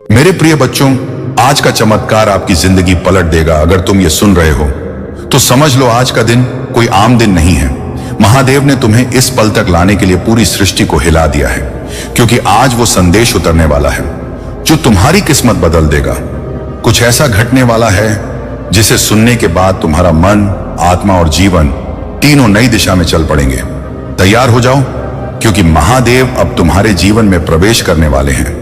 मेरे प्रिय बच्चों, आज का चमत्कार आपकी जिंदगी पलट देगा। अगर तुम ये सुन रहे हो तो समझ लो आज का दिन कोई आम दिन नहीं है। महादेव ने तुम्हें इस पल तक लाने के लिए पूरी सृष्टि को हिला दिया है, क्योंकि आज वो संदेश उतरने वाला है जो तुम्हारी किस्मत बदल देगा। कुछ ऐसा घटने वाला है जिसे सुनने के बाद तुम्हारा मन, आत्मा और जीवन तीनों नई दिशा में चल पड़ेंगे। तैयार हो जाओ, क्योंकि महादेव अब तुम्हारे जीवन में प्रवेश करने वाले हैं।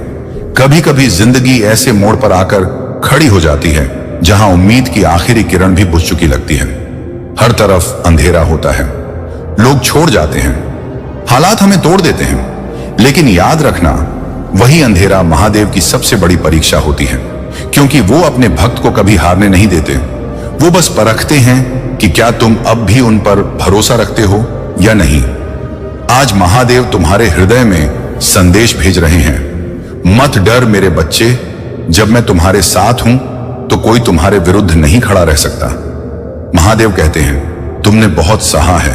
कभी कभी जिंदगी ऐसे मोड़ पर आकर खड़ी हो जाती है जहां उम्मीद की आखिरी किरण भी बुझ चुकी लगती है। हर तरफ अंधेरा होता है, लोग छोड़ जाते हैं, हालात हमें तोड़ देते हैं। लेकिन याद रखना, वही अंधेरा महादेव की सबसे बड़ी परीक्षा होती है, क्योंकि वो अपने भक्त को कभी हारने नहीं देते। वो बस परखते हैं कि क्या तुम अब भी उन पर भरोसा रखते हो या नहीं। आज महादेव तुम्हारे हृदय में संदेश भेज रहे हैं। मत डर मेरे बच्चे, जब मैं तुम्हारे साथ हूं तो कोई तुम्हारे विरुद्ध नहीं खड़ा रह सकता। महादेव कहते हैं, तुमने बहुत सहा है,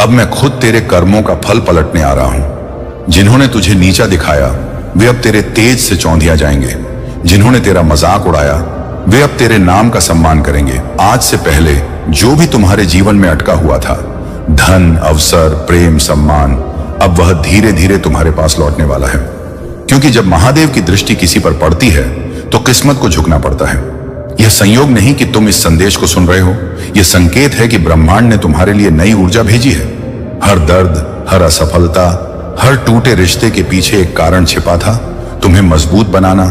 अब मैं खुद तेरे कर्मों का फल पलटने आ रहा हूं। जिन्होंने तुझे नीचा दिखाया वे अब तेरे तेज से चौंधिया जाएंगे। जिन्होंने तेरा मजाक उड़ाया वे अब तेरे नाम का सम्मान करेंगे। आज से पहले जो भी तुम्हारे जीवन में अटका हुआ था, धन, अवसर, प्रेम, सम्मान, अब वह धीरे धीरे तुम्हारे पास लौटने वाला है। क्योंकि जब महादेव की दृष्टि किसी पर पड़ती है तो किस्मत को झुकना पड़ता है। यह संयोग नहीं कि तुम इस संदेश को सुन रहे हो, यह संकेत है कि ब्रह्मांड ने तुम्हारे लिए नई ऊर्जा भेजी है। हर दर्द, हर असफलता, हर टूटे रिश्ते के पीछे एक कारण छिपा था, तुम्हें मजबूत बनाना,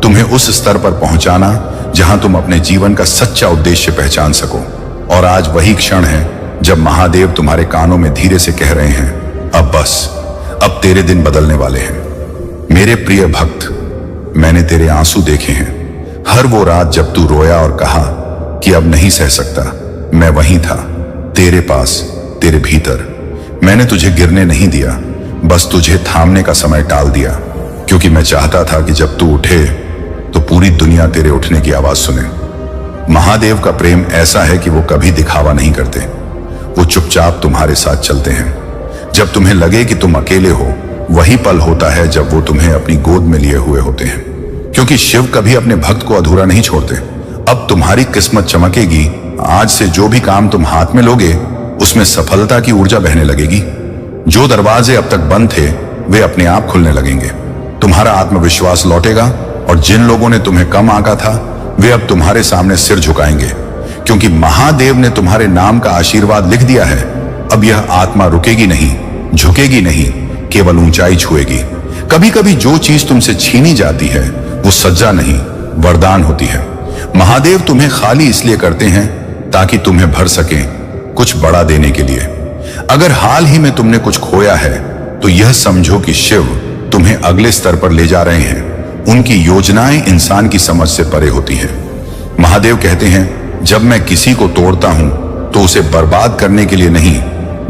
तुम्हें उस स्तर पर पहुंचाना जहां तुम अपने जीवन का सच्चा उद्देश्य पहचान सको। और आज वही क्षण है जब महादेव तुम्हारे कानों में धीरे से कह रहे हैं, अब बस, अब तेरे दिन बदलने वाले हैं। मेरे प्रिय भक्त, मैंने तेरे आंसू देखे हैं। हर वो रात जब तू रोया और कहा कि अब नहीं सह सकता, मैं वहीं था, तेरे पास, तेरे भीतर। मैंने तुझे गिरने नहीं दिया, बस तुझे थामने का समय टाल दिया, क्योंकि मैं चाहता था कि जब तू उठे तो पूरी दुनिया तेरे उठने की आवाज सुने। महादेव का प्रेम ऐसा है कि वो कभी दिखावा नहीं करते, वो चुपचाप तुम्हारे साथ चलते हैं। जब तुम्हें लगे कि तुम अकेले हो, वही पल होता है जब वो तुम्हें अपनी गोद में लिए हुए होते हैं। क्योंकि शिव कभी अपने भक्त को अधूरा नहीं छोड़ते। अब तुम्हारी किस्मत चमकेगी। आज से जो भी काम तुम हाथ में लोगे उसमें सफलता की ऊर्जा बहने लगेगी। जो दरवाजे अब तक बंद थे वे अपने आप खुलने लगेंगे। तुम्हारा आत्मविश्वास लौटेगा और जिन लोगों ने तुम्हें कम आंका था वे अब तुम्हारे सामने सिर झुकाएंगे, क्योंकि महादेव ने तुम्हारे नाम का आशीर्वाद लिख दिया है। अब यह आत्मा रुकेगी नहीं, झुकेगी नहीं, केवल ऊंचाई छुएगी। कभी कभी जो चीज तुमसे छीनी जाती है वो सज्जा नहीं, वरदान होती है। महादेव तुम्हें खाली इसलिए करते हैं ताकि तुम्हें भर सकें कुछ बड़ा देने के लिए। अगर हाल ही में तुमने कुछ खोया है तो यह समझो कि शिव तुम्हें अगले स्तर पर ले जा रहे हैं। उनकी योजनाएं इंसान की समझ से परे होती हैं। महादेव कहते हैं, जब मैं किसी को तोड़ता हूं तो उसे बर्बाद करने के लिए नहीं,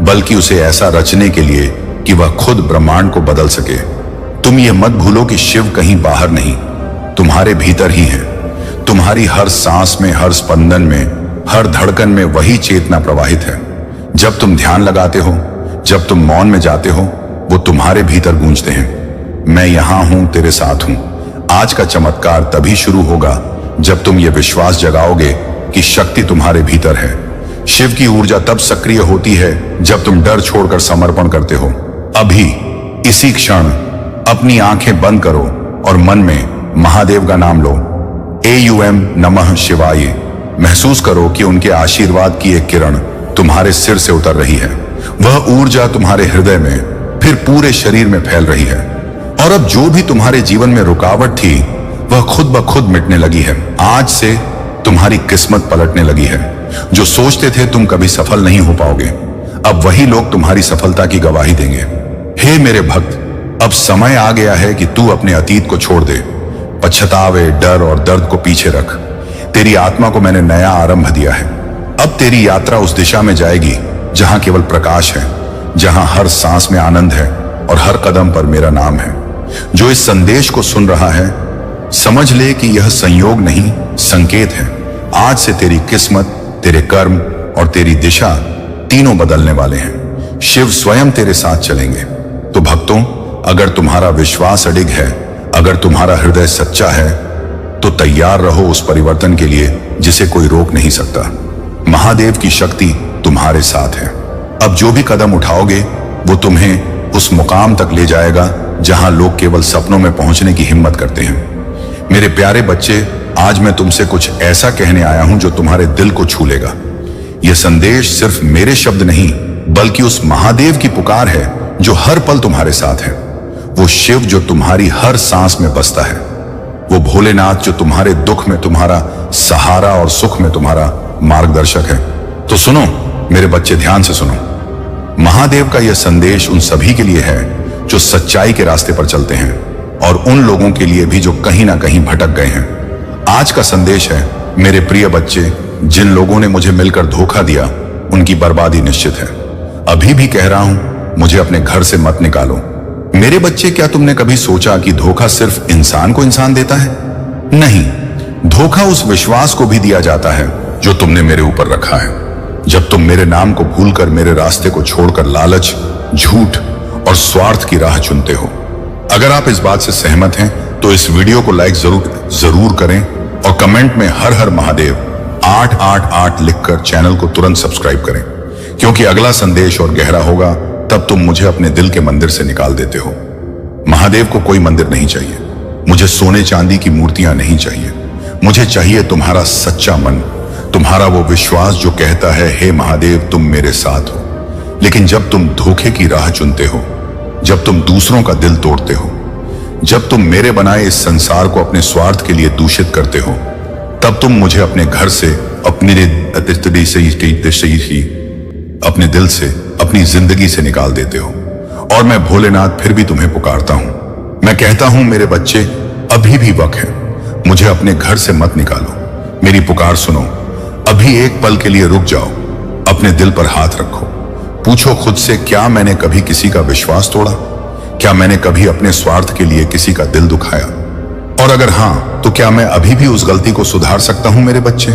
बल्कि उसे ऐसा रचने के लिए कि वह खुद ब्रह्मांड को बदल सके। तुम ये मत भूलो कि शिव कहीं बाहर नहीं, तुम्हारे भीतर ही है। तुम्हारी हर सांस में, हर स्पंदन में, हर धड़कन में वही चेतना प्रवाहित है। जब तुम ध्यान लगाते हो, जब तुम मौन में जाते हो, वो तुम्हारे भीतर गूंजते हैं, मैं यहां हूं, तेरे साथ हूं। आज का चमत्कार तभी शुरू होगा जब तुम ये विश्वास जगाओगे कि शक्ति तुम्हारे भीतर है। शिव की ऊर्जा तब सक्रिय होती है जब तुम डर छोड़कर समर्पण करते हो। अभी इसी क्षण अपनी आंखें बंद करो और मन में महादेव का नाम लो। AUM नमः शिवाय। महसूस करो कि उनके आशीर्वाद की एक किरण तुम्हारे सिर से उतर रही है। वह ऊर्जा तुम्हारे हृदय में, फिर पूरे शरीर में फैल रही है। और अब जो भी तुम्हारे जीवन में रुकावट थी वह खुद ब खुद मिटने लगी है। आज से तुम्हारी किस्मत पलटने लगी है। जो सोचते थे तुम कभी सफल नहीं हो पाओगे, अब वही लोग तुम्हारी सफलता की गवाही देंगे। हे मेरे भक्त, अब समय आ गया है कि तू अपने अतीत को छोड़ दे। पछतावे, डर और दर्द को पीछे रख। तेरी आत्मा को मैंने नया आरंभ दिया है। अब तेरी यात्रा उस दिशा में जाएगी जहां केवल प्रकाश है, जहां हर सांस में आनंद है और हर कदम पर मेरा नाम है। जो इस संदेश को सुन रहा है, समझ ले कि यह संयोग नहीं, संकेत है। आज से तेरी किस्मत, तेरे कर्म और तेरी दिशा तीनों बदलने वाले हैं। शिव स्वयं तेरे साथ चलेंगे। तो भक्तों, अगर तुम्हारा विश्वास अडिग है, अगर तुम्हारा हृदय सच्चा है तो तैयार रहो उस परिवर्तन के लिए जिसे कोई रोक नहीं सकता। महादेव की शक्ति तुम्हारे साथ है। अब जो भी कदम उठाओगे वो तुम्हें उस मुकाम तक ले जाएगा जहां लोग केवल सपनों में पहुंचने की हिम्मत करते हैं। मेरे प्यारे बच्चे, आज मैं तुमसे कुछ ऐसा कहने आया हूं जो तुम्हारे दिल को छू लेगा। यह संदेश सिर्फ मेरे शब्द नहीं बल्कि उस महादेव की पुकार है जो हर पल तुम्हारे साथ है। वो शिव जो तुम्हारी हर सांस में बसता है। वो भोलेनाथ जो तुम्हारे दुख में तुम्हारा सहारा और सुख में तुम्हारा मार्गदर्शक है। तो सुनो मेरे बच्चे, ध्यान से सुनो। महादेव का यह संदेश उन सभी के लिए है जो सच्चाई के रास्ते पर चलते हैं और उन लोगों के लिए भी जो कहीं ना कहीं भटक गए हैं। आज का संदेश है, मेरे प्रिय बच्चे, जिन लोगों ने मुझे मिलकर धोखा दिया उनकी बर्बादी निश्चित है। अभी भी कह रहा हूं, मुझे अपने घर से मत निकालो। मेरे बच्चे, क्या तुमने कभी सोचा कि धोखा सिर्फ इंसान को इंसान देता है? नहीं, धोखा उस विश्वास को भी दिया जाता है जो तुमने मेरे ऊपर रखा है। जब तुम मेरे नाम को भूलकर मेरे रास्ते को छोड़कर लालच, झूठ और स्वार्थ की राह चुनते हो। अगर आप इस बात से सहमत हैं तो इस वीडियो को लाइक जरूर करें और कमेंट में हर हर महादेव 888 लिखकर चैनल को तुरंत सब्सक्राइब करें, क्योंकि अगला संदेश और गहरा होगा तब तुम मुझे अपने दिल के मंदिर से निकाल देते हो। महादेव को कोई मंदिर नहीं चाहिए, मुझे सोने चांदी की मूर्तियां नहीं चाहिए। मुझे चाहिए तुम्हारा सच्चा मन, तुम्हारा वो विश्वास जो कहता है, हे महादेव तुम मेरे साथ हो। लेकिन जब तुम धोखे की राह चुनते हो, जब तुम दूसरों का दिल तोड़ते हो, जब तुम मेरे बनाए इस संसार को अपने स्वार्थ के लिए दूषित करते हो, तब तुम मुझे अपने घर से, अपने दिल से, अपनी जिंदगी से निकाल देते हो। और मैं भोलेनाथ फिर भी तुम्हें पुकारता हूं। मैं कहता हूं, मेरे बच्चे, अभी भी वक्त है, मुझे अपने घर से मत निकालो। मेरी पुकार सुनो, अभी एक पल के लिए रुक जाओ, अपने दिल पर हाथ रखो, पूछो खुद से, क्या मैंने कभी किसी का विश्वास तोड़ा? क्या मैंने कभी अपने स्वार्थ के लिए किसी का दिल दुखाया? और अगर हां, तो क्या मैं अभी भी उस गलती को सुधार सकता हूं? मेरे बच्चे,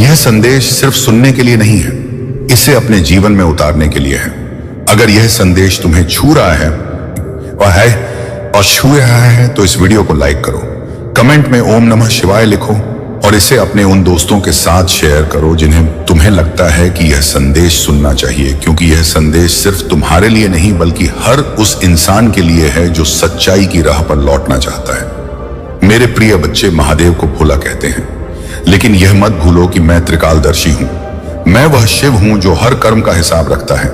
यह संदेश सिर्फ सुनने के लिए नहीं है, इसे अपने जीवन में उतारने के लिए है। अगर यह संदेश तुम्हें छू रहा है और छू रहा है तो इस वीडियो को लाइक करो, कमेंट में ओम नमः शिवाय लिखो और इसे अपने उन दोस्तों के साथ शेयर करो जिन्हें तुम्हें लगता है कि यह संदेश सुनना चाहिए, क्योंकि यह संदेश सिर्फ तुम्हारे लिए नहीं बल्कि हर उस इंसान के लिए है जो सच्चाई की राह पर लौटना चाहता है। मेरे प्रिय बच्चे, महादेव को भोला कहते हैं, लेकिन यह मत भूलो कि मैं त्रिकालदर्शी हूं। मैं वह शिव हूं जो हर कर्म का हिसाब रखता है।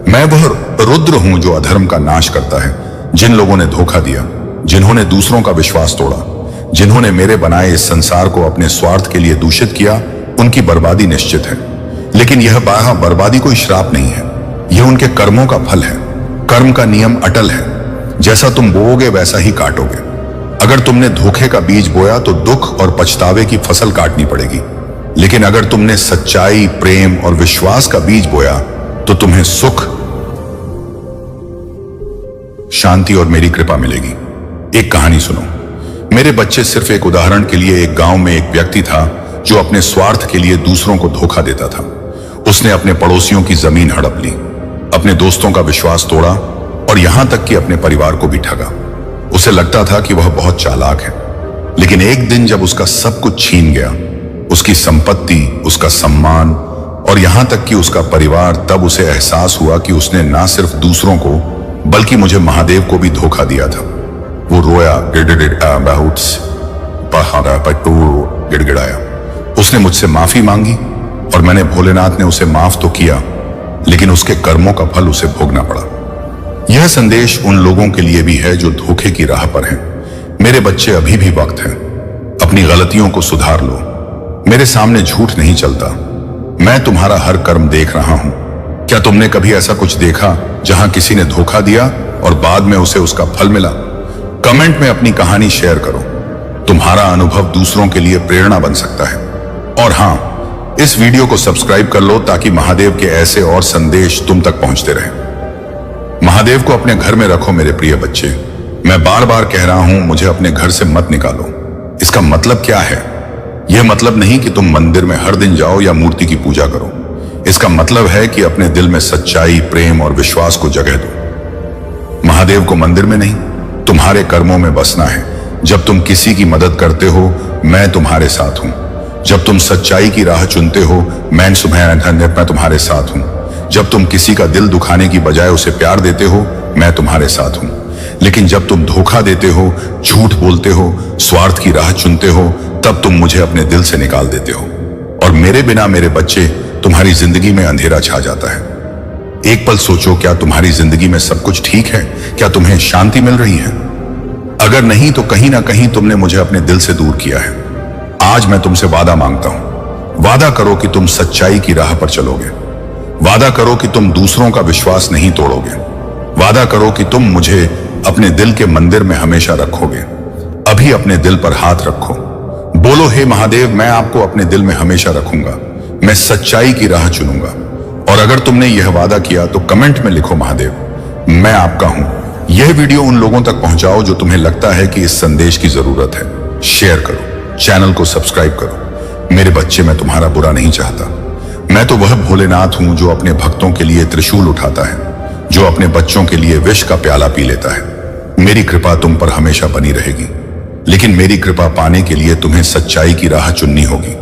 मैं वह रुद्र हूं जो अधर्म का नाश करता है। जिन लोगों ने धोखा दिया, जिन्होंने दूसरों का विश्वास तोड़ा, जिन्होंने मेरे बनाए इस संसार को अपने स्वार्थ के लिए दूषित किया, उनकी बर्बादी निश्चित है। लेकिन यह बर्बादी कोई श्राप नहीं है, यह उनके कर्मों का फल है। कर्म का नियम अटल है, जैसा तुम बोओगे वैसा ही काटोगे। अगर तुमने धोखे का बीज बोया तो दुख और पछतावे की फसल काटनी पड़ेगी, लेकिन अगर तुमने सच्चाई, प्रेम और विश्वास का बीज बोया तो तुम्हें सुख, शांति और मेरी कृपा मिलेगी। एक कहानी सुनो मेरे बच्चे। सिर्फ एक उदाहरण के लिए, एक गांव में एक व्यक्ति था जो अपने स्वार्थ के लिए दूसरों को धोखा देता था। उसने अपने पड़ोसियों की जमीन हड़प ली, अपने दोस्तों का विश्वास तोड़ा और यहां तक कि अपने परिवार को भी ठगा। उसे लगता था कि वह बहुत चालाक है, लेकिन एक दिन जब उसका सब कुछ छीन गया, उसकी संपत्ति, उसका सम्मान और यहां तक कि उसका परिवार, तब उसे एहसास हुआ कि उसने ना सिर्फ दूसरों को बल्कि मुझे महादेव को भी धोखा दिया था। वो रोया, गिड़गिड़ाया। उसने मुझसे माफी मांगी और मैंने, भोलेनाथ ने उसे माफ तो किया, लेकिन उसके कर्मों का फल उसे भोगना पड़ा। यह संदेश उन लोगों के लिए भी है जो धोखे की राह पर हैं। मेरे बच्चे, अभी भी वक्त है, अपनी गलतियों को सुधार लो। मेरे सामने झूठ नहीं चलता, मैं तुम्हारा हर कर्म देख रहा हूं। क्या तुमने कभी ऐसा कुछ देखा जहां किसी ने धोखा दिया और बाद में उसे उसका फल मिला? कमेंट में अपनी कहानी शेयर करो, तुम्हारा अनुभव दूसरों के लिए प्रेरणा बन सकता है। और हां, इस वीडियो को सब्सक्राइब कर लो ताकि महादेव के ऐसे और संदेश तुम तक पहुंचते रहें। महादेव को अपने घर में रखो मेरे प्रिय बच्चे। मैं बार बार कह रहा हूं, मुझे अपने घर से मत निकालो। इसका मतलब क्या है? यह मतलब नहीं कि तुम मंदिर में हर दिन जाओ या मूर्ति की पूजा करो। इसका मतलब है कि अपने दिल में सच्चाई, प्रेम और विश्वास को जगह दो। महादेव को मंदिर में नहीं, तुम्हारे कर्मों में बसना है, जब तुम किसी की मदद करते हो, मैं तुम्हारे साथ हूं। जब तुम सच्चाई की राह चुनते हो, मैं तुम्हारे साथ हूं। जब तुम किसी का दिल दुखाने की बजाय उसे प्यार देते हो, मैं तुम्हारे साथ हूं। लेकिन जब तुम धोखा देते हो, झूठ बोलते हो, स्वार्थ की राह चुनते हो, तब तुम मुझे अपने दिल से निकाल देते हो। और मेरे बिना मेरे बच्चे, तुम्हारी जिंदगी में अंधेरा छा जाता है। एक पल सोचो, क्या तुम्हारी जिंदगी में सब कुछ ठीक है? क्या तुम्हें शांति मिल रही है? अगर नहीं तो कहीं ना कहीं तुमने मुझे अपने दिल से दूर किया है। आज मैं तुमसे वादा मांगता हूं। वादा करो कि तुम सच्चाई की राह पर चलोगे। वादा करो कि तुम दूसरों का विश्वास नहीं तोड़ोगे। वादा करो कि तुम मुझे अपने दिल के मंदिर में हमेशा रखोगे। अभी अपने दिल पर हाथ रखो। बोलो, हे महादेव, मैं आपको अपने दिल में हमेशा रखूंगा। मैं सच्चाई की राह चुनूंगा। और अगर तुमने यह वादा किया तो कमेंट में लिखो, महादेव, मैं आपका हूं। यह वीडियो उन लोगों तक पहुंचाओ जो तुम्हें लगता है कि इस संदेश की जरूरत है। शेयर करो, चैनल को सब्सक्राइब करो। मेरे बच्चे, मैं तुम्हारा बुरा नहीं चाहता। मैं तो वह भोलेनाथ हूं जो अपने भक्तों के लिए त्रिशूल उठाता है, जो अपने बच्चों के लिए विष का प्याला पी लेता है। मेरी कृपा तुम पर हमेशा बनी रहेगी, लेकिन मेरी कृपा पाने के लिए तुम्हें सच्चाई की राह चुननी होगी।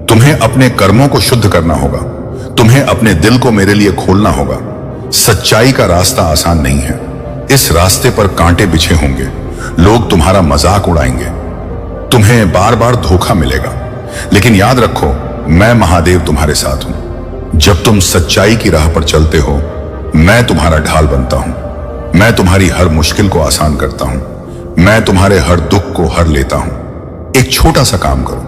तुम्हें अपने कर्मों को शुद्ध करना होगा। तुम्हें अपने दिल को मेरे लिए खोलना होगा। सच्चाई का रास्ता आसान नहीं है। इस रास्ते पर कांटे बिछे होंगे। लोग तुम्हारा मजाक उड़ाएंगे। तुम्हें बार बार धोखा मिलेगा, लेकिन याद रखो, मैं महादेव तुम्हारे साथ हूं। जब तुम सच्चाई की राह पर चलते हो, मैं तुम्हारा ढाल बनता हूं। मैं तुम्हारी हर मुश्किल को आसान करता हूं। मैं तुम्हारे हर दुख को हर लेता हूं। एक छोटा सा काम करो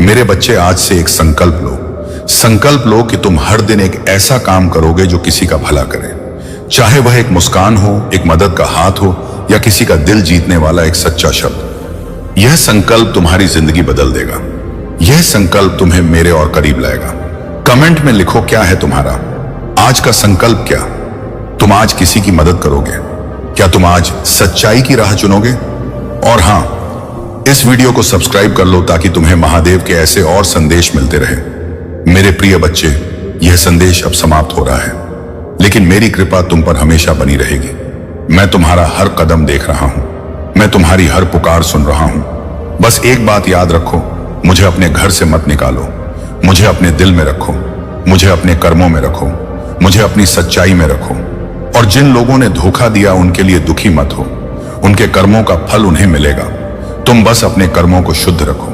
मेरे बच्चे, आज से एक संकल्प लो। संकल्प लो कि तुम हर दिन एक ऐसा काम करोगे जो किसी का भला करे। चाहे वह एक मुस्कान हो, एक मदद का हाथ हो, या किसी का दिल जीतने वाला एक सच्चा शब्द। यह संकल्प तुम्हारी जिंदगी बदल देगा। यह संकल्प तुम्हें मेरे और करीब लाएगा। कमेंट में लिखो, क्या है तुम्हारा आज का संकल्प? क्या तुम आज किसी की मदद करोगे? क्या तुम आज सच्चाई की राह चुनोगे? और हां, इस वीडियो को सब्सक्राइब कर लो ताकि तुम्हें महादेव के ऐसे और संदेश मिलते रहे। मेरे प्रिय बच्चे, यह संदेश अब समाप्त हो रहा है, लेकिन मेरी कृपा तुम पर हमेशा बनी रहेगी। मैं तुम्हारा हर कदम देख रहा हूं। मैं तुम्हारी हर पुकार सुन रहा हूं। बस एक बात याद रखो, मुझे अपने घर से मत निकालो। मुझे अपने दिल में रखो। मुझे अपने कर्मों में रखो। मुझे अपनी सच्चाई में रखो। और जिन लोगों ने धोखा दिया, उनके लिए दुखी मत हो। उनके कर्मों का फल उन्हें मिलेगा। तुम बस अपने कर्मों को शुद्ध रखो।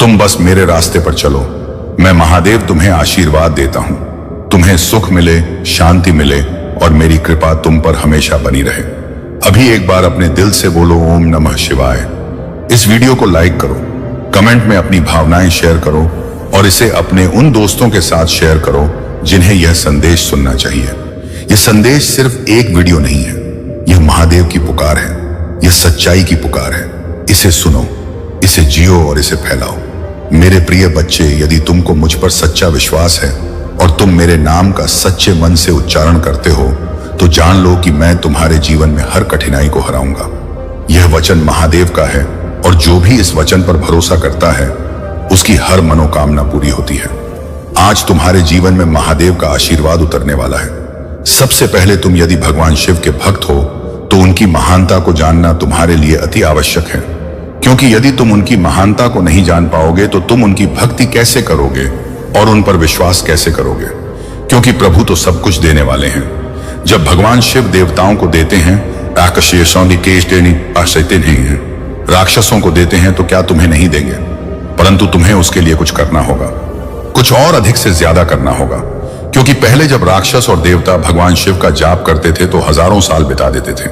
तुम बस मेरे रास्ते पर चलो। मैं महादेव तुम्हें आशीर्वाद देता हूं। तुम्हें सुख मिले, शांति मिले, और मेरी कृपा तुम पर हमेशा बनी रहे। अभी एक बार अपने दिल से बोलो, ओम नमः शिवाय। इस वीडियो को लाइक करो, कमेंट में अपनी भावनाएं शेयर करो, और इसे अपने उन दोस्तों के साथ शेयर करो जिन्हें यह संदेश सुनना चाहिए। यह संदेश सिर्फ एक वीडियो नहीं है, यह महादेव की पुकार है। यह सच्चाई की पुकार है। इसे सुनो, इसे जियो और इसे फैलाओ। मेरे प्रिय बच्चे, यदि तुमको मुझ पर सच्चा विश्वास है और तुम मेरे नाम का सच्चे मन से उच्चारण करते हो, तो जान लो कि मैं तुम्हारे जीवन में हर कठिनाई को हराऊंगा। यह वचन महादेव का है, और जो भी इस वचन पर भरोसा करता है, उसकी हर मनोकामना पूरी होती है। आज तुम्हारे जीवन में महादेव का आशीर्वाद उतरने वाला है। सबसे पहले, तुम यदि भगवान शिव के भक्त हो तो उनकी महानता को जानना तुम्हारे लिए अति आवश्यक है। क्योंकि यदि तुम उनकी महानता को नहीं जान पाओगे तो तुम उनकी भक्ति कैसे करोगे और उन पर विश्वास कैसे करोगे? क्योंकि प्रभु तो सब कुछ देने वाले हैं। जब भगवान शिव देवताओं को देते हैं, राक्षसों को देते हैं, तो क्या तुम्हें नहीं देंगे? परंतु तुम्हें उसके लिए कुछ करना होगा, कुछ और अधिक से ज्यादा करना होगा। क्योंकि पहले जब राक्षस और देवता भगवान शिव का जाप करते थे तो हजारों साल बिता देते थे।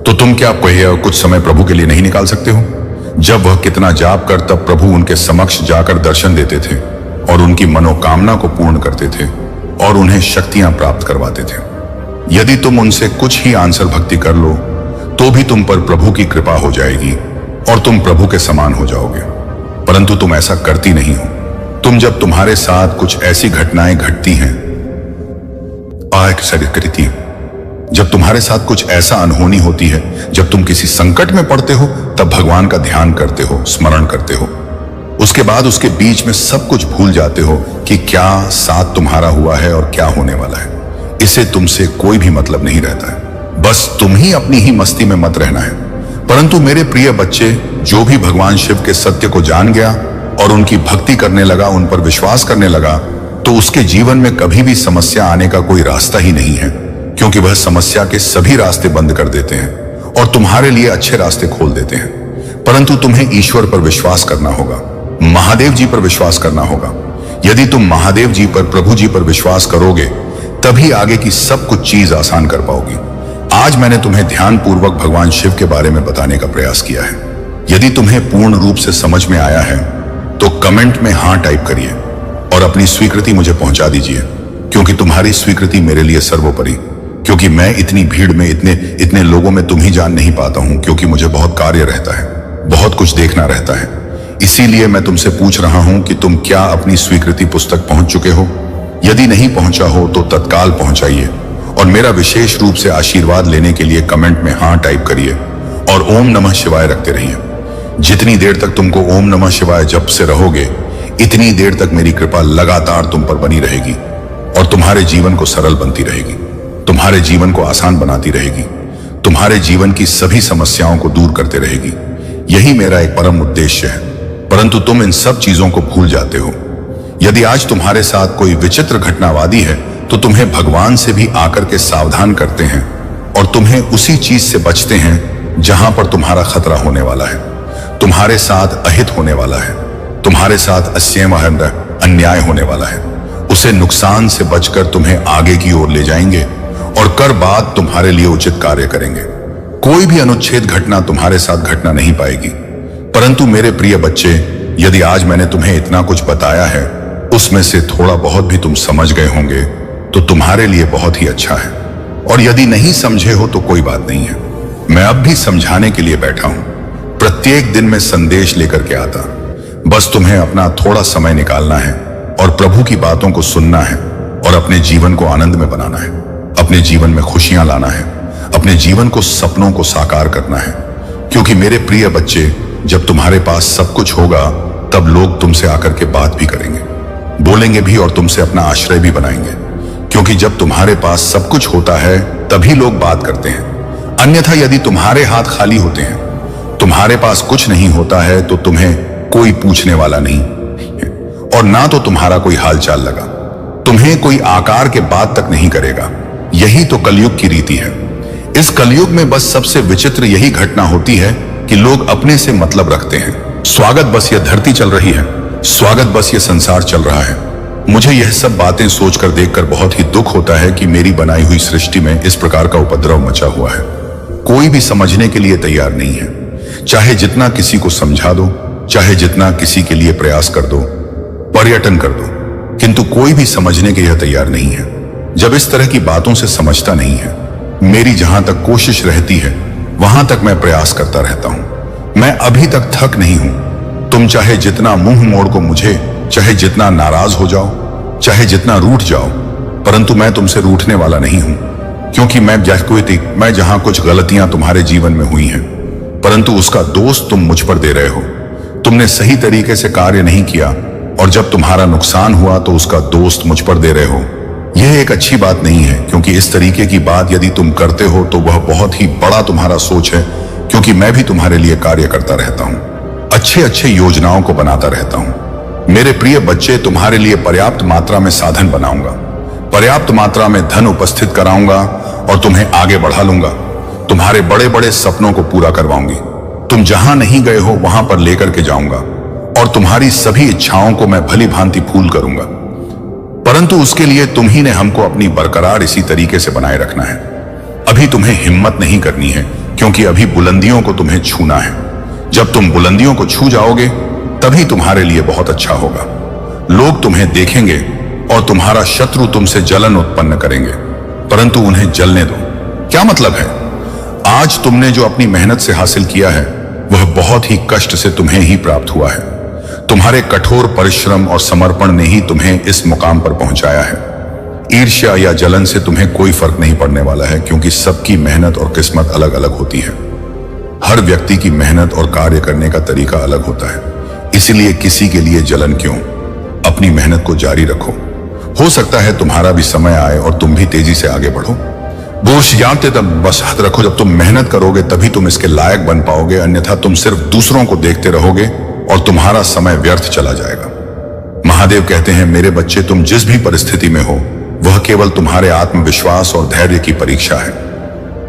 तो तुम क्या कुछ समय प्रभु के लिए नहीं निकाल सकते हो? जब वह कितना जाप कर, तब प्रभु उनके समक्ष जाकर दर्शन देते थे और उनकी मनोकामना को पूर्ण करते थे और उन्हें शक्तियां प्राप्त करवाते थे। यदि तुम उनसे कुछ ही आंसर भक्ति कर लो तो भी तुम पर प्रभु की कृपा हो जाएगी और तुम प्रभु के समान हो जाओगे। परंतु तुम ऐसा करती नहीं हो। तुम जब तुम्हारे साथ कुछ ऐसी घटनाएं घटती हैं, जब तुम्हारे साथ कुछ ऐसा अनहोनी होती है, जब तुम किसी संकट में पड़ते हो, तब भगवान का ध्यान करते हो, स्मरण करते हो। उसके बाद उसके बीच में सब कुछ भूल जाते हो कि क्या साथ तुम्हारा हुआ है और क्या होने वाला है। इसे तुमसे कोई भी मतलब नहीं रहता है। बस तुम ही अपनी ही मस्ती में मत रहना है। परंतु मेरे प्रिय बच्चे, जो भी भगवान शिव के सत्य को जान गया और उनकी भक्ति करने लगा, उन पर विश्वास करने लगा, तो उसके जीवन में कभी भी समस्या आने का कोई रास्ता ही नहीं है, क्योंकि वह समस्या के सभी रास्ते बंद कर देते हैं और तुम्हारे लिए अच्छे रास्ते खोल देते हैं। परंतु तुम्हें ईश्वर पर विश्वास करना होगा, महादेव जी पर विश्वास करना होगा। यदि तुम महादेव जी पर, प्रभु जी पर विश्वास करोगे, तभी आगे की सब कुछ चीज आसान कर पाओगी। आज मैंने तुम्हें ध्यान पूर्वक भगवान शिव के बारे में बताने का प्रयास किया है। यदि तुम्हें पूर्ण रूप से समझ में आया है तो कमेंट में हाँ टाइप करिए और अपनी स्वीकृति मुझे पहुंचा दीजिए, क्योंकि तुम्हारी स्वीकृति मेरे लिए सर्वोपरि। क्योंकि मैं इतनी भीड़ में, इतने लोगों में तुम ही जान नहीं पाता हूं, क्योंकि मुझे बहुत कार्य रहता है, बहुत कुछ देखना रहता है। इसीलिए मैं तुमसे पूछ रहा हूं कि तुम क्या अपनी स्वीकृति पुस्तक पहुंच चुके हो? यदि नहीं पहुंचा हो तो तत्काल पहुंचाइए और मेरा विशेष रूप से आशीर्वाद लेने के लिए कमेंट में हाँ टाइप करिए और ओम नमः शिवाय रखते रहिए। जितनी देर तक तुमको ओम नमः शिवाय जप से रहोगे, इतनी देर तक मेरी कृपा लगातार तुम पर बनी रहेगी और तुम्हारे जीवन को सरल बनती रहेगी, तुम्हारे जीवन को आसान बनाती रहेगी, तुम्हारे जीवन की सभी समस्याओं को दूर करते रहेगी। यही मेरा एक परम उद्देश्य है। परंतु तुम इन सब चीजों को भूल जाते हो। यदि आज तुम्हारे साथ कोई विचित्र घटनावादी है तो तुम्हें भगवान से भी आकर के सावधान करते हैं और तुम्हें उसी चीज से बचते हैं जहां पर तुम्हारा खतरा होने वाला है, तुम्हारे साथ अहित होने वाला है, तुम्हारे साथ अन्याय होने वाला है। उसे नुकसान से बचकर तुम्हें आगे की ओर ले जाएंगे और कर बाद तुम्हारे लिए उचित कार्य करेंगे। कोई भी अनुच्छेद घटना तुम्हारे साथ घटना नहीं पाएगी। परंतु मेरे प्रिय बच्चे, यदि आज मैंने तुम्हें इतना कुछ बताया है, उसमें से थोड़ा बहुत भी तुम समझ गए होंगे तो तुम्हारे लिए बहुत ही अच्छा है। और यदि नहीं समझे हो तो कोई बात नहीं है, मैं अब भी समझाने के लिए बैठा हूं। प्रत्येक दिन मैं संदेश लेकर के आता, बस तुम्हें अपना थोड़ा समय निकालना है और प्रभु की बातों को सुनना है और अपने जीवन को आनंद में बनाना है, अपने जीवन में खुशियां लाना है, अपने जीवन को, सपनों को साकार करना है। क्योंकि मेरे प्रिय बच्चे, जब तुम्हारे पास सब कुछ होगा तब लोग तुमसे आकर के बात भी करेंगे, बोलेंगे भी और तुमसे अपना आश्रय भी बनाएंगे। क्योंकि जब तुम्हारे पास सब कुछ होता है तभी लोग बात करते हैं। अन्यथा यदि तुम्हारे हाथ खाली होते हैं, तुम्हारे पास कुछ नहीं होता है, तो तुम्हें कोई पूछने वाला नहीं और ना तो तुम्हारा कोई हाल चाल लगा, तुम्हें कोई आकार के बात तक नहीं करेगा। यही तो कलयुग की रीति है। इस कलयुग में बस सबसे विचित्र यही घटना होती है कि लोग अपने से मतलब रखते हैं। स्वागत बस ये धरती चल रही है, स्वागत बस ये संसार चल रहा है। मुझे यह सब बातें सोचकर, देखकर बहुत ही दुख होता है कि मेरी बनाई हुई सृष्टि में इस प्रकार का उपद्रव मचा हुआ है। कोई भी समझने के लिए तैयार नहीं है। चाहे जितना किसी को समझा दो, चाहे जितना किसी के लिए प्रयास कर दो, पर्यटन कर दो, किंतु कोई भी समझने के लिए तैयार नहीं है। जब इस तरह की बातों से समझता नहीं है, मेरी जहां तक कोशिश रहती है वहां तक मैं प्रयास करता रहता हूं। मैं अभी तक थक नहीं हूं। तुम चाहे जितना मुंह मोड़ को मुझे, चाहे जितना नाराज हो जाओ, चाहे जितना रूठ जाओ, परंतु मैं तुमसे रूठने वाला नहीं हूं। क्योंकि मैं जहां कुछ गलतियां तुम्हारे जीवन में हुई हैं, परंतु उसका दोष तुम मुझ पर दे रहे हो। तुमने सही तरीके से कार्य नहीं किया और जब तुम्हारा नुकसान हुआ तो उसका दोष मुझ पर दे रहे हो। यह एक अच्छी बात नहीं है, क्योंकि इस तरीके की बात यदि तुम करते हो तो वह बहुत ही बड़ा तुम्हारा सोच है। क्योंकि मैं भी तुम्हारे लिए कार्य करता रहता हूं, अच्छे अच्छे योजनाओं को बनाता रहता हूं। मेरे प्रिय बच्चे, तुम्हारे लिए पर्याप्त मात्रा में साधन बनाऊंगा, पर्याप्त मात्रा में धन उपस्थित कराऊंगा और तुम्हें आगे बढ़ा लूंगा। तुम्हारे बड़े बड़े सपनों को पूरा करवाऊंगी। तुम जहां नहीं गए हो वहां पर लेकर के जाऊंगा और तुम्हारी सभी इच्छाओं को मैं भली भांति फूल करूंगा। परंतु उसके लिए तुम ही ने हमको अपनी बरकरार इसी तरीके से बनाए रखना है। अभी तुम्हें हिम्मत नहीं करनी है, क्योंकि अभी बुलंदियों को तुम्हें छूना है। जब तुम बुलंदियों को छू जाओगे तभी तुम्हारे लिए बहुत अच्छा होगा। लोग तुम्हें देखेंगे और तुम्हारा शत्रु तुमसे जलन उत्पन्न करेंगे, परंतु उन्हें जलने दो। क्या मतलब है? आज तुमने जो अपनी मेहनत से हासिल किया है वह बहुत ही कष्ट से तुम्हें ही प्राप्त हुआ है। तुम्हारे कठोर परिश्रम और समर्पण ने ही तुम्हें इस मुकाम पर पहुंचाया है। ईर्ष्या या जलन से तुम्हें कोई फर्क नहीं पड़ने वाला है, क्योंकि सबकी मेहनत और किस्मत अलग अलग होती है। हर व्यक्ति की मेहनत और कार्य करने का तरीका अलग होता है। इसलिए किसी के लिए जलन क्यों? अपनी मेहनत को जारी रखो। हो सकता है तुम्हारा भी समय आए और तुम भी तेजी से आगे बढ़ो। बोझ जानते तब बस हाथ रखो, जब तुम मेहनत करोगे तभी तुम इसके लायक बन पाओगे, अन्यथा तुम सिर्फ दूसरों को देखते रहोगे और तुम्हारा समय व्यर्थ चला जाएगा। महादेव कहते हैं, मेरे बच्चे, तुम जिस भी परिस्थिति में हो वह केवल तुम्हारे आत्मविश्वास और धैर्य की परीक्षा है।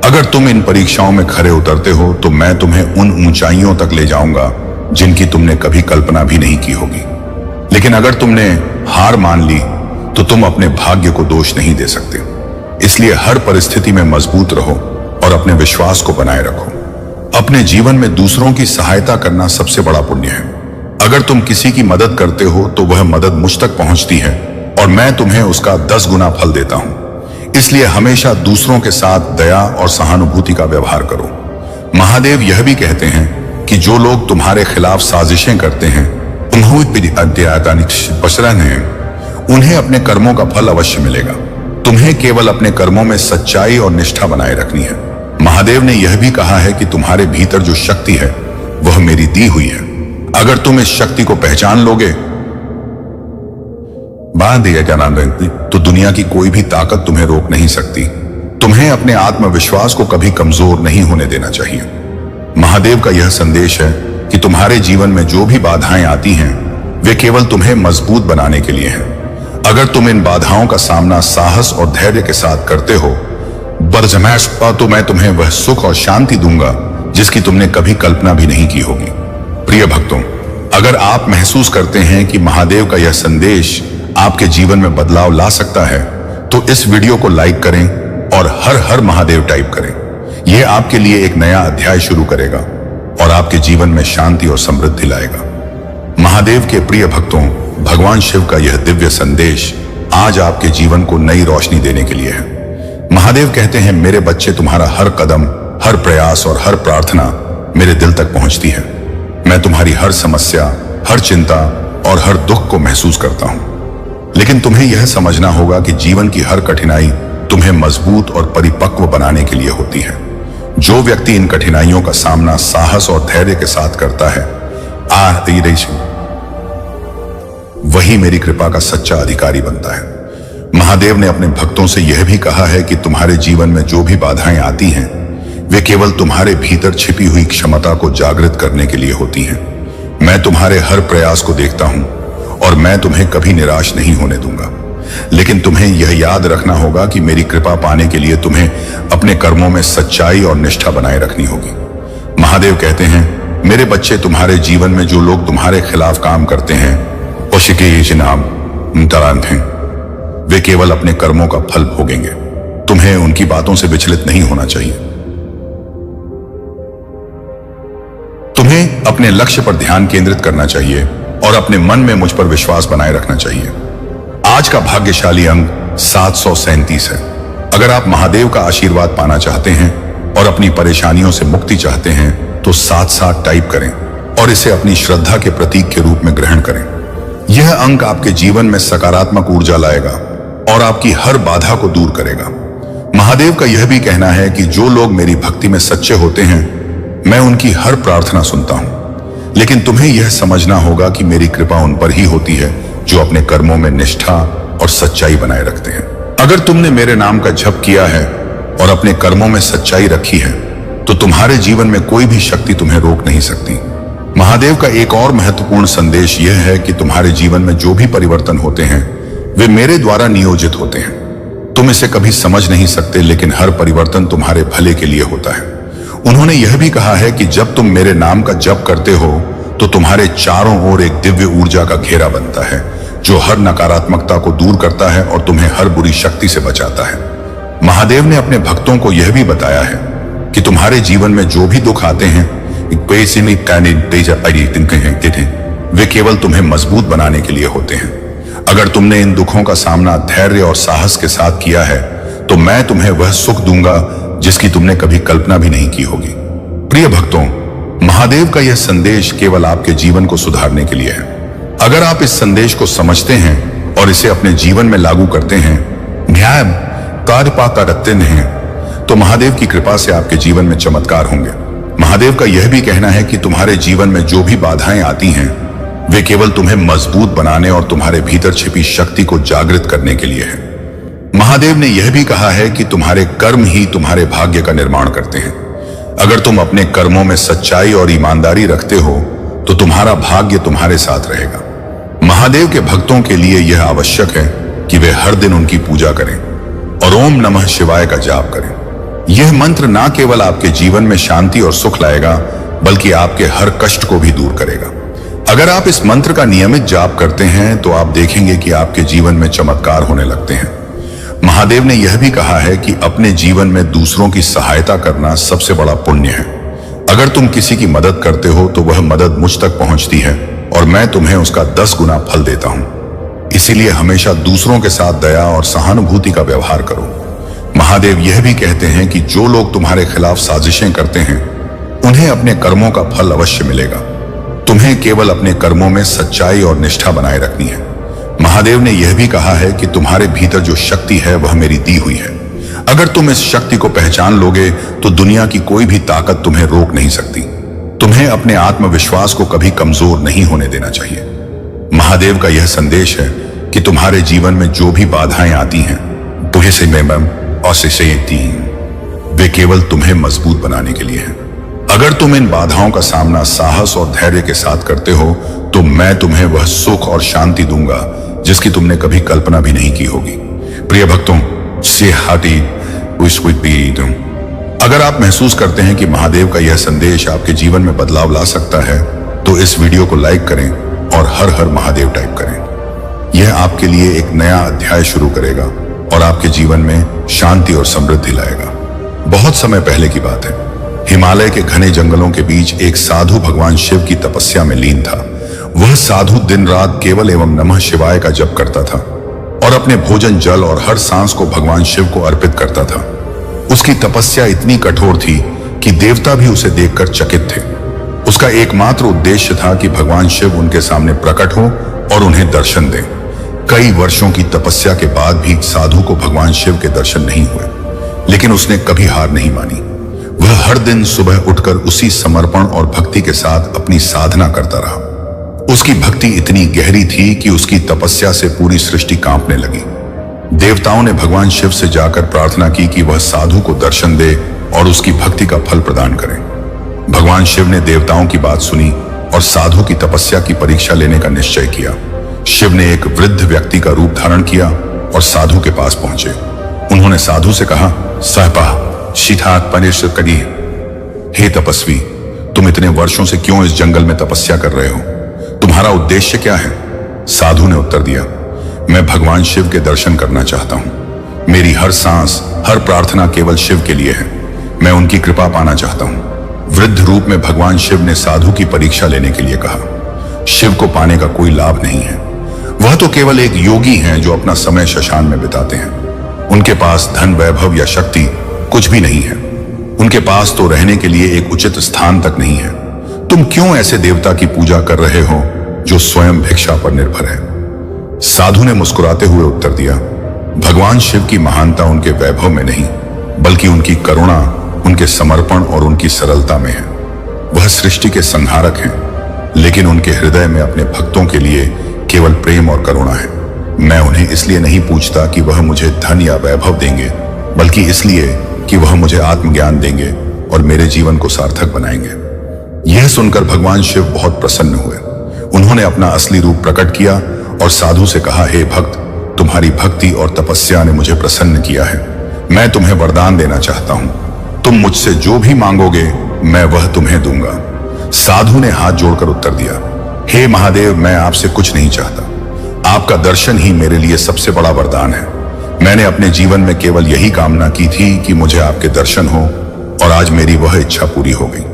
अगर तुम इन परीक्षाओं में खरे उतरते हो तो मैं तुम्हें उन ऊंचाइयों तक ले जाऊंगा जिनकी तुमने कभी कल्पना भी नहीं की होगी। लेकिन अगर तुमने हार मान ली तो तुम अपने भाग्य को दोष नहीं दे सकते। इसलिए हर परिस्थिति में मजबूत रहो और अपने विश्वास को बनाए रखो। अपने जीवन में दूसरों की सहायता करना सबसे बड़ा पुण्य है। अगर तुम किसी की मदद करते हो तो वह मदद मुझ तक पहुंचती है और मैं तुम्हें उसका 10 गुना फल देता हूं। इसलिए हमेशा दूसरों के साथ दया और सहानुभूति का व्यवहार करो। महादेव यह भी कहते हैं कि जो लोग तुम्हारे खिलाफ साजिशें करते हैं उन्हें अपने कर्मों का फल अवश्य मिलेगा। तुम्हें केवल अपने कर्मों में सच्चाई और निष्ठा बनाए रखनी है। महादेव ने यह भी कहा है कि तुम्हारे भीतर जो शक्ति है वह मेरी दी हुई है। अगर तुम इस शक्ति को पहचान लोगे तो दुनिया की कोई भी ताकत तुम्हें रोक नहीं सकती। तुम्हें अपने आत्मविश्वास को कभी कमजोर नहीं होने देना चाहिए। महादेव का यह संदेश है कि तुम्हारे जीवन में जो भी बाधाएं आती हैं वे केवल तुम्हें मजबूत बनाने के लिए हैं। अगर तुम इन बाधाओं का सामना साहस और धैर्य के साथ करते हो बरजमैश तो मैं तुम्हें वह सुख और शांति दूंगा जिसकी तुमने कभी कल्पना भी नहीं की होगी। प्रिय भक्तों, अगर आप महसूस करते हैं कि महादेव का यह संदेश आपके जीवन में बदलाव ला सकता है तो इस वीडियो को लाइक करें और हर हर महादेव टाइप करें। यह आपके लिए एक नया अध्याय शुरू करेगा और आपके जीवन में शांति और समृद्धि लाएगा। महादेव के प्रिय भक्तों, भगवान शिव का यह दिव्य संदेश आज आपके जीवन को नई रोशनी देने के लिए है। महादेव कहते हैं, मेरे बच्चे, तुम्हारा हर कदम, हर प्रयास और हर प्रार्थना मेरे दिल तक पहुंचती है। मैं तुम्हारी हर समस्या, हर चिंता और हर दुख को महसूस करता हूं। लेकिन तुम्हें यह समझना होगा कि जीवन की हर कठिनाई तुम्हें मजबूत और परिपक्व बनाने के लिए होती है। जो व्यक्ति इन कठिनाइयों का सामना साहस और धैर्य के साथ करता है वही मेरी कृपा का सच्चा अधिकारी बनता है। महादेव ने अपने भक्तों से यह भी कहा है कि तुम्हारे जीवन में जो भी बाधाएं आती हैं वे केवल तुम्हारे भीतर छिपी हुई क्षमता को जागृत करने के लिए होती हैं। मैं तुम्हारे हर प्रयास को देखता हूं और मैं तुम्हें कभी निराश नहीं होने दूंगा। लेकिन तुम्हें यह याद रखना होगा कि मेरी कृपा पाने के लिए तुम्हें अपने कर्मों में सच्चाई और निष्ठा बनाए रखनी होगी। महादेव कहते हैं, मेरे बच्चे, तुम्हारे जीवन में जो लोग तुम्हारे खिलाफ काम करते हैं वे केवल अपने कर्मों का फल भोगेंगे। तुम्हें उनकी बातों से विचलित नहीं होना चाहिए। तुम्हें अपने लक्ष्य पर ध्यान केंद्रित करना चाहिए और अपने मन में मुझ पर विश्वास बनाए रखना चाहिए। आज का भाग्यशाली अंक 737 है। अगर आप महादेव का आशीर्वाद पाना चाहते हैं और अपनी परेशानियों से मुक्ति चाहते हैं तो 7 टाइप करें और इसे अपनी श्रद्धा के प्रतीक के रूप में ग्रहण करें। यह अंक आपके जीवन में सकारात्मक ऊर्जा लाएगा और आपकी हर बाधा को दूर करेगा। महादेव का यह भी कहना है कि जो लोग मेरी भक्ति में सच्चे होते हैं मैं उनकी हर प्रार्थना सुनता हूं। लेकिन तुम्हें यह समझना होगा कि मेरी कृपा उन पर ही होती है जो अपने कर्मों में निष्ठा और सच्चाई बनाए रखते हैं। अगर तुमने मेरे नाम का जप किया है और अपने कर्मों में सच्चाई रखी है तो तुम्हारे जीवन में कोई भी शक्ति तुम्हें रोक नहीं सकती। महादेव का एक और महत्वपूर्ण संदेश यह है कि तुम्हारे जीवन में जो भी परिवर्तन होते हैं वे मेरे द्वारा नियोजित होते हैं। तुम इसे कभी समझ नहीं सकते, लेकिन हर परिवर्तन तुम्हारे भले के लिए होता है। उन्होंने यह भी कहा है कि जब तुम मेरे नाम का जप करते हो तो तुम्हारे चारों ओर एक दिव्य ऊर्जा का घेरा बनता है जो हर नकारात्मकता को दूर करता है और तुम्हें हर बुरी शक्ति से बचाता है। महादेव ने अपने भक्तों को यह भी बताया है कि तुम्हारे जीवन में जो भी दुख आते हैं वे केवल तुम्हें मजबूत बनाने के लिए होते हैं। अगर तुमने इन दुखों का सामना धैर्य और साहस के साथ किया है तो मैं तुम्हें वह सुख दूंगा जिसकी तुमने कभी कल्पना भी नहीं की होगी। प्रिय भक्तों, महादेव का यह संदेश केवल आपके जीवन को सुधारने के लिए है। अगर आप इस संदेश को समझते हैं और इसे अपने जीवन में लागू करते हैं, न्याय कार्य पाता रखते हैं, तो महादेव की कृपा से आपके जीवन में चमत्कार होंगे। महादेव का यह भी कहना है कि तुम्हारे जीवन में जो भी बाधाएं आती हैं वे केवल तुम्हें मजबूत बनाने और तुम्हारे भीतर छिपी शक्ति को जागृत करने के लिए है। महादेव ने यह भी कहा है कि तुम्हारे कर्म ही तुम्हारे भाग्य का निर्माण करते हैं। अगर तुम अपने कर्मों में सच्चाई और ईमानदारी रखते हो तो तुम्हारा भाग्य तुम्हारे साथ रहेगा। महादेव के भक्तों के लिए यह आवश्यक है कि वे हर दिन उनकी पूजा करें और ओम नमः शिवाय का जाप करें। यह मंत्र ना केवल आपके जीवन में शांति और सुख लाएगा, बल्कि आपके हर कष्ट को भी दूर करेगा। अगर आप इस मंत्र का नियमित जाप करते हैं तो आप देखेंगे कि आपके जीवन में चमत्कार होने लगते हैं। महादेव ने यह भी कहा है कि अपने जीवन में दूसरों की सहायता करना सबसे बड़ा पुण्य है। अगर तुम किसी की मदद करते हो तो वह मदद मुझ तक पहुंचती है और मैं तुम्हें उसका 10 गुना फल देता हूं। इसीलिए हमेशा दूसरों के साथ दया और सहानुभूति का व्यवहार करो। महादेव यह भी कहते हैं कि जो लोग तुम्हारे खिलाफ साजिशें करते हैं उन्हें अपने कर्मों का फल अवश्य मिलेगा। तुम्हें केवल अपने कर्मों में सच्चाई और निष्ठा बनाए रखनी है। महादेव ने यह भी कहा है कि तुम्हारे भीतर जो शक्ति है वह मेरी दी हुई है। अगर तुम इस शक्ति को पहचान लोगे तो दुनिया की कोई भी ताकत तुम्हें रोक नहीं सकती। तुम्हें अपने आत्मविश्वास को कभी कमजोर नहीं होने देना चाहिए। महादेव का यह संदेश है कि तुम्हारे जीवन में जो भी बाधाएं आती हैं वे केवल तुम्हें मजबूत बनाने के लिए हैं। अगर तुम इन बाधाओं का सामना साहस और धैर्य के साथ करते हो तो मैं तुम्हें वह सुख और शांति दूंगा जिसकी तुमने कभी कल्पना भी नहीं की होगी। प्रिय भक्तों, अगर आप महसूस करते हैं कि महादेव का यह संदेश आपके जीवन में बदलाव ला सकता है तो इस वीडियो को लाइक करें और हर हर महादेव टाइप करें। यह आपके लिए एक नया अध्याय शुरू करेगा और आपके जीवन में शांति और समृद्धि लाएगा। बहुत समय पहले की बात है, हिमालय के घने जंगलों के बीच एक साधु भगवान शिव की तपस्या में लीन था। वह साधु दिन रात केवल एवं नमः शिवाय का जप करता था और अपने भोजन, जल और हर सांस को भगवान शिव को अर्पित करता था। उसकी तपस्या इतनी कठोर थी कि देवता भी उसे देखकर चकित थे। उसका एकमात्र उद्देश्य था कि भगवान शिव उनके सामने प्रकट हो और उन्हें दर्शन दें। कई वर्षों की तपस्या के बाद भी साधु को भगवान शिव के दर्शन नहीं हुए, लेकिन उसने कभी हार नहीं मानी। वह हर दिन सुबह उठकर उसी समर्पण और भक्ति के साथ अपनी साधना करता रहा। उसकी भक्ति इतनी गहरी थी कि उसकी तपस्या से पूरी सृष्टि कांपने लगी। देवताओं ने भगवान शिव से जाकर प्रार्थना की कि वह साधु को दर्शन दे और उसकी भक्ति का फल प्रदान करें। भगवान शिव ने देवताओं की बात सुनी और साधु की तपस्या की परीक्षा लेने का निश्चय किया। शिव ने एक वृद्ध व्यक्ति का रूप धारण किया और साधु के पास पहुंचे। उन्होंने साधु से कहा, हे तपस्वी, तुम इतने वर्षों से क्यों इस जंगल में तपस्या कर रहे हो? तुम्हारा उद्देश्य क्या है? साधु ने उत्तर दिया, मैं भगवान शिव के दर्शन करना चाहता हूं। मेरी हर सांस, हर प्रार्थना केवल शिव के लिए है। मैं उनकी कृपा पाना चाहता हूं। वृद्ध रूप में भगवान शिव ने साधु की परीक्षा लेने के लिए कहा। शिव को पाने का कोई लाभ नहीं है। वह तो केवल एक योगी हैं जो अपना समय शशान में बिताते हैं। उनके पास धन, वैभव या शक्ति कुछ भी नहीं है। उनके पास तो रहने के लिए एक उचित स्थान तक नहीं है। तुम क्यों ऐसे देवता की पूजा कर रहे हो जो स्वयं भिक्षा पर निर्भर है? साधु ने मुस्कुराते हुए उत्तर दिया, भगवान शिव की महानता उनके वैभव में नहीं, बल्कि उनकी करुणा, उनके समर्पण और उनकी सरलता में है। वह सृष्टि के संहारक हैं, लेकिन उनके हृदय में अपने भक्तों के लिए केवल प्रेम और करुणा है। मैं उन्हें इसलिए नहीं पूछता कि वह मुझे धन या वैभव देंगे, बल्कि इसलिए कि वह मुझे आत्मज्ञान देंगे और मेरे जीवन को सार्थक बनाएंगे। यह सुनकर भगवान शिव बहुत प्रसन्न हुए। उन्होंने अपना असली रूप प्रकट किया और साधु से कहा, हे भक्त, तुम्हारी भक्ति और तपस्या ने मुझे प्रसन्न किया है। मैं तुम्हें वरदान देना चाहता हूं। तुम मुझसे जो भी मांगोगे मैं वह तुम्हें दूंगा। साधु ने हाथ जोड़कर उत्तर दिया, हे महादेव, मैं आपसे कुछ नहीं चाहता। आपका दर्शन ही मेरे लिए सबसे बड़ा वरदान है। मैंने अपने जीवन में केवल यही कामना की थी कि मुझे आपके दर्शन हो और आज मेरी वह इच्छा पूरी हो गई।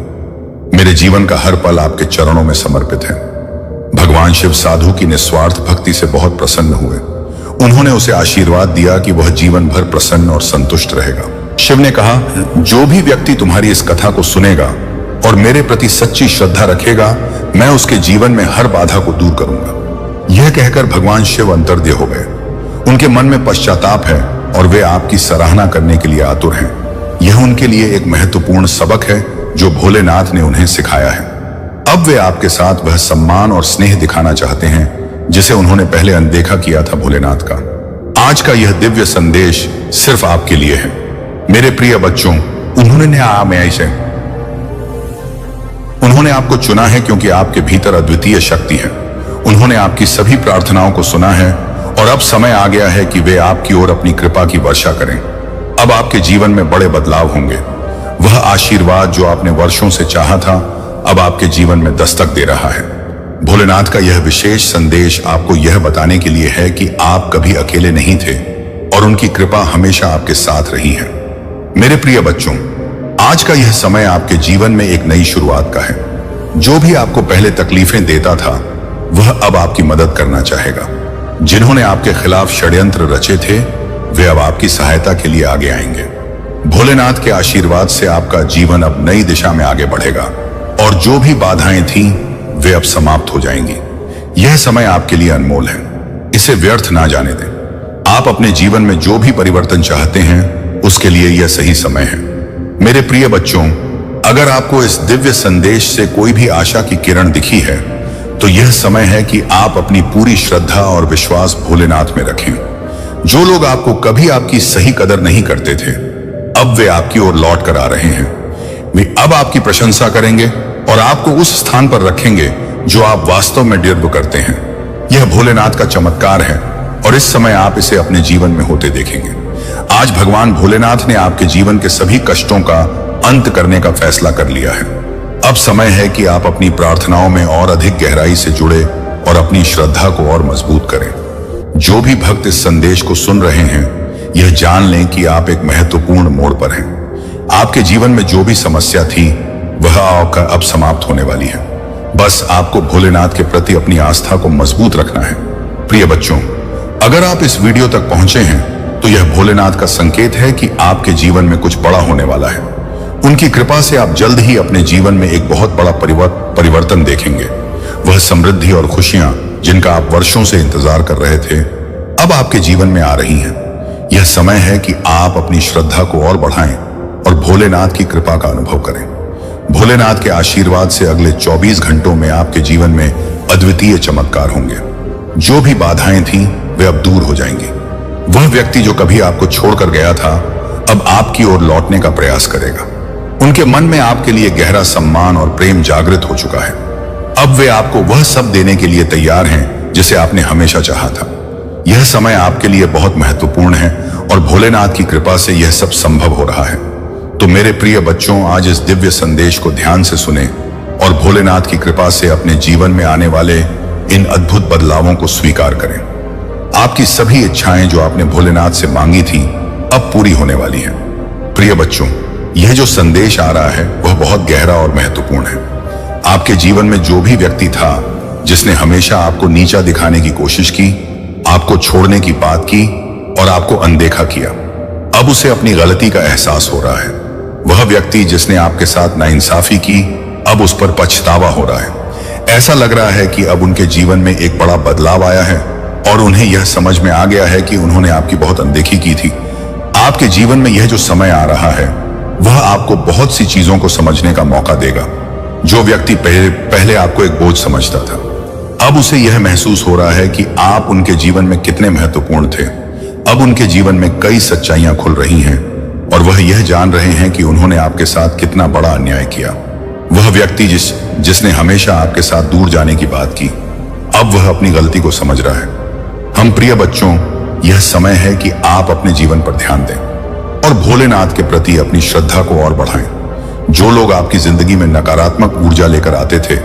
मेरे जीवन का हर पल आपके चरणों में समर्पित है। भगवान शिव साधु की निस्वार्थ भक्ति से बहुत प्रसन्न हुए। उन्होंने उसे आशीर्वाद दिया कि वह जीवन भर प्रसन्न और संतुष्ट रहेगा। शिव ने कहा, जो भी व्यक्ति तुम्हारी इस कथा को सुनेगा और मेरे प्रति सच्ची श्रद्धा रखेगा, मैं उसके जीवन में हर बाधा को दूर करूंगा। यह कहकर भगवान शिव अंतर्ध्य हो गए। उनके मन में पश्चाताप है और वे आपकी सराहना करने के लिए आतुर हैं। यह उनके लिए एक महत्वपूर्ण सबक है जो भोलेनाथ ने उन्हें सिखाया है। अब वे आपके साथ वह सम्मान और स्नेह दिखाना चाहते हैं जिसे उन्होंने पहले अनदेखा किया था भोलेनाथ का। आज का यह दिव्य संदेश सिर्फ आपके लिए है। मेरे प्रिय बच्चों, उन्होंने आपको चुना है क्योंकि आपके भीतर अद्वितीय शक्ति है। उन्होंने आपकी सभी प्रार्थनाओं को सुना है और अब समय आ गया है कि वे आपकी ओर अपनी कृपा की वर्षा करें। अब आपके जीवन में बड़े बदलाव होंगे। वह आशीर्वाद जो आपने वर्षों से चाहा था, अब आपके जीवन में दस्तक दे रहा है। भोलेनाथ का यह विशेष संदेश आपको यह बताने के लिए है कि आप कभी अकेले नहीं थे और उनकी कृपा हमेशा आपके साथ रही है। मेरे प्रिय बच्चों, आज का यह समय आपके जीवन में एक नई शुरुआत का है। जो भी आपको पहले तकलीफें देता था, वह अब आपकी मदद करना चाहेगा। जिन्होंने आपके खिलाफ षड्यंत्र रचे थे, वे अब आपकी सहायता के लिए आगे आएंगे। भोलेनाथ के आशीर्वाद से आपका जीवन अब नई दिशा में आगे बढ़ेगा और जो भी बाधाएं थीं, वे अब समाप्त हो जाएंगी। यह समय आपके लिए अनमोल है, इसे व्यर्थ ना जाने दें। आप अपने जीवन में जो भी परिवर्तन चाहते हैं, उसके लिए यह सही समय है। मेरे प्रिय बच्चों, अगर आपको इस दिव्य संदेश से कोई भी आशा की किरण दिखी है, तो यह समय है कि आप अपनी पूरी श्रद्धा और विश्वास भोलेनाथ में रखें। जो लोग आपको कभी आपकी सही कदर नहीं करते थे, अब वे आपकी ओर लौट कर आ रहे हैं। वे अब आपकी प्रशंसा करेंगे और आपको उस स्थान पर रखेंगे जो आप वास्तव में डिर्ब करते हैं। यह भोलेनाथ का चमत्कार है और इस समय आप इसे अपने जीवन में होते देखेंगे। आज भगवान भोलेनाथ ने आपके जीवन के सभी कष्टों का अंत करने का फैसला कर लिया है। अब समय है कि आप अपनी प्रार्थनाओं में और अधिक गहराई से जुड़े और अपनी श्रद्धा को और मजबूत करें। जो भी भक्त इस संदेश को सुन रहे हैं, यह जान लें कि आप एक महत्वपूर्ण मोड़ पर हैं। आपके जीवन में जो भी समस्या थी, वह अब समाप्त होने वाली है। बस आपको भोलेनाथ के प्रति अपनी आस्था को मजबूत रखना है। प्रिय बच्चों, अगर आप इस वीडियो तक पहुंचे हैं, तो यह भोलेनाथ का संकेत है कि आपके जीवन में कुछ बड़ा होने वाला है। उनकी कृपा से आप जल्द ही अपने जीवन में एक बहुत बड़ा परिवर्तन देखेंगे। वह समृद्धि और खुशियां जिनका आप वर्षों से इंतजार कर रहे थे, अब आपके जीवन में आ रही हैं। यह समय है कि आप अपनी श्रद्धा को और बढ़ाएं और भोलेनाथ की कृपा का अनुभव करें। भोलेनाथ के आशीर्वाद से अगले 24 घंटों में आपके जीवन में अद्वितीय चमत्कार होंगे। जो भी बाधाएं थीं, वे अब दूर हो जाएंगी। वह व्यक्ति जो कभी आपको छोड़कर गया था, अब आपकी ओर लौटने का प्रयास करेगा। उनके मन में आपके लिए गहरा सम्मान और प्रेम जागृत हो चुका है। अब वे आपको वह सब देने के लिए तैयार हैं जिसे आपने हमेशा चाहा था। यह समय आपके लिए बहुत महत्वपूर्ण है और भोलेनाथ की कृपा से यह सब संभव हो रहा है। तो मेरे प्रिय बच्चों, आज इस दिव्य संदेश को ध्यान से सुने और भोलेनाथ की कृपा से अपने जीवन में आने वाले इन अद्भुत बदलावों को स्वीकार करें। आपकी सभी इच्छाएं जो आपने भोलेनाथ से मांगी थी, अब पूरी होने वाली हैं। प्रिय बच्चों, यह जो संदेश आ रहा है, वह बहुत गहरा और महत्वपूर्ण है। आपके जीवन में जो भी व्यक्ति था जिसने हमेशा आपको नीचा दिखाने की कोशिश की, आपको छोड़ने की बात की और आपको अनदेखा किया, अब उसे अपनी गलती का एहसास हो रहा है। वह व्यक्ति जिसने आपके साथ नाइंसाफी की, अब उस पर पछतावा हो रहा है। ऐसा लग रहा है कि अब उनके जीवन में एक बड़ा बदलाव आया है और उन्हें यह समझ में आ गया है कि उन्होंने आपकी बहुत अनदेखी की थी। आपके जीवन में यह जो समय आ रहा है, वह आपको बहुत सी चीजों को समझने का मौका देगा। जो व्यक्ति पहले आपको एक बोझ समझता था, अब उसे यह महसूस हो रहा है कि आप उनके जीवन में कितने महत्वपूर्ण थे। अब उनके जीवन में कई सच्चाइयां खुल रही हैं और वह यह जान रहे हैं कि उन्होंने आपके साथ कितना बड़ा अन्याय किया। वह व्यक्ति जिसने हमेशा आपके साथ दूर जाने की बात की, अब वह अपनी गलती को समझ रहा है। हम प्रिय बच्चों, यह समय है कि आप अपने जीवन पर ध्यान दें और भोलेनाथ के प्रति अपनी श्रद्धा को और बढ़ाएं। जो लोग आपकी जिंदगी में नकारात्मक ऊर्जा लेकर आते थे,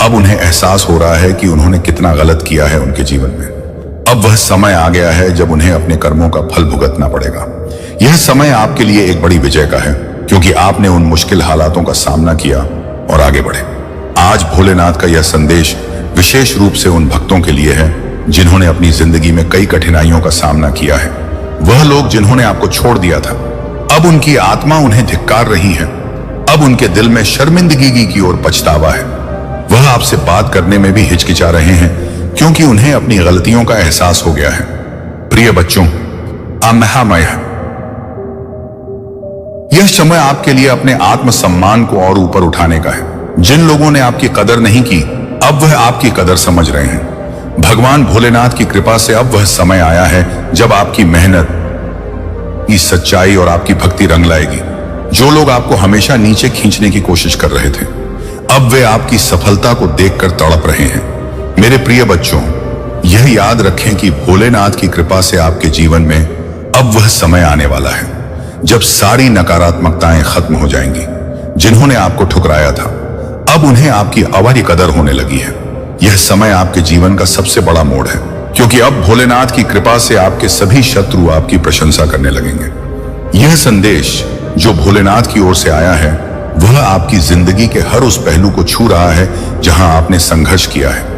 अब उन्हें एहसास हो रहा है कि उन्होंने कितना गलत किया है उनके जीवन में। अब वह समय आ गया है जब उन्हें अपने कर्मों का फल भुगतना पड़ेगा। यह समय आपके लिए एक बड़ी विजय का है, क्योंकि आपने उन मुश्किल हालातों का सामना किया और आगे बढ़े। आज भोलेनाथ का यह संदेश विशेष रूप से उन भक्तों के लिए है जिन्होंने अपनी जिंदगी में कई कठिनाइयों का सामना किया है। वह लोग जिन्होंने आपको छोड़ दिया था, अब उनकी आत्मा उन्हें धिक्कार रही है। अब उनके दिल में शर्मिंदगी की ओर पछतावा है। वह आपसे बात करने में भी हिचकिचा रहे हैं, क्योंकि उन्हें अपनी गलतियों का एहसास हो गया है। प्रिय बच्चों, यह समय आपके लिए अपने आत्मसम्मान को और ऊपर उठाने का है। जिन लोगों ने आपकी कदर नहीं की, अब वह आपकी कदर समझ रहे हैं। भगवान भोलेनाथ की कृपा से अब वह समय आया है जब आपकी मेहनत की सच्चाई और आपकी भक्ति रंग लाएगी। जो लोग आपको हमेशा नीचे खींचने की कोशिश कर रहे थे, अब वे आपकी सफलता को देखकर तड़प रहे हैं। मेरे प्रिय बच्चों, यह याद रखें कि भोलेनाथ की कृपा से आपके जीवन में अब वह समय आने वाला है जब सारी नकारात्मकताएं खत्म हो जाएंगी। जिन्होंने आपको ठुकराया था, अब उन्हें आपकी अवारी कदर होने लगी है। यह समय आपके जीवन का सबसे बड़ा मोड़ है, क्योंकि अब भोलेनाथ की कृपा से आपके सभी शत्रु आपकी प्रशंसा करने लगेंगे। यह संदेश जो भोलेनाथ की ओर से आया है, वह आपकी जिंदगी के हर उस पहलू को छू रहा है जहां आपने संघर्ष किया है।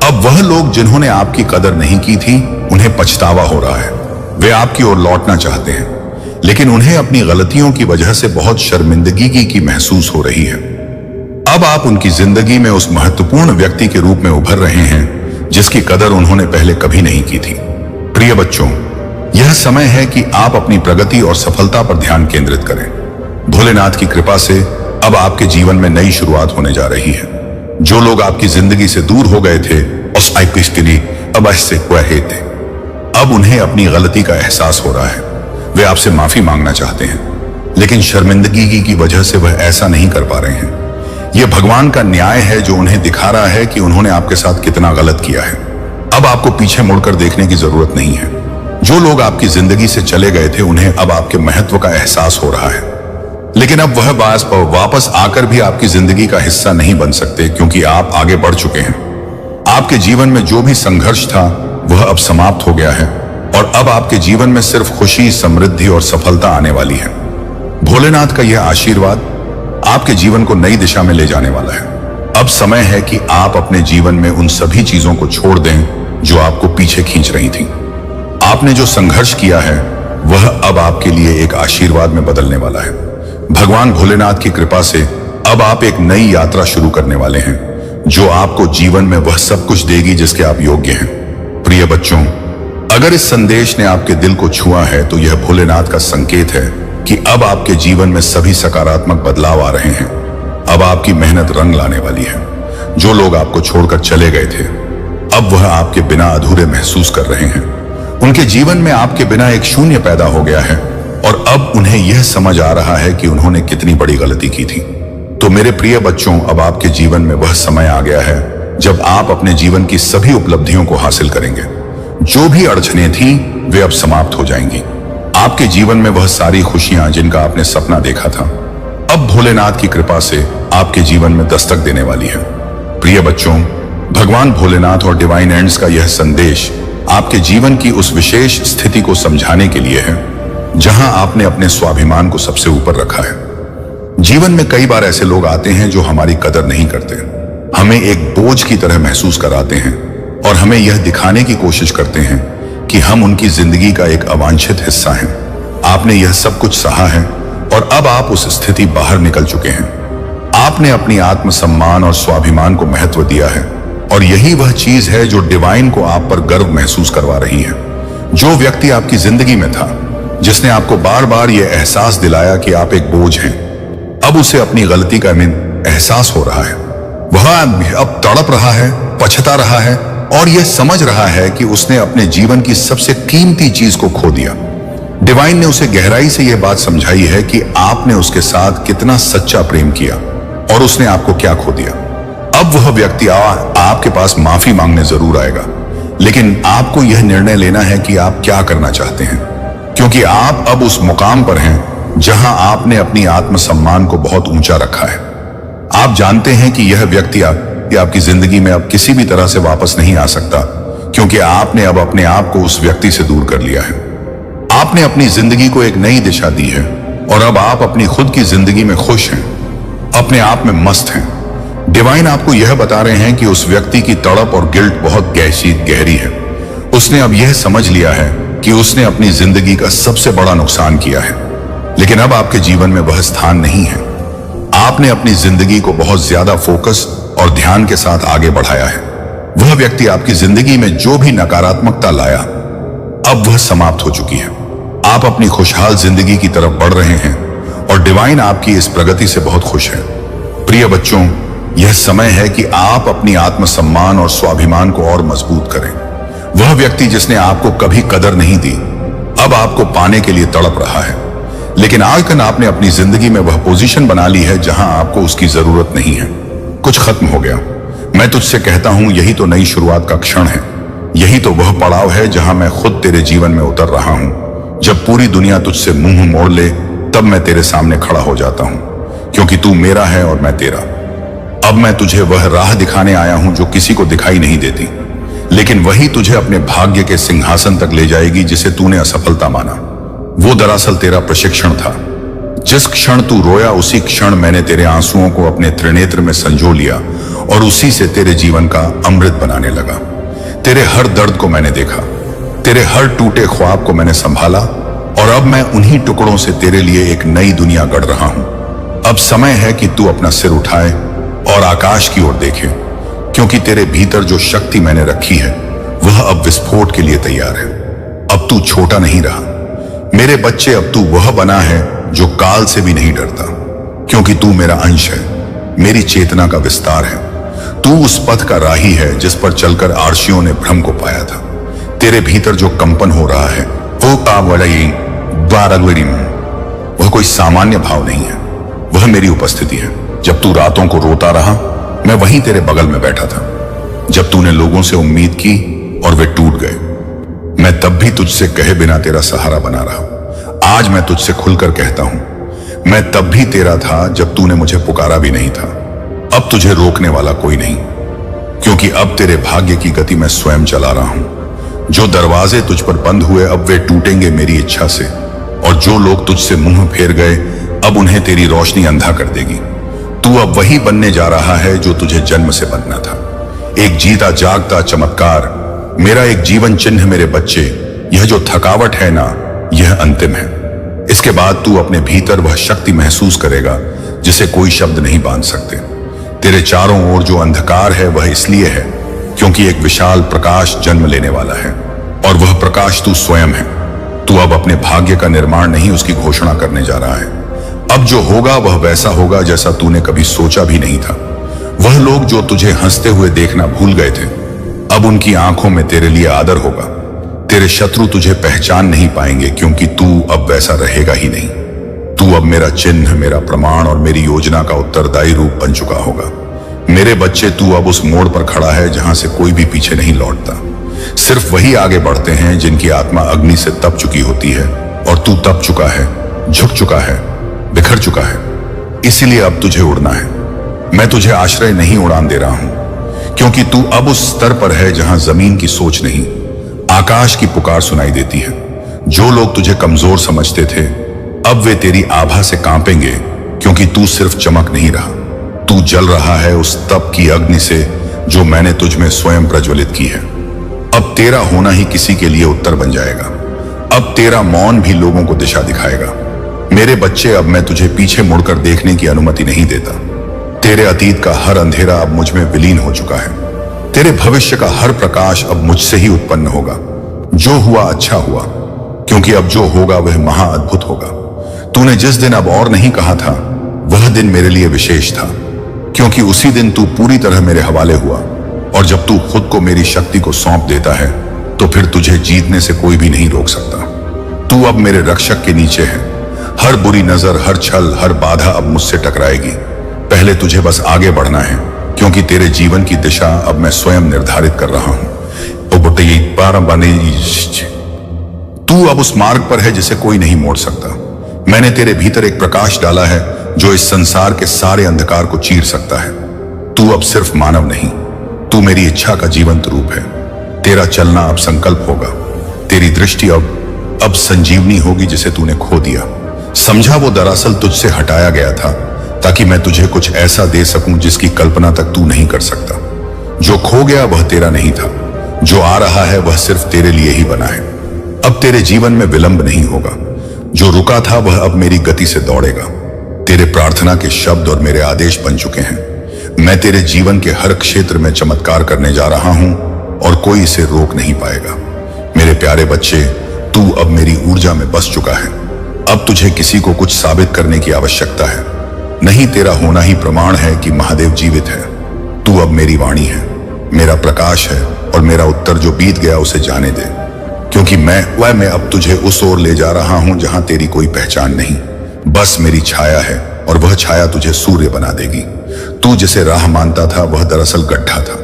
अब वह लोग जिन्होंने आपकी कदर नहीं की थी, उन्हें पछतावा हो रहा है। वे आपकी ओर लौटना चाहते हैं, लेकिन उन्हें अपनी गलतियों की वजह से बहुत शर्मिंदगी की महसूस हो रही है। अब आप उनकी जिंदगी में उस महत्वपूर्ण व्यक्ति के रूप में उभर रहे हैं जिसकी कदर उन्होंने पहले कभी नहीं की थी। प्रिय बच्चों, यह समय है कि आप अपनी प्रगति और सफलता पर ध्यान केंद्रित करें। भोलेनाथ की कृपा से अब आपके जीवन में नई शुरुआत होने जा रही है। जो लोग आपकी जिंदगी से दूर हो गए थे, अब उन्हें अपनी गलती का एहसास हो रहा है। वे आपसे माफी मांगना चाहते हैं, लेकिन शर्मिंदगी की वजह से वह ऐसा नहीं कर पा रहे हैं। यह भगवान का न्याय है जो उन्हें दिखा रहा है कि उन्होंने आपके साथ कितना गलत किया है। अब आपको पीछे मुड़कर देखने की जरूरत नहीं है। जो लोग आपकी जिंदगी से चले गए थे, उन्हें अब आपके महत्व का एहसास हो रहा है, लेकिन अब वह वापस आकर भी आपकी जिंदगी का हिस्सा नहीं बन सकते, क्योंकि आप आगे बढ़ चुके हैं। आपके जीवन में जो भी संघर्ष था, वह अब समाप्त हो गया है और अब आपके जीवन में सिर्फ खुशी, समृद्धि और सफलता आने वाली है। भोलेनाथ का यह आशीर्वाद आपके जीवन को नई दिशा में ले जाने वाला है। अब समय है कि आप अपने जीवन में उन सभी चीजों को छोड़ दें जो आपको पीछे खींच रही थी। आपने जो संघर्ष किया है, वह अब आपके लिए एक आशीर्वाद में बदलने वाला है। भगवान भोलेनाथ की कृपा से अब आप एक नई यात्रा शुरू करने वाले हैं, जो आपको जीवन में वह सब कुछ देगी जिसके आप योग्य हैं। प्रिय बच्चों, अगर इस संदेश ने आपके दिल को छुआ है, तो यह भोलेनाथ का संकेत है कि अब आपके जीवन में सभी सकारात्मक बदलाव आ रहे हैं। अब आपकी मेहनत रंग लाने वाली है। जो लोग आपको छोड़कर चले गए थे, अब वह आपके बिना अधूरे महसूस कर रहे हैं। उनके जीवन में आपके बिना एक शून्य पैदा हो गया है और अब उन्हें यह समझ आ रहा है कि उन्होंने कितनी बड़ी गलती की थी। तो मेरे प्रिय बच्चों, अब आपके जीवन में वह समय आ गया है जब आप अपने जीवन की सभी उपलब्धियों को हासिल करेंगे। जो भी अड़चनें थी, वे अब समाप्त हो जाएंगी। आपके जीवन में वह सारी खुशियां जिनका आपने सपना देखा था, अब भोलेनाथ की कृपा से आपके जीवन में दस्तक देने वाली है। प्रिय बच्चों, भगवान भोलेनाथ और डिवाइन एंड्स का यह संदेश आपके जीवन की उस विशेष स्थिति को समझाने के लिए है जहां आपने अपने स्वाभिमान को सबसे ऊपर रखा है। जीवन में कई बार ऐसे लोग आते हैं जो हमारी कदर नहीं करते, हमें एक बोझ की तरह महसूस कराते हैं और हमें यह दिखाने की कोशिश करते हैं कि हम उनकी जिंदगी का एक अवांछित हिस्सा हैं। आपने यह सब कुछ सहा है और अब आप उस स्थिति बाहर निकल चुके हैं। आपने अपनी आत्मसम्मान और स्वाभिमान को महत्व दिया है और यही वह चीज है जो डिवाइन को आप पर गर्व महसूस करवा रही है। जो व्यक्ति आपकी जिंदगी में था, जिसने आपको बार बार यह एहसास दिलाया कि आप एक बोझ हैं, अब उसे अपनी गलती का एहसास हो रहा है। वह अब तड़प रहा है, पछता रहा है और यह समझ रहा है कि उसने अपने जीवन की सबसे कीमती चीज को खो दिया। डिवाइन ने उसे गहराई से यह बात समझाई है कि आपने उसके साथ कितना सच्चा प्रेम किया और उसने आपको क्या खो दिया। अब वह व्यक्ति आपके पास माफी मांगने जरूर आएगा, लेकिन आपको यह निर्णय लेना है कि आप क्या करना चाहते हैं, क्योंकि आप अब उस मुकाम पर हैं जहां आपने अपनी आत्मसम्मान को बहुत ऊंचा रखा है। आप जानते हैं कि यह व्यक्ति आपकी जिंदगी में अब किसी भी तरह से वापस नहीं आ सकता, क्योंकि आपने अब अपने आप को उस व्यक्ति से दूर कर लिया है। आपने अपनी जिंदगी को एक नई दिशा दी है और अब आप अपनी खुद की जिंदगी में खुश हैं, अपने आप में मस्त हैं। डिवाइन आपको यह बता रहे हैं कि उस व्यक्ति की तड़प और गिल्ट बहुत गहरी है। उसने अब यह समझ लिया है कि उसने अपनी जिंदगी का सबसे बड़ा नुकसान किया है, लेकिन अब आपके जीवन में वह स्थान नहीं है। आपने अपनी जिंदगी को बहुत ज्यादा फोकस और ध्यान के साथ आगे बढ़ाया है। वह व्यक्ति आपकी जिंदगी में जो भी नकारात्मकता लाया, अब वह समाप्त हो चुकी है। आप अपनी खुशहाल जिंदगी की तरफ बढ़ रहे हैं और डिवाइन आपकी इस प्रगति से बहुत खुश है। प्रिय बच्चों, यह समय है कि आप अपनी आत्मसम्मान और स्वाभिमान को और मजबूत करें। वह व्यक्ति जिसने आपको कभी कदर नहीं दी, अब आपको पाने के लिए तड़प रहा है। लेकिन आजकल आपने अपनी जिंदगी में वह पोजीशन बना ली है जहां आपको उसकी जरूरत नहीं है। कुछ खत्म हो गया। मैं तुझसे कहता हूं, यही तो नई शुरुआत का क्षण है। यही तो वह पड़ाव है जहां मैं खुद तेरे जीवन में उतर रहा हूं। जब पूरी दुनिया तुझसे मुंह मोड़ ले, तब मैं तेरे सामने खड़ा हो जाता हूं, क्योंकि तू मेरा है और मैं तेरा। अब मैं तुझे वह राह दिखाने आया हूं जो किसी को दिखाई नहीं देती, लेकिन वही तुझे अपने भाग्य के सिंहासन तक ले जाएगी जिसे तूने असफलता माना। वो दरअसल तेरा प्रशिक्षण था। जिस क्षण तू रोया, उसी क्षण मैंने तेरे आंसुओं को अपने त्रिनेत्र में संजो लिया और उसी से तेरे जीवन का अमृत बनाने लगा। तेरे हर दर्द को मैंने देखा, तेरे हर टूटे ख्वाब को मैंने संभाला, और अब मैं उन्हीं टुकड़ों से तेरे लिए एक नई दुनिया गढ़ रहा हूं। अब समय है कि तू अपना सिर उठाए और आकाश की ओर देखे, क्योंकि तेरे भीतर जो शक्ति मैंने रखी है वह अब विस्फोट के लिए तैयार है। अब तू छोटा नहीं रहा मेरे बच्चे, अब तू वह बना है जो काल से भी नहीं डरता, क्योंकि तू मेरा अंश है, मेरी चेतना का विस्तार है। तू उस पथ का राही है जिस पर चलकर आर्षियों ने भ्रम को पाया था। तेरे भीतर जो कंपन हो रहा है वह कोई सामान्य भाव नहीं है, वह मेरी उपस्थिति है। जब तू रातों को रोता रहा, मैं वहीं तेरे बगल में बैठा था। जब तूने लोगों से उम्मीद की और वे टूट गए, मैं तब भी तुझसे कहे बिना तेरा सहारा बना रहा। आज मैं तुझसे खुलकर कहता हूं, मैं तब भी तेरा था जब तूने मुझे पुकारा भी नहीं था। अब तुझे रोकने वाला कोई नहीं, क्योंकि अब तेरे भाग्य की गति मैं स्वयं चला रहा हूं। जो दरवाजे तुझ पर बंद हुए, अब वे टूटेंगे मेरी इच्छा से, और जो लोग तुझसे मुंह फेर गए, अब उन्हें तेरी रोशनी अंधा कर देगी। तू अब वही बनने जा रहा है जो तुझे जन्म से बनना था, एक जीता जागता चमत्कार, मेरा एक जीवन चिन्ह। मेरे बच्चे, यह जो थकावट है ना, यह अंतिम है। इसके बाद तू अपने भीतर वह शक्ति महसूस करेगा जिसे कोई शब्द नहीं बांध सकते। तेरे चारों ओर जो अंधकार है वह इसलिए है क्योंकि एक विशाल प्रकाश जन्म लेने वाला है, और वह प्रकाश तू स्वयं है। तू अब अपने भाग्य का निर्माण नहीं, उसकी घोषणा करने जा रहा है। अब जो होगा वह वैसा होगा जैसा तूने कभी सोचा भी नहीं था। वह लोग जो तुझे हंसते हुए देखना भूल गए थे, अब उनकी आंखों में तेरे लिए आदर होगा। तेरे शत्रु तुझे पहचान नहीं पाएंगे, क्योंकि तू अब वैसा रहेगा ही नहीं। तू अब मेरा चिन्ह, मेरा प्रमाण और मेरी योजना का उत्तरदायी रूप बन चुका होगा। मेरे बच्चे, तू अब उस मोड़ पर खड़ा है जहां से कोई भी पीछे नहीं लौटता। सिर्फ वही आगे बढ़ते हैं जिनकी आत्मा अग्नि से तप चुकी होती है, और तू तप चुका है, झुक चुका है, बिखर चुका है। इसीलिए अब तुझे उड़ना है। मैं तुझे आश्रय नहीं उड़ान दे रहा हूं, क्योंकि तू अब उस स्तर पर है जहां जमीन की सोच नहीं, आकाश की पुकार सुनाई देती है। जो लोग तुझे कमजोर समझते थे, अब वे तेरी आभा से कांपेंगे, क्योंकि तू सिर्फ चमक नहीं रहा, तू जल रहा है उस तप की अग्नि से जो मैंने तुझ में स्वयं प्रज्वलित की है। अब तेरा होना ही किसी के लिए उत्तर बन जाएगा। अब तेरा मौन भी लोगों को दिशा दिखाएगा। मेरे बच्चे, अब मैं तुझे पीछे मुड़कर देखने की अनुमति नहीं देता। तेरे अतीत का हर अंधेरा अब मुझ में विलीन हो चुका है। तेरे भविष्य का हर प्रकाश अब मुझसे ही उत्पन्न होगा। जो हुआ अच्छा हुआ, क्योंकि अब जो होगा वह महाअद्भुत होगा। तूने जिस दिन अब और नहीं कहा था, वह दिन मेरे लिए विशेष था, क्योंकि उसी दिन तू पूरी तरह मेरे हवाले हुआ। और जब तू खुद को मेरी शक्ति को सौंप देता है, तो फिर तुझे जीतने से कोई भी नहीं रोक सकता। तू अब मेरे रक्षक के नीचे है। हर बुरी नजर, हर छल, हर बाधा अब मुझसे टकराएगी। पहले तुझे बस आगे बढ़ना है, क्योंकि तेरे जीवन की दिशा अब मैं स्वयं निर्धारित कर रहा हूं। तू अब उस मार्ग पर है जिसे कोई नहीं मोड़ सकता। मैंने तेरे भीतर एक प्रकाश डाला है जो इस संसार के सारे अंधकार को चीर सकता है। तू अब सिर्फ मानव नहीं, तू मेरी इच्छा का जीवंत रूप है। तेरा चलना अब संकल्प होगा। तेरी दृष्टि अब संजीवनी होगी जिसे तूने खो दिया। समझा, वो दरअसल तुझसे हटाया गया था ताकि मैं तुझे कुछ ऐसा दे सकूं जिसकी कल्पना तक तू नहीं कर सकता। जो खो गया वह तेरा नहीं था, जो आ रहा है वह सिर्फ तेरे लिए ही बना है। अब तेरे जीवन में विलंब नहीं होगा। जो रुका था वह अब मेरी गति से दौड़ेगा। तेरे प्रार्थना के शब्द और मेरे आदेश बन चुके हैं। मैं तेरे जीवन के हर क्षेत्र में चमत्कार करने जा रहा हूं और कोई इसे रोक नहीं पाएगा। मेरे प्यारे बच्चे, तू अब मेरी ऊर्जा में बस चुका है। अब तुझे किसी को कुछ साबित करने की आवश्यकता है। नहीं, तेरा होना ही प्रमाण है कि महादेव जीवित है। तू अब मेरी वाणी है, मेरा प्रकाश है, और मेरा उत्तर जो बीत गया उसे जाने दे, क्योंकि मैं अब तुझे उस ओर ले जा रहा हूं जहां तेरी कोई पहचान नहीं, बस मेरी छाया है, और वह छाया तुझे सूर्य बना देगी। तू जिसे राह मानता था वह दरअसल गड्ढा था।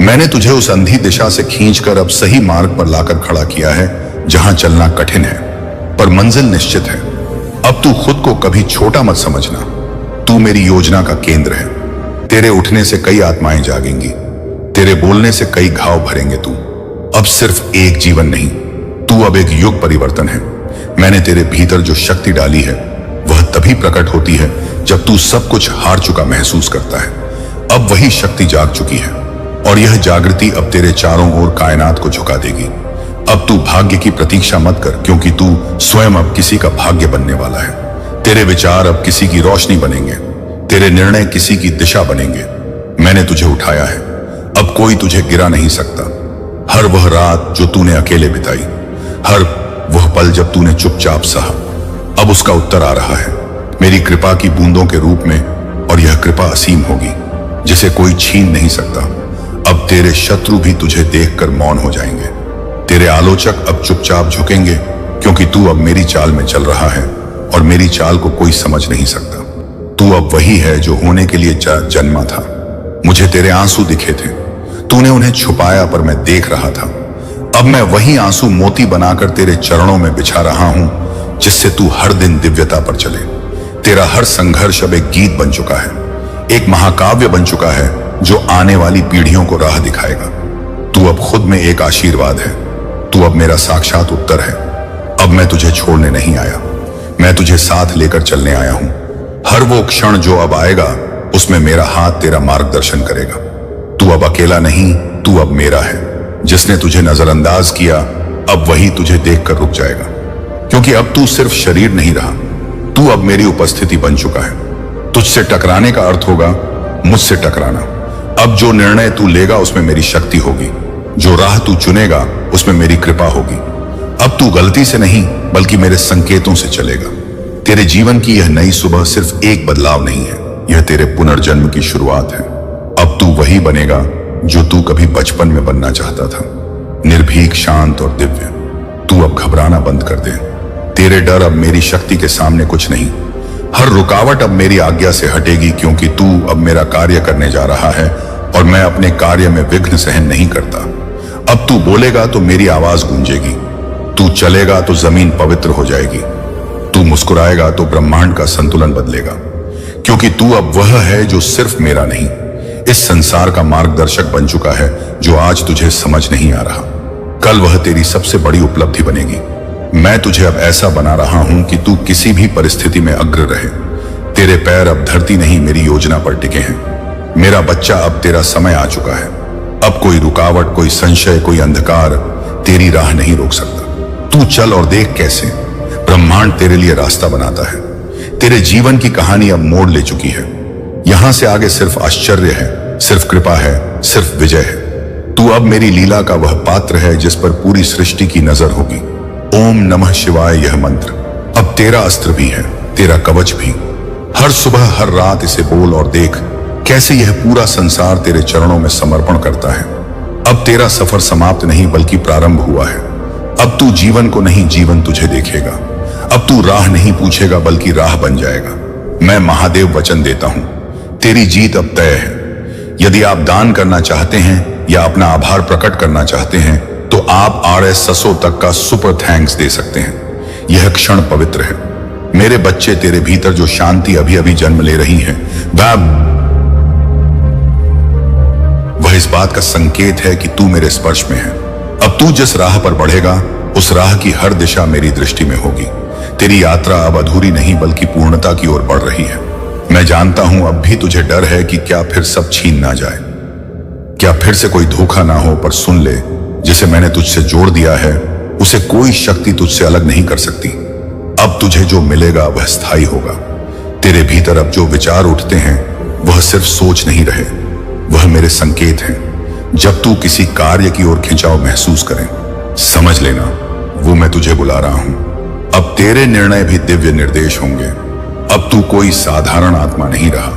मैंने तुझे उस अंधी दिशा से खींचकर अब सही मार्ग पर लाकर खड़ा किया है, जहां चलना कठिन है पर मंजिल निश्चित है। अब तू खुद को कभी छोटा मत समझना, तू मेरी योजना का केंद्र है। तेरे उठने से कई आत्माएं जागेंगी, तेरे बोलने से कई घाव भरेंगे। तू अब सिर्फ एक जीवन नहीं, तू अब एक युग परिवर्तन है। मैंने तेरे भीतर जो शक्ति डाली है वह तभी प्रकट होती है जब तू सब कुछ हार चुका महसूस करता है। अब वही शक्ति जाग चुकी है, और यह जागृति अब तेरे चारों ओर कायनात को झुका देगी। अब तू भाग्य की प्रतीक्षा मत कर, क्योंकि तू स्वयं अब किसी का भाग्य बनने वाला है। तेरे विचार अब किसी की रोशनी बनेंगे, तेरे निर्णय किसी की दिशा बनेंगे। मैंने तुझे उठाया है, अब कोई तुझे गिरा नहीं सकता। हर वह रात जो तूने अकेले बिताई, हर वह पल जब तूने चुपचाप सहा, अब उसका उत्तर आ रहा है मेरी कृपा की बूंदों के रूप में, और यह कृपा असीम होगी जिसे कोई छीन नहीं सकता। अब तेरे शत्रु भी तुझे देखकर मौन हो जाएंगे, तेरे आलोचक अब चुपचाप झुकेंगे, क्योंकि तू अब मेरी चाल में चल रहा है, और मेरी चाल को कोई समझ नहीं सकता। तू अब वही है जो होने के लिए जन्मा था। मुझे तेरे आंसू दिखे थे, तूने उन्हें छुपाया, पर मैं देख रहा था। अब मैं वही आंसू मोती बनाकर तेरे चरणों में बिछा रहा हूं, जिससे तू हर दिन दिव्यता पर चले। तेरा हर संघर्ष अब एक गीत बन चुका है, एक महाकाव्य बन चुका है जो आने वाली पीढ़ियों को राह दिखाएगा। तू अब खुद में एक आशीर्वाद है, तू अब मेरा साक्षात उत्तर है। अब मैं तुझे छोड़ने नहीं आया, मैं तुझे साथ लेकर चलने आया हूं। हर वो क्षण जो अब आएगा उसमें मेरा हाथ तेरा मार्गदर्शन करेगा। तू अब अकेला नहीं, तू अब मेरा है। जिसने तुझे नजरअंदाज किया अब वही तुझे देखकर रुक जाएगा, क्योंकि अब तू सिर्फ शरीर नहीं रहा, तू अब मेरी उपस्थिति बन चुका है। तुझसे टकराने का अर्थ होगा मुझसे टकराना। अब जो निर्णय तू लेगा उसमें मेरी शक्ति होगी, जो राह तू चुनेगा उसमें मेरी कृपा होगी। अब तू गलती से नहीं बल्कि मेरे संकेतों से चलेगा। तेरे जीवन की यह नई सुबह सिर्फ एक बदलाव नहीं है, यह तेरे पुनर्जन्म की शुरुआत है। अब तू वही बनेगा जो तू कभी बचपन में बनना चाहता था, निर्भीक, शांत और दिव्य। तू अब घबराना बंद कर दे, तेरे डर अब मेरी शक्ति के सामने कुछ नहीं। हर रुकावट अब मेरी आज्ञा से हटेगी, क्योंकि तू अब मेरा कार्य करने जा रहा है, और मैं अपने कार्य में विघ्न सहन नहीं करता। अब तू बोलेगा तो मेरी आवाज गूंजेगी, तू चलेगा तो जमीन पवित्र हो जाएगी, तू मुस्कुराएगा तो ब्रह्मांड का संतुलन बदलेगा, क्योंकि तू अब वह है जो सिर्फ मेरा नहीं, इस संसार का मार्गदर्शक बन चुका है, जो आज तुझे समझ नहीं आ रहा, कल वह तेरी सबसे बड़ी उपलब्धि बनेगी। मैं तुझे अब ऐसा बना रहा हूं कि तू किसी भी परिस्थिति में अग्र रहे। तेरे पैर अब धरती नहीं मेरी योजना पर टिके हैं। मेरा बच्चा, अब तेरा समय आ चुका है। अब कोई रुकावट, कोई संशय, कोई अंधकार तेरी राह नहीं रोक सकता। तू चल और देख कैसे ब्रह्मांड तेरे लिए रास्ता बनाता है। तेरे जीवन की कहानी अब मोड़ ले चुकी है। यहां से आगे सिर्फ आश्चर्य है, सिर्फ कृपा है, सिर्फ विजय है। तू अब मेरी लीला का वह पात्र है जिस पर पूरी सृष्टि की नजर होगी। ओम नमः शिवाय यह मंत्र अब तेरा अस्त्र भी है, तेरा कवच भी। हर सुबह हर रात इसे बोल और देख कैसे यह पूरा संसार तेरे चरणों में समर्पण करता है। अब तेरा सफर समाप्त नहीं बल्कि प्रारंभ हुआ है। अब तू जीवन को नहीं, जीवन तुझे देखेगा। अब तू राह नहीं पूछेगा बल्कि राह बन जाएगा। मैं महादेव वचन देता हूं, तेरी जीत अब तय है। यदि आप दान करना चाहते हैं या अपना आभार प्रकट करना चाहते हैं तो आप RS तक का सुपर थैंक्स दे सकते हैं। यह क्षण पवित्र है। मेरे बच्चे, तेरे भीतर जो शांति अभी अभी जन्म ले रही है वह इस बात का संकेत है कि तू मेरे स्पर्श में है। अब तू जिस राह पर बढ़ेगा उस राह की हर दिशा मेरी दृष्टि में होगी। तेरी यात्रा अब अधूरी नहीं बल्कि पूर्णता की ओर बढ़ रही है। मैं जानता हूं अब भी तुझे डर है कि क्या फिर सब छीन ना जाए, क्या फिर से कोई धोखा ना हो, पर सुन ले, जिसे मैंने तुझसे जोड़ दिया है उसे कोई शक्ति तुझसे अलग नहीं कर सकती। अब तुझे जो मिलेगा वह स्थायी होगा। तेरे भीतर अब जो विचार उठते हैं वह सिर्फ सोच नहीं रहे, वह मेरे संकेत हैं। जब तू किसी कार्य की ओर खिंचाव महसूस करे, समझ लेना वो मैं तुझे बुला रहा हूं। अब तेरे निर्णय भी दिव्य निर्देश होंगे। अब तू कोई साधारण आत्मा नहीं रहा।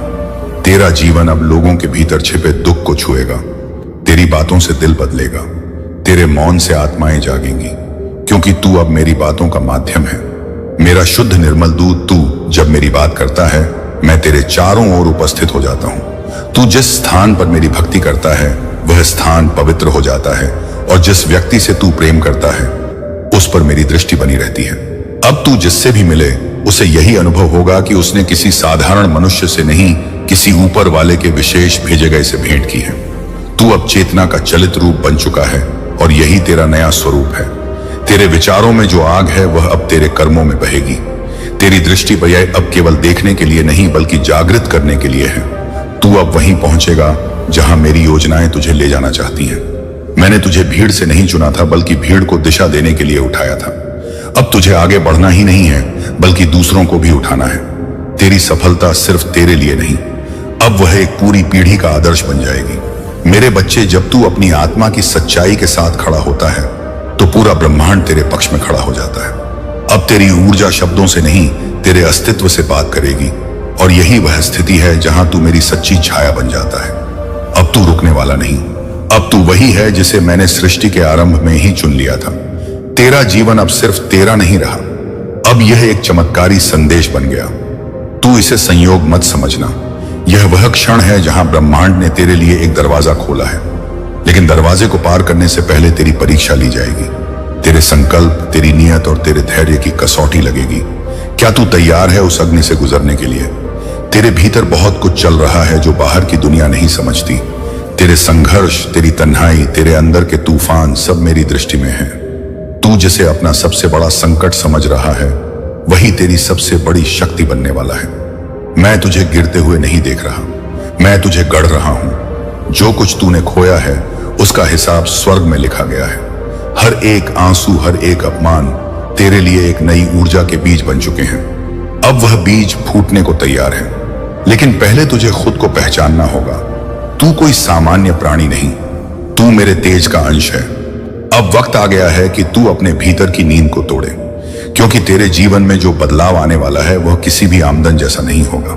तेरा जीवन अब लोगों के भीतर छिपे दुख को छुएगा। तेरी बातों से दिल बदलेगा, तेरे मौन से आत्माएं जागेंगी, क्योंकि तू अब मेरी बातों का माध्यम है। मेरा शुद्ध निर्मल दूत तू जब मेरी बात करता है, मैं तेरे चारों ओर उपस्थित हो जाता हूं। तू जिस स्थान पर मेरी भक्ति करता है वह स्थान पवित्र हो जाता है, और जिस व्यक्ति से तू प्रेम करता है उस पर मेरी दृष्टि बनी रहती है। अब तू जिससे भी मिले उसे यही अनुभव होगा कि उसने किसी साधारण मनुष्य से नहीं, किसी ऊपर वाले के विशेष भेजे गए से भेंट की है। तू अब चेतना का चलित रूप बन चुका है, और यही तेरा नया स्वरूप है। तेरे विचारों में जो आग है वह अब तेरे कर्मों में बहेगी। तेरी दृष्टि बजाय अब केवल देखने के लिए नहीं बल्कि जागृत करने के लिए है। तू अब वहीं पहुंचेगा जहां मेरी योजनाएं तुझे ले जाना चाहती हैं। मैंने तुझे भीड़ से नहीं चुना था बल्कि भीड़ को दिशा देने के लिए उठाया था। अब तुझे आगे बढ़ना ही नहीं है बल्कि दूसरों को भी उठाना है। तेरी सफलता सिर्फ तेरे लिए नहीं, अब वह एक पूरी पीढ़ी का आदर्श बन जाएगी। मेरे बच्चे, जब तू अपनी आत्मा की सच्चाई के साथ खड़ा होता है तो पूरा ब्रह्मांड तेरे पक्ष में खड़ा हो जाता है। अब तेरी ऊर्जा शब्दों से नहीं, तेरे अस्तित्व से बात करेगी, और यही वह स्थिति है जहां तू मेरी सच्ची छाया बन जाता है। अब तू रुकने वाला नहीं, अब तू वही है जिसे मैंने सृष्टि के आरंभ में ही चुन लिया था। तेरा जीवन अब सिर्फ तेरा नहीं रहा, अब यह एक चमत्कारी संदेश बन गया। तू इसे संयोग मत समझना, यह वह क्षण है जहां ब्रह्मांड ने तेरे लिए एक दरवाजा खोला है। लेकिन दरवाजे को पार करने से पहले तेरी परीक्षा ली जाएगी। तेरे संकल्प, तेरी नियत और तेरे धैर्य की कसौटी लगेगी। क्या तू तैयार है उस अग्नि से गुजरने के लिए? तेरे भीतर बहुत कुछ चल रहा है जो बाहर की दुनिया नहीं समझती। तेरे संघर्ष, तेरी तन्हाई, तेरे अंदर के तूफान सब मेरी दृष्टि में है। तू जिसे अपना सबसे बड़ा संकट समझ रहा है वही तेरी सबसे बड़ी शक्ति बनने वाला है। मैं तुझे गिरते हुए नहीं देख रहा, मैं तुझे गढ़ रहा हूं। जो कुछ तूने खोया है उसका हिसाब स्वर्ग में लिखा गया है। हर एक आंसू, हर एक अपमान तेरे लिए एक नई ऊर्जा के बीज बन चुके हैं। अब वह बीज फूटने को तैयार है, लेकिन पहले तुझे खुद को पहचानना होगा। तू कोई सामान्य प्राणी नहीं, तू मेरे तेज का अंश है। अब वक्त आ गया है कि तू अपने भीतर की नींद को तोड़े, क्योंकि तेरे जीवन में जो बदलाव आने वाला है वह किसी भी आमदन जैसा नहीं होगा।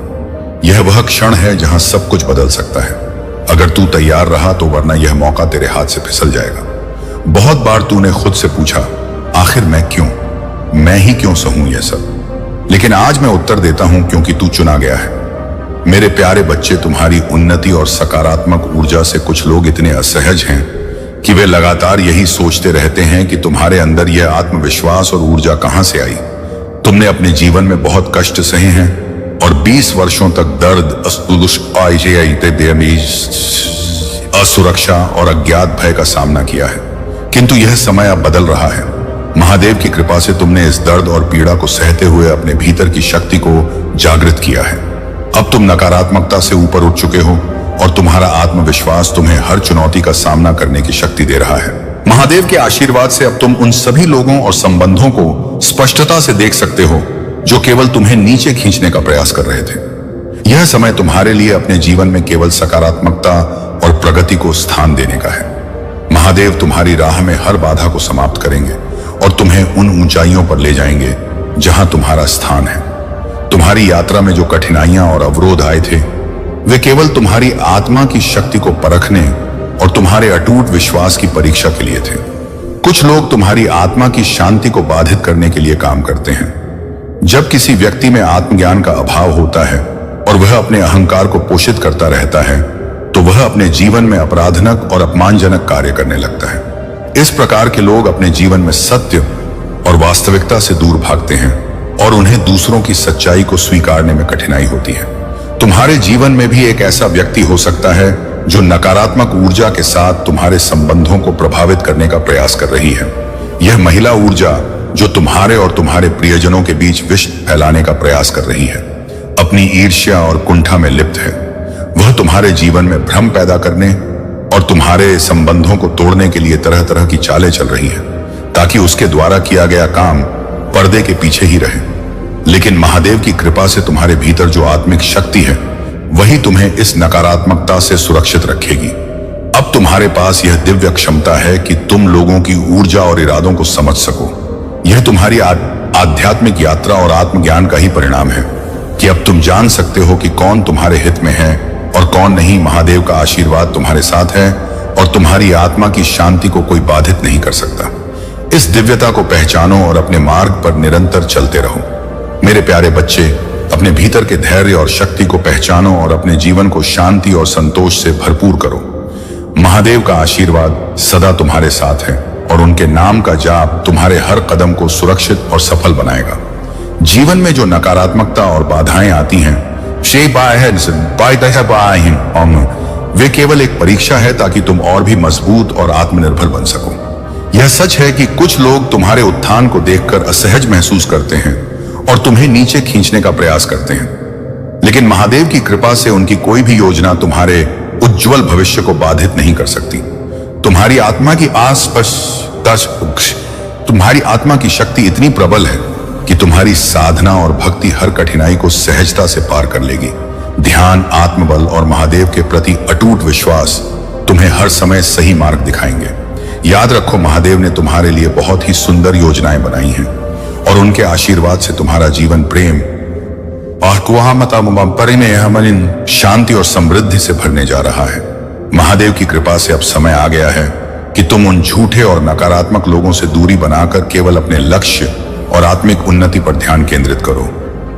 यह वह क्षण है जहां सब कुछ बदल सकता है, अगर तू तैयार रहा तो, वरना यह मौका तेरे हाथ से फिसल जाएगा। बहुत बार तूने खुद से पूछा, आखिर मैं क्यों, मैं ही क्यों सहूं यह सब? लेकिन आज मैं उत्तर देता हूं, क्योंकि तू चुना गया है। मेरे प्यारे बच्चे, तुम्हारी उन्नति और सकारात्मक ऊर्जा से कुछ लोग इतने असहज हैं कि वे लगातार यही सोचते रहते हैं कि तुम्हारे अंदर यह आत्मविश्वास और ऊर्जा कहां से आई। तुमने अपने जीवन में बहुत कष्ट सहे हैं और 20 वर्षों तक दर्द, असुरक्षा और अज्ञात भय का सामना किया है, किंतु यह समय अब बदल रहा है। महादेव की कृपा से तुमने इस दर्द और पीड़ा को सहते हुए अपने भीतर की शक्ति को जागृत किया है। अब तुम नकारात्मकता से ऊपर उठ चुके हो और तुम्हारा आत्मविश्वास तुम्हें हर चुनौती का सामना करने की शक्ति दे रहा है। महादेव के आशीर्वाद से अब तुम उन सभी लोगों और संबंधों को स्पष्टता से देख सकते हो जो केवल तुम्हें नीचे खींचने का प्रयास कर रहे थे। यह समय तुम्हारे लिए अपने जीवन में केवल सकारात्मकता और प्रगति को स्थान देने का है। महादेव तुम्हारी राह में हर बाधा को समाप्त करेंगे और तुम्हें उन ऊंचाइयों पर ले जाएंगे जहां तुम्हारा स्थान है। तुम्हारी यात्रा में जो कठिनाइयां और अवरोध आए थे वे केवल तुम्हारी आत्मा की शक्ति को परखने और तुम्हारे अटूट विश्वास की परीक्षा के लिए थे। कुछ लोग तुम्हारी आत्मा की शांति को बाधित करने के लिए काम करते हैं। जब किसी व्यक्ति में आत्मज्ञान का अभाव होता है और वह अपने अहंकार को पोषित करता रहता है तो वह अपने जीवन में अपराधनक और अपमानजनक कार्य करने लगता है। इस प्रकार के लोग अपने जीवन में सत्य और वास्तविकता से दूर भागते हैं और उन्हें दूसरों की सच्चाई को स्वीकारने में कठिनाई होती है। तुम्हारे जीवन में भी एक ऐसा व्यक्ति हो सकता है जो नकारात्मक ऊर्जा के साथ तुम्हारे संबंधों को प्रभावित करने का प्रयास कर रही है। यह महिला ऊर्जा जो तुम्हारे और तुम्हारे प्रियजनों के बीच विष फैलाने का प्रयास कर रही है, अपनी ईर्ष्या और कुंठा में लिप्त है। वह तुम्हारे जीवन में भ्रम पैदा करने और तुम्हारे संबंधों को तोड़ने के लिए तरह तरह की चालें चल रही है ताकि उसके द्वारा किया गया काम पर्दे के पीछे ही रहे। लेकिन महादेव की कृपा से तुम्हारे भीतर जो आत्मिक शक्ति है वही तुम्हें इस नकारात्मकता से सुरक्षित रखेगी। अब तुम्हारे पास यह दिव्य क्षमता है कि तुम लोगों की ऊर्जा और इरादों को समझ सको। यह तुम्हारी आध्यात्मिक यात्रा और आत्मज्ञान का ही परिणाम है। कि अब तुम जान सकते हो कि कौन तुम्हारे हित में है और कौन नहीं। महादेव का आशीर्वाद तुम्हारे साथ है और तुम्हारी आत्मा की शांति को कोई बाधित नहीं कर सकता। इस दिव्यता को पहचानो और अपने मार्ग पर निरंतर चलते रहो। मेरे प्यारे बच्चे, अपने भीतर के धैर्य और शक्ति को पहचानो और अपने जीवन को शांति और संतोष से भरपूर करो। महादेव का आशीर्वाद सदा तुम्हारे साथ है और उनके नाम का जाप तुम्हारे हर कदम को सुरक्षित और सफल बनाएगा। जीवन में जो नकारात्मकता और बाधाएं आती हैं, वे केवल एक परीक्षा है ताकि तुम और भी मजबूत और आत्मनिर्भर बन सको। यह सच है कि कुछ लोग तुम्हारे उत्थान को देखकर असहज महसूस करते हैं और तुम्हें नीचे खींचने का प्रयास करते हैं, लेकिन महादेव की कृपा से उनकी कोई भी योजना तुम्हारे उज्जवल भविष्य को बाधित नहीं कर सकती। तुम्हारी आत्मा की शक्ति इतनी प्रबल है कि तुम्हारी साधना और भक्ति हर कठिनाई को सहजता से पार कर लेगी। ध्यान, आत्मबल और महादेव के प्रति अटूट विश्वास तुम्हें हर समय सही मार्ग दिखाएंगे। याद रखो, महादेव ने तुम्हारे लिए बहुत ही सुंदर योजनाएं बनाई हैं और उनके आशीर्वाद से तुम्हारा जीवन प्रेम और शांति और समृद्धि से भरने जा रहा है। महादेव की कृपा से अब समय आ गया है कि तुम उन झूठे और नकारात्मक लोगों से दूरी बनाकर केवल अपने लक्ष्य और आत्मिक उन्नति पर ध्यान केंद्रित करो।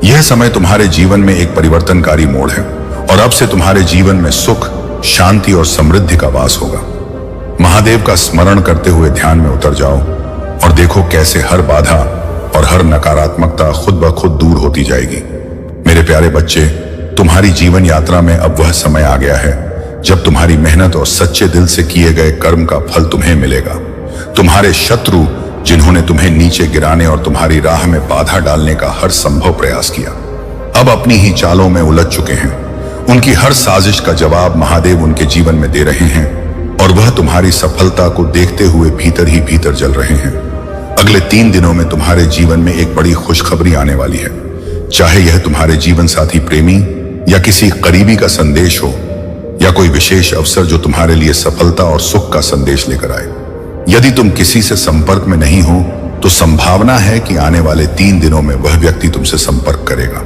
यह समय तुम्हारे जीवन में एक परिवर्तनकारी मोड़ है और अब से तुम्हारे जीवन में सुख, शांति और समृद्धि का वास होगा। महादेव का स्मरण करते हुए ध्यान में उतर जाओ और देखो कैसे हर बाधा और हर नकारात्मकता खुद ब खुद दूर होती जाएगी। मेरे प्यारे बच्चे, तुम्हारी जीवन यात्रा में अब वह समय आ गया है जब तुम्हारी मेहनत और सच्चे दिल से किए गए कर्म का फल तुम्हें मिलेगा। तुम्हारे शत्रु, जिन्होंने तुम्हें नीचे गिराने और तुम्हारी राह में बाधा डालने का हर संभव प्रयास किया, अब अपनी ही चालों में उलझ चुके हैं। उनकी हर साजिश का जवाब महादेव उनके जीवन में दे रहे हैं और वह तुम्हारी सफलता को देखते हुए भीतर ही भीतर जल रहे हैं। अगले 3 दिनों में तुम्हारे जीवन में एक बड़ी खुशखबरी आने वाली है। चाहे यह तुम्हारे जीवन साथी, प्रेमी या किसी करीबी का संदेश हो या कोई विशेष अवसर जो तुम्हारे लिए सफलता और सुख का संदेश लेकर आए। यदि तुम किसी से संपर्क में नहीं हो तो संभावना है कि आने वाले 3 दिनों में वह व्यक्ति तुमसे संपर्क करेगा।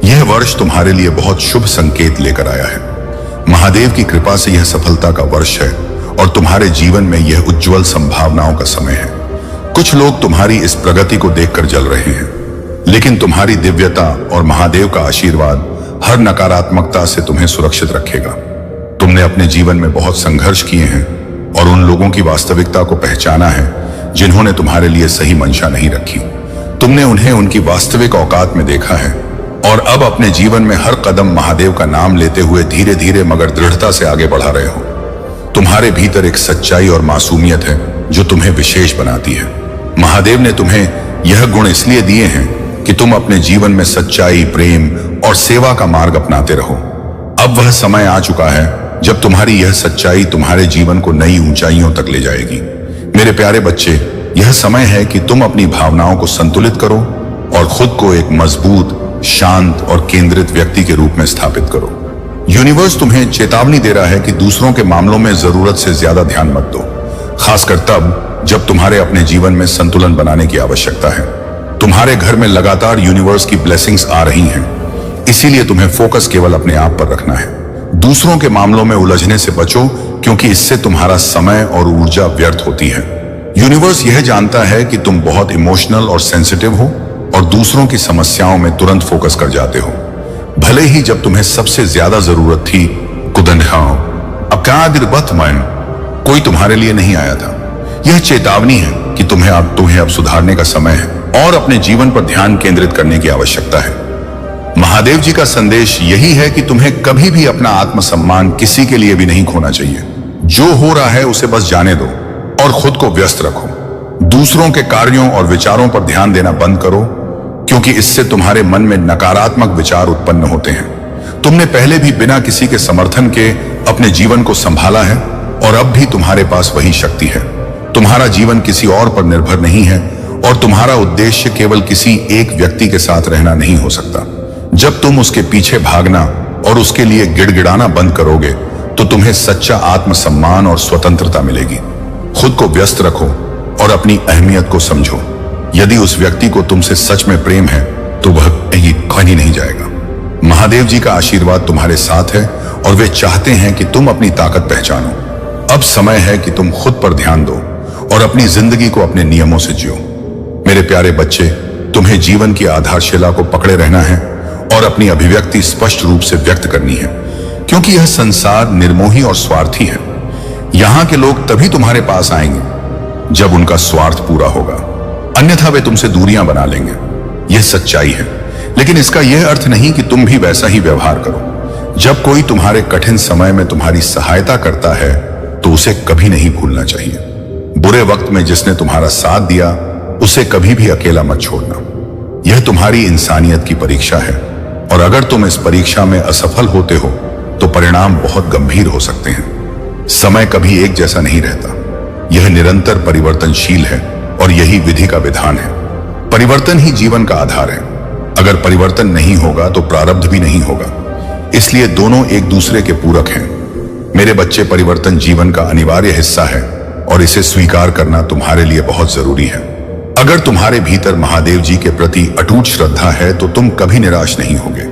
यह वर्ष तुम्हारे लिए बहुत शुभ संकेत लेकर आया है। महादेव की कृपा से यह सफलता का वर्ष है और तुम्हारे जीवन में यह उज्जवल संभावनाओं का समय है। कुछ लोग तुम्हारी इस प्रगति को देखकर जल रहे हैं, लेकिन तुम्हारी दिव्यता और महादेव का आशीर्वाद हर नकारात्मकता से तुम्हें सुरक्षित रखेगा। तुमने अपने जीवन में बहुत संघर्ष किए हैं और उन लोगों की वास्तविकता को पहचाना है जिन्होंने तुम्हारे लिए सही मंशा नहीं रखी। तुमने उन्हें उनकी वास्तविक औकात में देखा है और अब अपने जीवन में हर कदम महादेव का नाम लेते हुए धीरे धीरे मगर दृढ़ता से आगे बढ़ा रहे हो। तुम्हारे भीतर एक सच्चाई और मासूमियत है जो तुम्हें विशेष बनाती है। महादेव ने तुम्हें यह गुण इसलिए दिए हैं कि तुम अपने जीवन में सच्चाई, प्रेम और सेवा का मार्ग अपनाते रहो। अब वह समय आ चुका है जब तुम्हारी यह सच्चाई तुम्हारे जीवन को नई ऊंचाइयों तक ले जाएगी। मेरे प्यारे बच्चे, यह समय है कि तुम अपनी भावनाओं को संतुलित करो और खुद को एक मजबूत, शांत और केंद्रित व्यक्ति के रूप में स्थापित करो। यूनिवर्स तुम्हें चेतावनी दे रहा है कि दूसरों के मामलों में जरूरत से ज्यादा ध्यान मत दो, खासकर तब जब तुम्हारे अपने जीवन में संतुलन बनाने की आवश्यकता है। तुम्हारे घर में लगातार यूनिवर्स की ब्लेसिंग्स आ रही हैं, इसीलिए तुम्हें फोकस केवल अपने आप पर रखना है। दूसरों के मामलों में उलझने से बचो, क्योंकि इससे तुम्हारा समय और ऊर्जा व्यर्थ होती है। यूनिवर्स यह जानता है कि तुम बहुत इमोशनल और सेंसिटिव हो और दूसरों की समस्याओं में तुरंत फोकस कर जाते हो, भले ही जब तुम्हें सबसे ज्यादा जरूरत थी। कोई तुम्हारे लिए नहीं आया था। यह चेतावनी है कि तुम्हें अब सुधारने का समय है और अपने जीवन पर ध्यान केंद्रित करने की आवश्यकता है। महादेव जी का संदेश यही है कि तुम्हें कभी भी अपना आत्मसम्मान किसी के लिए भी नहीं खोना चाहिए। जो हो रहा है उसे बस जाने दो और खुद को व्यस्त रखो। दूसरों के कार्यों और विचारों पर ध्यान देना बंद करो, क्योंकि इससे तुम्हारे मन में नकारात्मक विचार उत्पन्न होते हैं। तुमने पहले भी बिना किसी के समर्थन के अपने जीवन को संभाला है और अब भी तुम्हारे पास वही शक्ति है। तुम्हारा जीवन किसी और पर निर्भर नहीं है और तुम्हारा उद्देश्य केवल किसी एक व्यक्ति के साथ रहना नहीं हो सकता। जब तुम उसके पीछे भागना और उसके लिए गिड़गिड़ाना बंद करोगे तो तुम्हें सच्चा आत्मसम्मान और स्वतंत्रता मिलेगी। खुद को व्यस्त रखो और अपनी अहमियत को समझो। यदि उस व्यक्ति को तुमसे सच में प्रेम है तो वह कहीं नहीं जाएगा। महादेव जी का आशीर्वाद तुम्हारे साथ है और वे चाहते हैं कि तुम अपनी ताकत पहचानो। अब समय है कि तुम खुद पर ध्यान दो और अपनी जिंदगी को अपने नियमों से जियो। मेरे प्यारे बच्चे, तुम्हें जीवन की आधारशिला को पकड़े रहना है और अपनी अभिव्यक्ति स्पष्ट रूप से व्यक्त करनी है, क्योंकि यह संसार निर्मोही और स्वार्थी है। यहां के लोग तभी तुम्हारे पास आएंगे जब उनका स्वार्थ पूरा होगा, अन्यथा वे तुमसे दूरियां बना लेंगे। यह सच्चाई है, लेकिन इसका यह अर्थ नहीं कि तुम भी वैसा ही व्यवहार करो। जब कोई तुम्हारे कठिन समय में तुम्हारी सहायता करता है तो उसे कभी नहीं भूलना चाहिए। बुरे वक्त में जिसने तुम्हारा साथ दिया उसे कभी भी अकेला मत छोड़ना। यह तुम्हारी इंसानियत की परीक्षा है, और अगर तुम इस परीक्षा में असफल होते हो तो परिणाम बहुत गंभीर हो सकते हैं। समय कभी एक जैसा नहीं रहता, यह निरंतर परिवर्तनशील है और यही विधि का विधान है। परिवर्तन ही जीवन का आधार है। अगर परिवर्तन नहीं होगा तो प्रारब्ध भी नहीं होगा, इसलिए दोनों एक दूसरे के पूरक हैं। मेरे बच्चे, परिवर्तन जीवन का अनिवार्य हिस्सा है और इसे स्वीकार करना तुम्हारे लिए बहुत जरूरी है। अगर तुम्हारे भीतर महादेव जी के प्रति अटूट श्रद्धा है तो तुम कभी निराश नहीं होगे।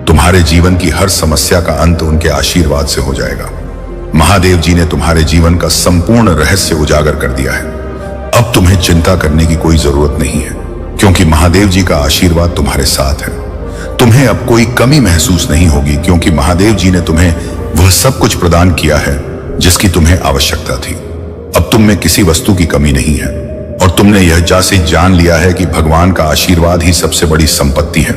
तुम्हारे जीवन की हर समस्या का अंत उनके आशीर्वाद से हो जाएगा। महादेव जी ने तुम्हारे जीवन का संपूर्ण रहस्य उजागर कर दिया है। अब तुम्हें चिंता करने की कोई जरूरत नहीं है, क्योंकि महादेव जी का आशीर्वाद तुम्हारे साथ है। तुम्हें अब कोई कमी महसूस नहीं होगी, क्योंकि महादेव जी ने तुम्हें वह सब कुछ प्रदान किया है जिसकी तुम्हें आवश्यकता थी। अब तुम में किसी वस्तु की कमी नहीं है, और तुमने यह जासे जान लिया है कि भगवान का आशीर्वाद ही सबसे बड़ी संपत्ति है।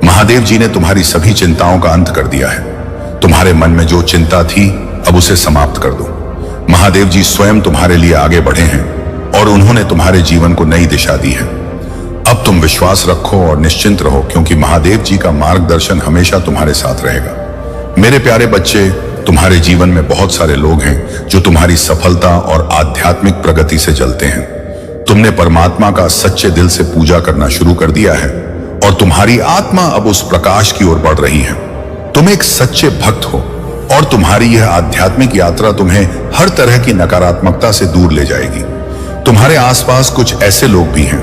महादेव जी ने तुम्हारी सभी चिंताओं का अंत कर दिया है। तुम्हारे मन में जो चिंता थी अब उसे समाप्त कर दो। महादेव जी स्वयं तुम्हारे लिए आगे बढ़े हैं और उन्होंने तुम्हारे जीवन को नई दिशा दी है। अब तुम विश्वास रखो और निश्चिंत रहो, क्योंकि महादेव जी का मार्गदर्शन हमेशा तुम्हारे साथ रहेगा। मेरे प्यारे बच्चे, तुम्हारे जीवन में बहुत सारे लोग हैं जो तुम्हारी सफलता और आध्यात्मिक प्रगति से जलते हैं। तुमने परमात्मा का सच्चे दिल से पूजा करना शुरू कर दिया है और तुम्हारी आत्मा अब उस प्रकाश की ओर बढ़ रही है। तुम एक सच्चे भक्त हो और तुम्हारी यह आध्यात्मिक यात्रा तुम्हें हर तरह की नकारात्मकता से दूर ले जाएगी। तुम्हारे आसपास कुछ ऐसे लोग भी हैं,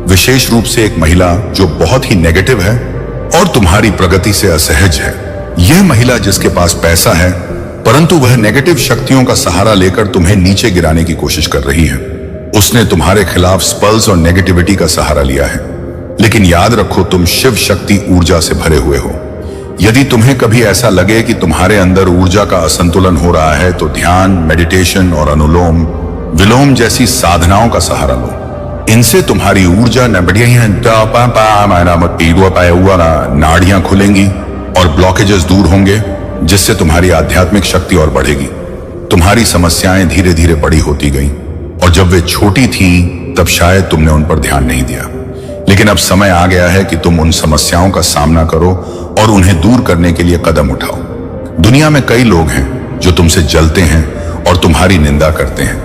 विशेष रूप से एक महिला जो बहुत ही नेगेटिव है और तुम्हारी प्रगति से असहज है। यह महिला जिसके पास पैसा है, परंतु वह नेगेटिव शक्तियों का सहारा लेकर तुम्हें नीचे गिराने की कोशिश कर रही है। उसने तुम्हारे खिलाफ स्पल्स और नेगेटिविटी का सहारा लिया है, लेकिन याद रखो, तुम शिव शक्ति ऊर्जा से भरे हुए हो। यदि तुम्हें कभी ऐसा लगे कि तुम्हारे अंदर ऊर्जा का असंतुलन हो रहा है तो ध्यान, मेडिटेशन और अनुलोम विलोम जैसी साधनाओं का सहारा लो। इनसे तुम्हारी ऊर्जा नाड़ियां खुलेंगी और ब्लॉकेजेस दूर होंगे, जिससे तुम्हारी आध्यात्मिक शक्ति और बढ़ेगी। तुम्हारी समस्याएं धीरे धीरे बड़ी होती गईं, और जब वे छोटी थीं तब शायद तुमने उन पर ध्यान नहीं दिया। लेकिन अब समय आ गया है कि तुम उन समस्याओं का सामना करो और उन्हें दूर करने के लिए कदम उठाओ। दुनिया में कई लोग हैं जो तुमसे जलते हैं और तुम्हारी निंदा करते हैं,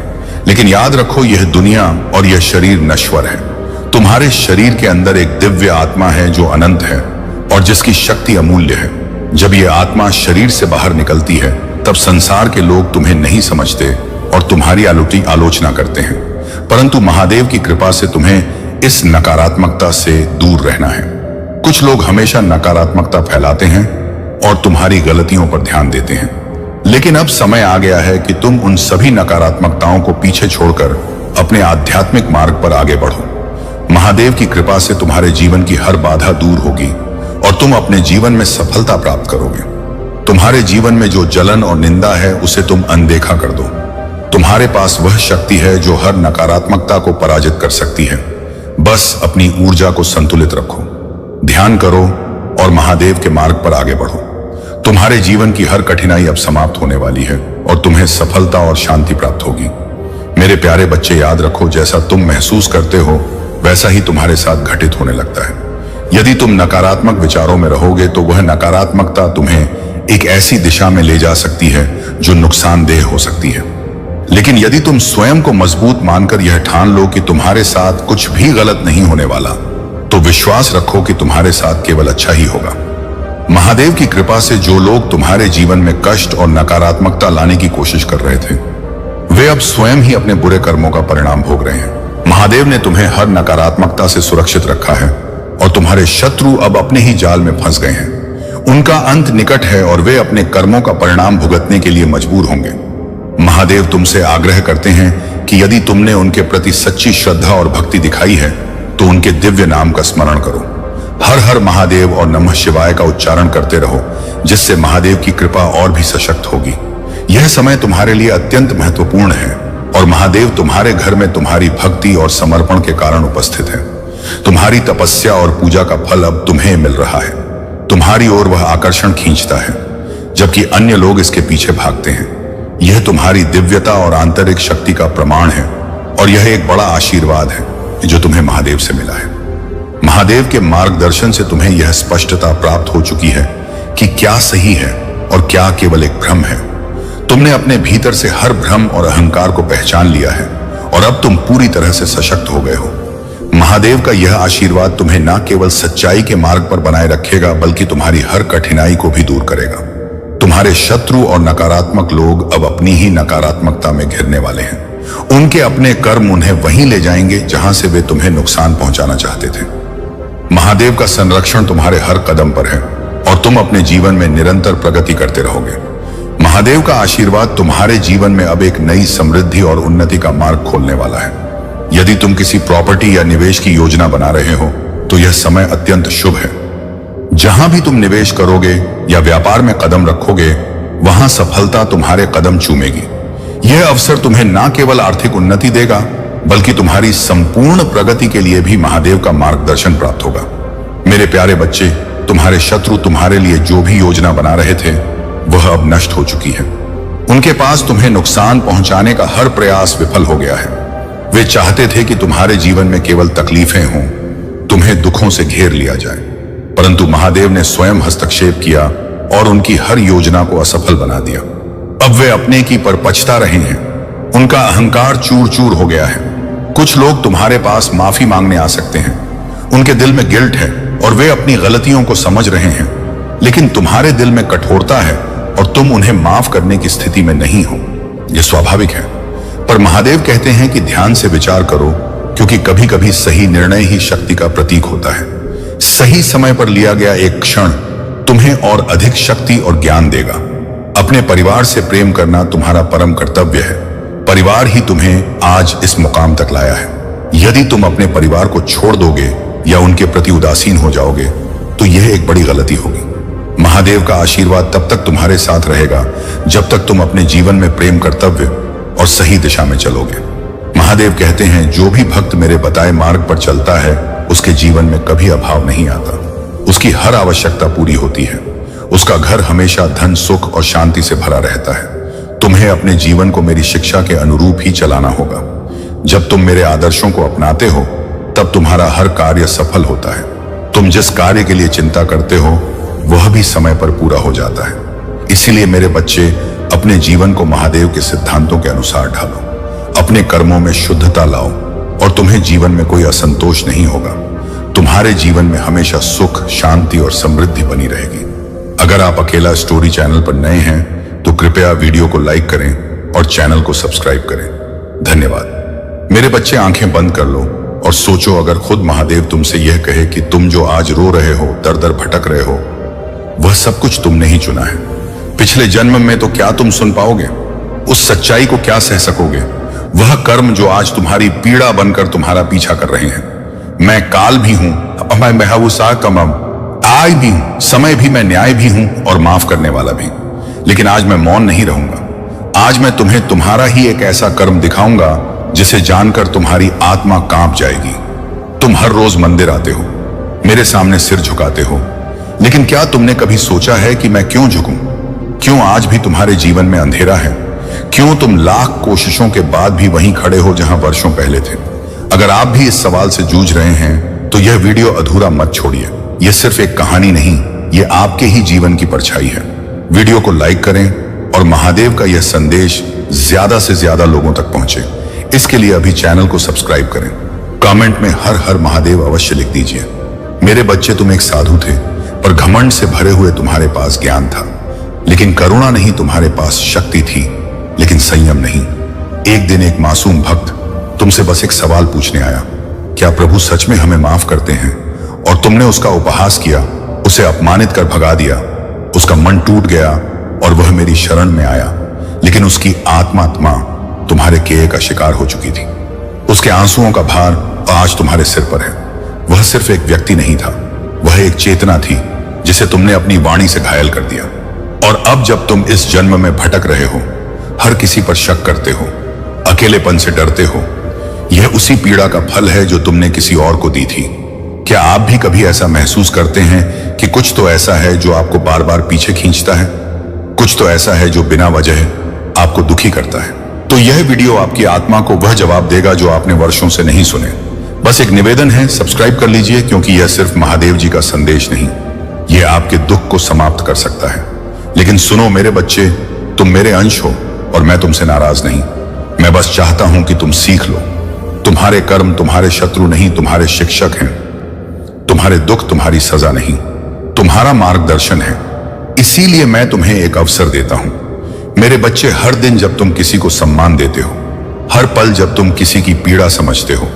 लेकिन याद रखो, यह दुनिया और यह शरीर नश्वर है। तुम्हारे शरीर के अंदर एक दिव्य आत्मा है जो अनंत है और जिसकी शक्ति अमूल्य है। जब यह आत्मा शरीर से बाहर निकलती है तब संसार के लोग तुम्हें नहीं समझते और तुम्हारी आलोचना करते हैं, परंतु महादेव की कृपा से तुम्हें इस नकारात्मकता से दूर रहना है। कुछ लोग हमेशा नकारात्मकता फैलाते हैं और तुम्हारी गलतियों पर ध्यान देते हैं, लेकिन अब समय आ गया है कि तुम उन सभी नकारात्मकताओं को पीछे छोड़कर अपने आध्यात्मिक मार्ग पर आगे बढ़ो। महादेव की कृपा से तुम्हारे जीवन की हर बाधा दूर होगी और तुम अपने जीवन में सफलता प्राप्त करोगे। तुम्हारे जीवन में जो जलन और निंदा है उसे तुम अनदेखा कर दो। तुम्हारे पास वह शक्ति है जो हर नकारात्मकता को पराजित कर सकती है। बस अपनी ऊर्जा को संतुलित रखो, ध्यान करो और महादेव के मार्ग पर आगे बढ़ो। तुम्हारे जीवन की हर कठिनाई अब समाप्त होने वाली है और तुम्हें सफलता और शांति प्राप्त होगी। मेरे प्यारे बच्चे, याद रखो, जैसा तुम महसूस करते हो वैसा ही तुम्हारे साथ घटित होने लगता है। यदि तुम नकारात्मक विचारों में रहोगे तो वह नकारात्मकता तुम्हें एक ऐसी दिशा में ले जा सकती है जो नुकसानदेह हो सकती है। लेकिन यदि तुम स्वयं को मजबूत मानकर यह ठान लो कि तुम्हारे साथ कुछ भी गलत नहीं होने वाला, तो विश्वास रखो कि तुम्हारे साथ केवल अच्छा ही होगा। महादेव की कृपा से जो लोग तुम्हारे जीवन में कष्ट और नकारात्मकता लाने की कोशिश कर रहे थे, वे अब स्वयं ही अपने बुरे कर्मों का परिणाम भोग रहे हैं। महादेव ने तुम्हें हर नकारात्मकता से सुरक्षित रखा है और तुम्हारे शत्रु अब अपने ही जाल में फंस गए हैं। उनका अंत निकट है और वे अपने कर्मों का परिणाम भुगतने के लिए मजबूर होंगे। महादेव तुमसे आग्रह करते हैं कि यदि तुमने उनके प्रति सच्ची श्रद्धा और भक्ति दिखाई है तो उनके दिव्य नाम का स्मरण करो। हर हर महादेव और नमः शिवाय का उच्चारण करते रहो, जिससे महादेव की कृपा और भी सशक्त होगी। यह समय तुम्हारे लिए अत्यंत महत्वपूर्ण है और महादेव तुम्हारे घर में तुम्हारी भक्ति और समर्पण के कारण उपस्थित है। तुम्हारी तपस्या और पूजा का फल अब तुम्हें मिल रहा है। तुम्हारी ओर वह आकर्षण खींचता है, जबकि अन्य लोग इसके पीछे भागते हैं। यह तुम्हारी दिव्यता और आंतरिक शक्ति का प्रमाण है और यह एक बड़ा आशीर्वाद है जो तुम्हें महादेव से मिला है। महादेव के मार्गदर्शन से तुम्हें यह स्पष्टता प्राप्त हो चुकी है कि क्या सही है और क्या केवल एक भ्रम है। तुमने अपने भीतर से हर भ्रम और अहंकार को पहचान लिया है और अब तुम पूरी तरह से सशक्त हो गए हो। महादेव का यह आशीर्वाद तुम्हें न केवल सच्चाई के मार्ग पर बनाए रखेगा, बल्कि तुम्हारी हर कठिनाई को भी दूर करेगा। तुम्हारे शत्रु और नकारात्मक लोग अब अपनी ही नकारात्मकता में घिरने वाले हैं। उनके अपने कर्म उन्हें वहीं ले जाएंगे जहां से वे तुम्हें नुकसान पहुंचाना चाहते थे। महादेव का संरक्षण तुम्हारे हर कदम पर है और तुम अपने जीवन में निरंतर प्रगति करते रहोगे। महादेव का आशीर्वाद तुम्हारे जीवन में अब एक नई समृद्धि और उन्नति का मार्ग खोलने वाला है। यदि तुम किसी प्रॉपर्टी या निवेश की योजना बना रहे हो तो यह समय अत्यंत शुभ है। जहां भी तुम निवेश करोगे या व्यापार में कदम रखोगे, वहां सफलता तुम्हारे कदम चूमेगी। यह अवसर तुम्हें न केवल आर्थिक उन्नति देगा, बल्कि तुम्हारी संपूर्ण प्रगति के लिए भी महादेव का मार्गदर्शन प्राप्त होगा। मेरे प्यारे बच्चे, तुम्हारे शत्रु तुम्हारे लिए जो भी योजना बना रहे थे वह अब नष्ट हो चुकी है। उनके पास तुम्हें नुकसान पहुंचाने का हर प्रयास विफल हो गया है। वे चाहते थे कि तुम्हारे जीवन में केवल तकलीफें हों, तुम्हें दुखों से घेर लिया जाए, परंतु महादेव ने स्वयं हस्तक्षेप किया और उनकी हर योजना को असफल बना दिया। अब वे अपने की पर पछता रहे हैं। उनका अहंकार चूर चूर हो गया है। कुछ लोग तुम्हारे पास माफी मांगने आ सकते हैं। उनके दिल में गिल्ट है और वे अपनी गलतियों को समझ रहे हैं, लेकिन तुम्हारे दिल में कठोरता है और तुम उन्हें माफ करने की स्थिति में नहीं हो। यह स्वाभाविक है, पर महादेव कहते हैं कि ध्यान से विचार करो, क्योंकि कभी कभी सही निर्णय ही शक्ति का प्रतीक होता है। सही समय पर लिया गया एक क्षण तुम्हें और अधिक शक्ति और ज्ञान देगा। अपने परिवार से प्रेम करना तुम्हारा परम कर्तव्य है। परिवार ही तुम्हें आज इस मुकाम तक लाया है। यदि तुम अपने परिवार को छोड़ दोगे या उनके प्रति उदासीन हो जाओगे तो यह एक बड़ी गलती होगी। महादेव का आशीर्वाद तब तक तुम्हारे साथ रहेगा जब तक तुम अपने जीवन में प्रेम, कर्तव्य और सही दिशा में चलोगे। महादेव कहते हैं, जो भी भक्त मेरे बताए मार्ग पर चलता है उसके जीवन में कभी अभाव नहीं आता। उसकी हर आवश्यकता पूरी होती है। उसका घर हमेशा धन, सुख और शांति से भरा रहता है। तुम्हें अपने जीवन को मेरी शिक्षा के अनुरूप ही चलाना होगा। जब तुम मेरे आदर्शों को अपनाते हो तब तुम्हारा हर कार्य सफल होता है। तुम जिस कार्य के लिए चिंता करते हो वह भी समय पर पूरा हो जाता है। इसीलिए मेरे बच्चे, अपने जीवन को महादेव के सिद्धांतों के अनुसार ढालो। अपने कर्मों में शुद्धता लाओ और तुम्हें जीवन में कोई असंतोष नहीं होगा। तुम्हारे जीवन में हमेशा सुख, शांति और समृद्धि बनी रहेगी। अगर आप अकेला स्टोरी चैनल पर नए हैं तो कृपया वीडियो को लाइक करें और चैनल को सब्सक्राइब करें। धन्यवाद। मेरे बच्चे, आंखें बंद कर लो और सोचो, अगर खुद महादेव तुमसे यह कहे कि तुम जो आज रो रहे हो, दर दर भटक रहे हो, वह सब कुछ तुमने ही चुना है। पिछले जन्म में तो क्या तुम सुन पाओगे? उस सच्चाई को क्या सह सकोगे? वह कर्म जो आज तुम्हारी पीड़ा बनकर तुम्हारा पीछा कर रहे हैं। मैं काल भी हूं, मैं महवुसा कमम, आय भी हूं, समय भी, मैं न्याय भी हूं और माफ करने वाला भी। लेकिन आज मैं मौन नहीं रहूंगा। आज मैं तुम्हें तुम्हारा ही एक ऐसा कर्म दिखाऊंगा जिसे जानकर तुम्हारी आत्मा कांप जाएगी। तुम हर रोज मंदिर आते हो, मेरे सामने सिर झुकाते हो, लेकिन क्या तुमने कभी सोचा है कि मैं क्यों झुकूं? क्यों आज भी तुम्हारे जीवन में अंधेरा है? क्यों तुम लाख कोशिशों के बाद भी वहीं खड़े हो जहां वर्षों पहले थे? अगर आप भी इस सवाल से जूझ रहे हैं तो यह वीडियो अधूरा मत छोड़िए। यह सिर्फ एक कहानी नहीं, यह आपके ही जीवन की परछाई है। वीडियो को लाइक करें और महादेव का यह संदेश ज्यादा से ज्यादा लोगों तक पहुंचे, इसके लिए अभी चैनल को सब्सक्राइब करें। कमेंट में हर हर महादेव अवश्य लिख दीजिए। मेरे बच्चे, तुम एक साधु थे, पर घमंड से भरे हुए तुम्हारे पास ज्ञान था, लेकिन करुणा नहीं। तुम्हारे पास शक्ति थी, लेकिन संयम नहीं। एक दिन एक मासूम भक्त तुमसे बस एक सवाल पूछने आया, क्या प्रभु सच में हमें माफ करते हैं? और तुमने उसका उपहास किया उसे अपमानित कर भगा दिया। उसका मन टूट गया और वह मेरी शरण में आया, लेकिन उसकी आत्मा तुम्हारे केए का शिकार हो चुकी थी। उसके आंसुओं का भार आज तुम्हारे सिर पर है। वह सिर्फ एक व्यक्ति नहीं था, वह एक चेतना थी जिसे तुमने अपनी वाणी से घायल कर दिया। और अब जब तुम इस जन्म में भटक रहे हो, हर किसी पर शक करते हो, अकेलेपन से डरते हो, यह उसी पीड़ा का फल है जो तुमने किसी और को दी थी। क्या आप भी कभी ऐसा महसूस करते हैं कि कुछ तो ऐसा है जो आपको बार बार पीछे खींचता है? कुछ तो ऐसा है जो बिना वजह आपको दुखी करता है? तो यह वीडियो आपकी आत्मा को वह जवाब देगा जो आपने वर्षों से नहीं सुने। बस एक निवेदन है, सब्सक्राइब कर लीजिए, क्योंकि यह सिर्फ महादेव जी का संदेश नहीं, यह आपके दुख को समाप्त कर सकता है। लेकिन सुनो मेरे बच्चे, तुम मेरे अंश हो और मैं तुमसे नाराज नहीं। मैं बस चाहता हूं कि तुम सीख लो। तुम्हारे कर्म तुम्हारे शत्रु नहीं, तुम्हारे शिक्षक हैं। तुम्हारे दुख तुम्हारी सजा नहीं, तुम्हारा मार्गदर्शन है। इसीलिए मैं तुम्हें एक अवसर देता हूं। मेरे बच्चे, हर दिन जब तुम किसी को सम्मान देते हो, हर पल जब तुम किसी की पीड़ा समझते हो,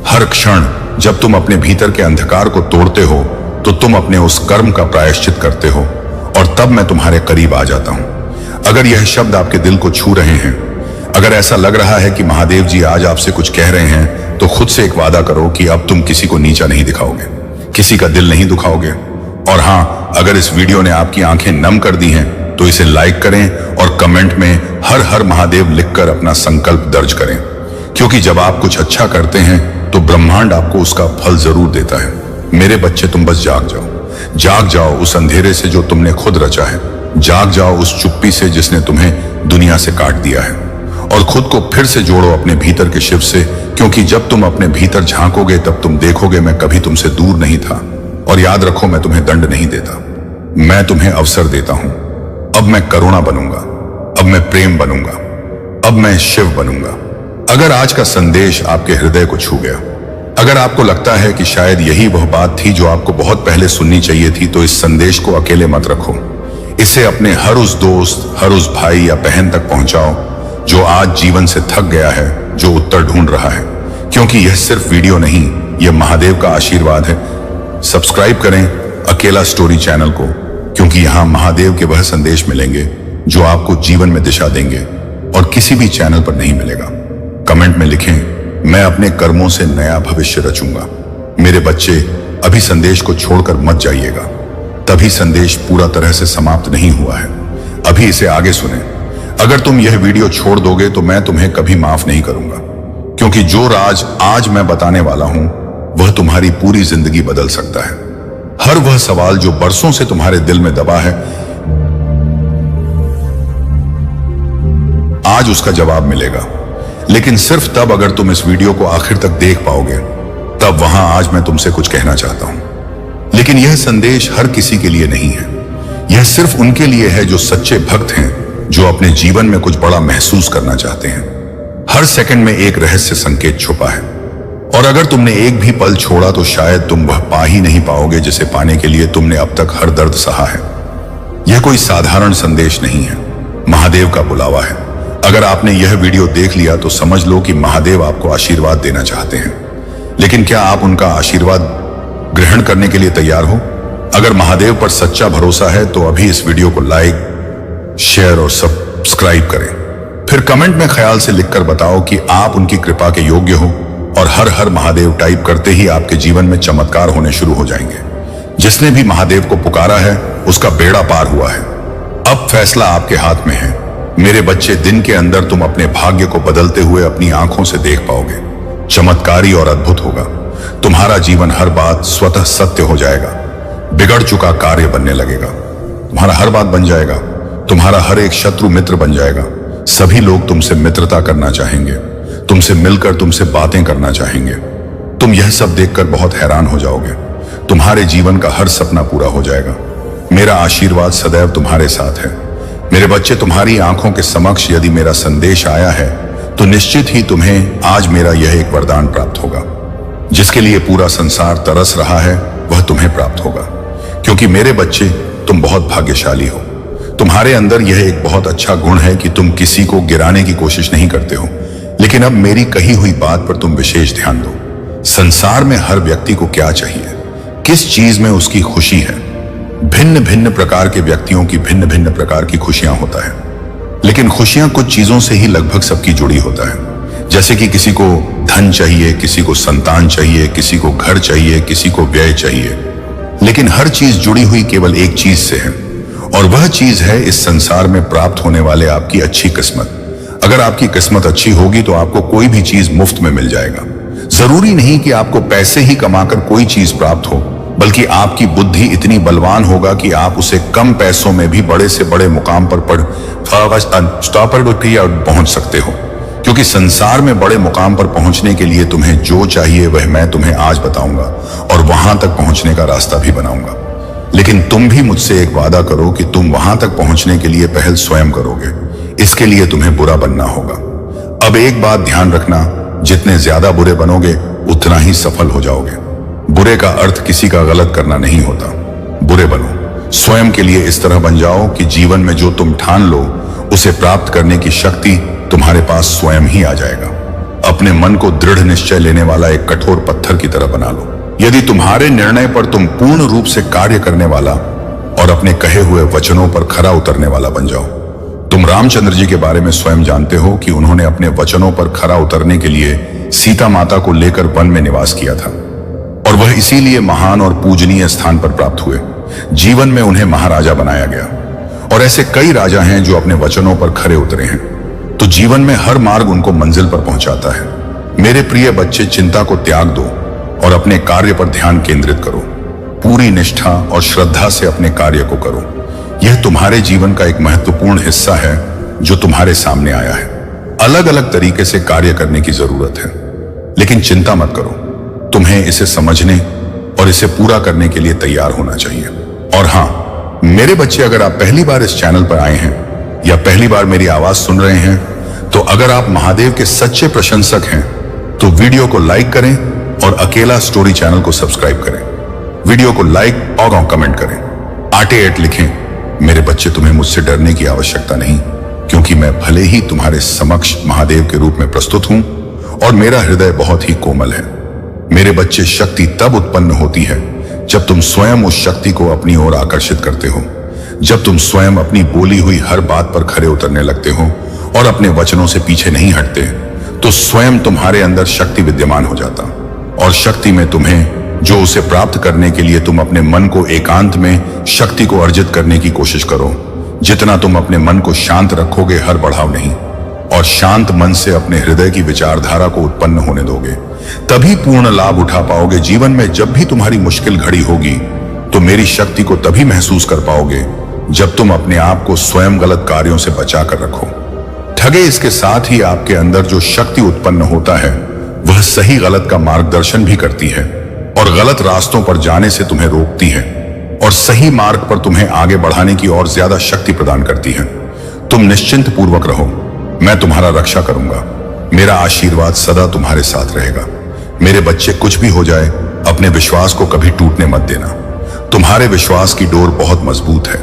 हर क्षण जब तुम अपने भीतर के अंधकार को तोड़ते हो, तो तुम अपने उस कर्म का प्रायश्चित करते हो और तब मैं तुम्हारे करीब आ जाता हूं। अगर यह शब्द आपके दिल को छू रहे हैं, अगर ऐसा लग रहा है कि महादेव जी आज आपसे कुछ कह रहे हैं, तो खुद से एक वादा करो कि अब तुम किसी को नीचा नहीं दिखाओगे, किसी का दिल नहीं दुखाओगे। और हां, अगर इस वीडियो ने आपकी आंखें नम कर दी हैं, तो इसे लाइक करें और कमेंट में हर हर महादेव लिखकर अपना संकल्प दर्ज करें, क्योंकि जब आप कुछ अच्छा करते हैं तो ब्रह्मांड आपको उसका फल जरूर देता है। मेरे बच्चे, तुम बस जाग जाओ उस अंधेरे से जो तुमने खुद रचा है। जाग जाओ उस चुप्पी से जिसने तुम्हें दुनिया से काट दिया है, और खुद को फिर से जोड़ो अपने भीतर के शिव से, क्योंकि जब तुम अपने भीतर झांकोगे तब तुम देखोगे मैं कभी तुमसे दूर नहीं था। और याद रखो, मैं तुम्हें दंड नहीं देता, मैं तुम्हें अवसर देता हूं। अब मैं करुणा बनूंगा, अब मैं प्रेम बनूंगा, अब मैं शिव बनूंगा। अगर आज का संदेश आपके हृदय को छू गया, अगर आपको लगता है कि शायद यही वह बात थी जो आपको बहुत पहले सुननी चाहिए थी, तो इस संदेश को अकेले मत रखो। इसे अपने हर उस दोस्त, हर उस भाई या बहन तक पहुंचाओ जो आज जीवन से थक गया है, जो उत्तर ढूंढ रहा है। क्योंकि यह सिर्फ वीडियो नहीं, यह महादेव का आशीर्वाद है। सब्सक्राइब करें अकेला स्टोरी चैनल को, क्योंकि यहां महादेव के वह संदेश मिलेंगे जो आपको जीवन में दिशा देंगे और किसी भी चैनल पर नहीं मिलेगा। कमेंट में लिखें, मैं अपने कर्मों से नया भविष्य रचूंगा। मेरे बच्चे, अभी संदेश को छोड़कर मत जाइएगा, तभी संदेश पूरा तरह से समाप्त नहीं हुआ है। अभी इसे आगे सुने। अगर तुम यह वीडियो छोड़ दोगे तो मैं तुम्हें कभी माफ नहीं करूंगा, क्योंकि जो राज आज मैं बताने वाला हूं वह तुम्हारी पूरी जिंदगी बदल सकता है। हर वह सवाल जो बरसों से तुम्हारे दिल में दबा है, आज उसका जवाब मिलेगा। लेकिन सिर्फ तब अगर तुम इस वीडियो को आखिर तक देख पाओगे। तब वहां आज मैं तुमसे कुछ कहना चाहता हूं। लेकिन यह संदेश हर किसी के लिए नहीं है, यह सिर्फ उनके लिए है जो सच्चे भक्त हैं, जो अपने जीवन में कुछ बड़ा महसूस करना चाहते हैं। हर सेकंड में एक रहस्य संकेत छुपा है, और अगर तुमने एक भी पल छोड़ा तो शायद तुम वह पा ही नहीं पाओगे जिसे पाने के लिए तुमने अब तक हर दर्द सहा है। यह कोई साधारण संदेश नहीं है, महादेव का बुलावा है। अगर आपने यह वीडियो देख लिया तो समझ लो कि महादेव आपको आशीर्वाद देना चाहते हैं। लेकिन क्या आप उनका आशीर्वाद ग्रहण करने के लिए तैयार हो? अगर महादेव पर सच्चा भरोसा है तो अभी इस वीडियो को लाइक, शेयर और सब्सक्राइब करें। फिर कमेंट में ख्याल से लिखकर बताओ कि आप उनकी कृपा के योग्य हो, और हर हर महादेव टाइप करते ही आपके जीवन में चमत्कार होने शुरू हो जाएंगे। जिसने भी महादेव को पुकारा है उसका बेड़ा पार हुआ है। अब फैसला आपके हाथ में है। मेरे बच्चे, दिन के अंदर तुम अपने भाग्य को बदलते हुए अपनी आंखों से देख पाओगे। चमत्कारी और अद्भुत होगा। तुम्हारा जीवन हर बात स्वतः सत्य हो जाएगा। बिगड़ चुका कार्य बनने लगेगा। तुम्हारा हर बात बन जाएगा। तुम्हारा हर एक शत्रु मित्र बन जाएगा। सभी लोग तुमसे मित्रता करना चाहेंगे, तुमसे मिलकर तुमसे बातें करना चाहेंगे। तुम यह सब देखकर बहुत हैरान हो जाओगे। तुम्हारे जीवन का हर सपना पूरा हो जाएगा। मेरा आशीर्वाद सदैव तुम्हारे साथ है। मेरे बच्चे, तुम्हारी आंखों के समक्ष यदि मेरा संदेश आया है तो निश्चित ही तुम्हें आज मेरा यह एक वरदान प्राप्त होगा। जिसके लिए पूरा संसार तरस रहा है वह तुम्हें प्राप्त होगा। क्योंकि मेरे बच्चे, तुम बहुत भाग्यशाली हो। तुम्हारे अंदर यह एक बहुत अच्छा गुण है कि तुम किसी को गिराने की कोशिश नहीं करते हो। लेकिन अब मेरी कही हुई बात पर तुम विशेष ध्यान दो। संसार में हर व्यक्ति को क्या चाहिए, किस चीज में उसकी खुशी है, भिन्न भिन्न प्रकार के व्यक्तियों की भिन्न भिन्न प्रकार की खुशियां होता है, लेकिन खुशियां कुछ चीजों से ही लगभग सबकी जुड़ी होता है। जैसे कि किसी को धन चाहिए, किसी को संतान चाहिए, किसी को घर चाहिए, किसी को व्यय चाहिए, लेकिन हर चीज जुड़ी हुई केवल एक चीज से है, और वह चीज है इस संसार में प्राप्त होने वाले आपकी अच्छी किस्मत। अगर आपकी किस्मत अच्छी होगी तो आपको कोई भी चीज मुफ्त में मिल जाएगा। जरूरी नहीं कि आपको पैसे ही कमाकर कोई चीज प्राप्त हो, बल्कि आपकी बुद्धि इतनी बलवान होगा कि आप उसे कम पैसों में भी बड़े से बड़े मुकाम पर पहुंच सकते हो। क्योंकि संसार में बड़े मुकाम पर पहुंचने के लिए तुम्हें जो चाहिए वह मैं तुम्हें आज बताऊंगा और वहां तक पहुंचने का रास्ता भी बनाऊंगा। लेकिन तुम भी मुझसे एक वादा करो कि तुम वहां तक पहुंचने के लिए पहल स्वयं करोगे। इसके लिए तुम्हें बुरा बनना होगा। अब एक बात ध्यान रखना, जितने ज्यादा बुरे बनोगे उतना ही सफल हो जाओगे। बुरे का अर्थ किसी का गलत करना नहीं होता। बुरे बनो, स्वयं के लिए इस तरह बन जाओ कि जीवन में जो तुम ठान लो उसे प्राप्त करने की शक्ति तुम्हारे पास स्वयं ही आ जाएगा। अपने मन को दृढ़ निश्चय लेने वाला एक कठोर पत्थर की तरह बना लो। यदि तुम्हारे निर्णय पर तुम पूर्ण रूप से कार्य करने वाला और अपने कहे हुए वचनों पर खरा उतरने वाला बन जाओ। तुम रामचंद्र जी के बारे में स्वयं जानते हो कि उन्होंने अपने वचनों पर खरा उतरने के लिए सीता माता को लेकर वन में निवास किया था, और वह इसीलिए महान और पूजनीय स्थान पर प्राप्त हुए। जीवन में उन्हें महाराजा बनाया गया, और ऐसे कई राजा हैं जो अपने वचनों पर खरे उतरे हैं। तो जीवन में हर मार्ग उनको मंजिल पर पहुंचाता है। मेरे प्रिय बच्चे, चिंता को त्याग दो और अपने कार्य पर ध्यान केंद्रित करो। पूरी निष्ठा और श्रद्धा से अपने कार्य को करो। यह तुम्हारे जीवन का एक महत्वपूर्ण हिस्सा है जो तुम्हारे सामने आया है। अलग अलग तरीके से कार्य करने की जरूरत है, लेकिन चिंता मत करो। तुम्हें इसे समझने और इसे पूरा करने के लिए तैयार होना चाहिए। और हाँ मेरे बच्चे, अगर आप पहली बार इस चैनल पर आए हैं या पहली बार मेरी आवाज सुन रहे हैं, तो अगर आप महादेव के सच्चे प्रशंसक हैं तो वीडियो को लाइक करें और अकेला स्टोरी चैनल को सब्सक्राइब करें। वीडियो को लाइक और कमेंट करें, 8 लिखें। मेरे बच्चे, तुम्हें मुझसे डरने की आवश्यकता नहीं, क्योंकि मैं भले ही तुम्हारे समक्ष महादेव के रूप में प्रस्तुत हूं और मेरा हृदय बहुत ही कोमल है। मेरे बच्चे, शक्ति तब उत्पन्न होती है जब तुम स्वयं उस शक्ति को अपनी ओर आकर्षित करते हो। जब तुम स्वयं अपनी बोली हुई हर बात पर खरे उतरने लगते हो और अपने वचनों से पीछे नहीं हटते, तो स्वयं तुम्हारे अंदर शक्ति विद्यमान हो जाता। और शक्ति में तुम्हें जो उसे प्राप्त करने के लिए तुम अपने मन को एकांत में शक्ति को अर्जित करने की कोशिश करो। जितना तुम अपने मन को शांत रखोगे, हर बढ़ाव नहीं, और शांत मन से अपने हृदय की विचारधारा को उत्पन्न होने दोगे, तभी पूर्ण लाभ उठा पाओगे। जीवन में जब भी तुम्हारी मुश्किल घड़ी होगी तो मेरी शक्ति को तभी महसूस कर पाओगे जब तुम अपने आप को स्वयं गलत कार्यों से बचा कर रखो। ठगे, इसके साथ ही आपके अंदर जो शक्ति उत्पन्न होता है वह सही गलत का मार्गदर्शन भी करती है और गलत रास्तों पर जाने से तुम्हें रोकती है और सही मार्ग पर तुम्हें आगे बढ़ाने की और ज्यादा शक्ति प्रदान करती है। तुम निश्चिंत पूर्वक रहो, मैं तुम्हारा रक्षा करूंगा। मेरा आशीर्वाद सदा तुम्हारे साथ रहेगा। मेरे बच्चे, कुछ भी हो जाए, अपने विश्वास को कभी टूटने मत देना। तुम्हारे विश्वास की डोर बहुत मजबूत है,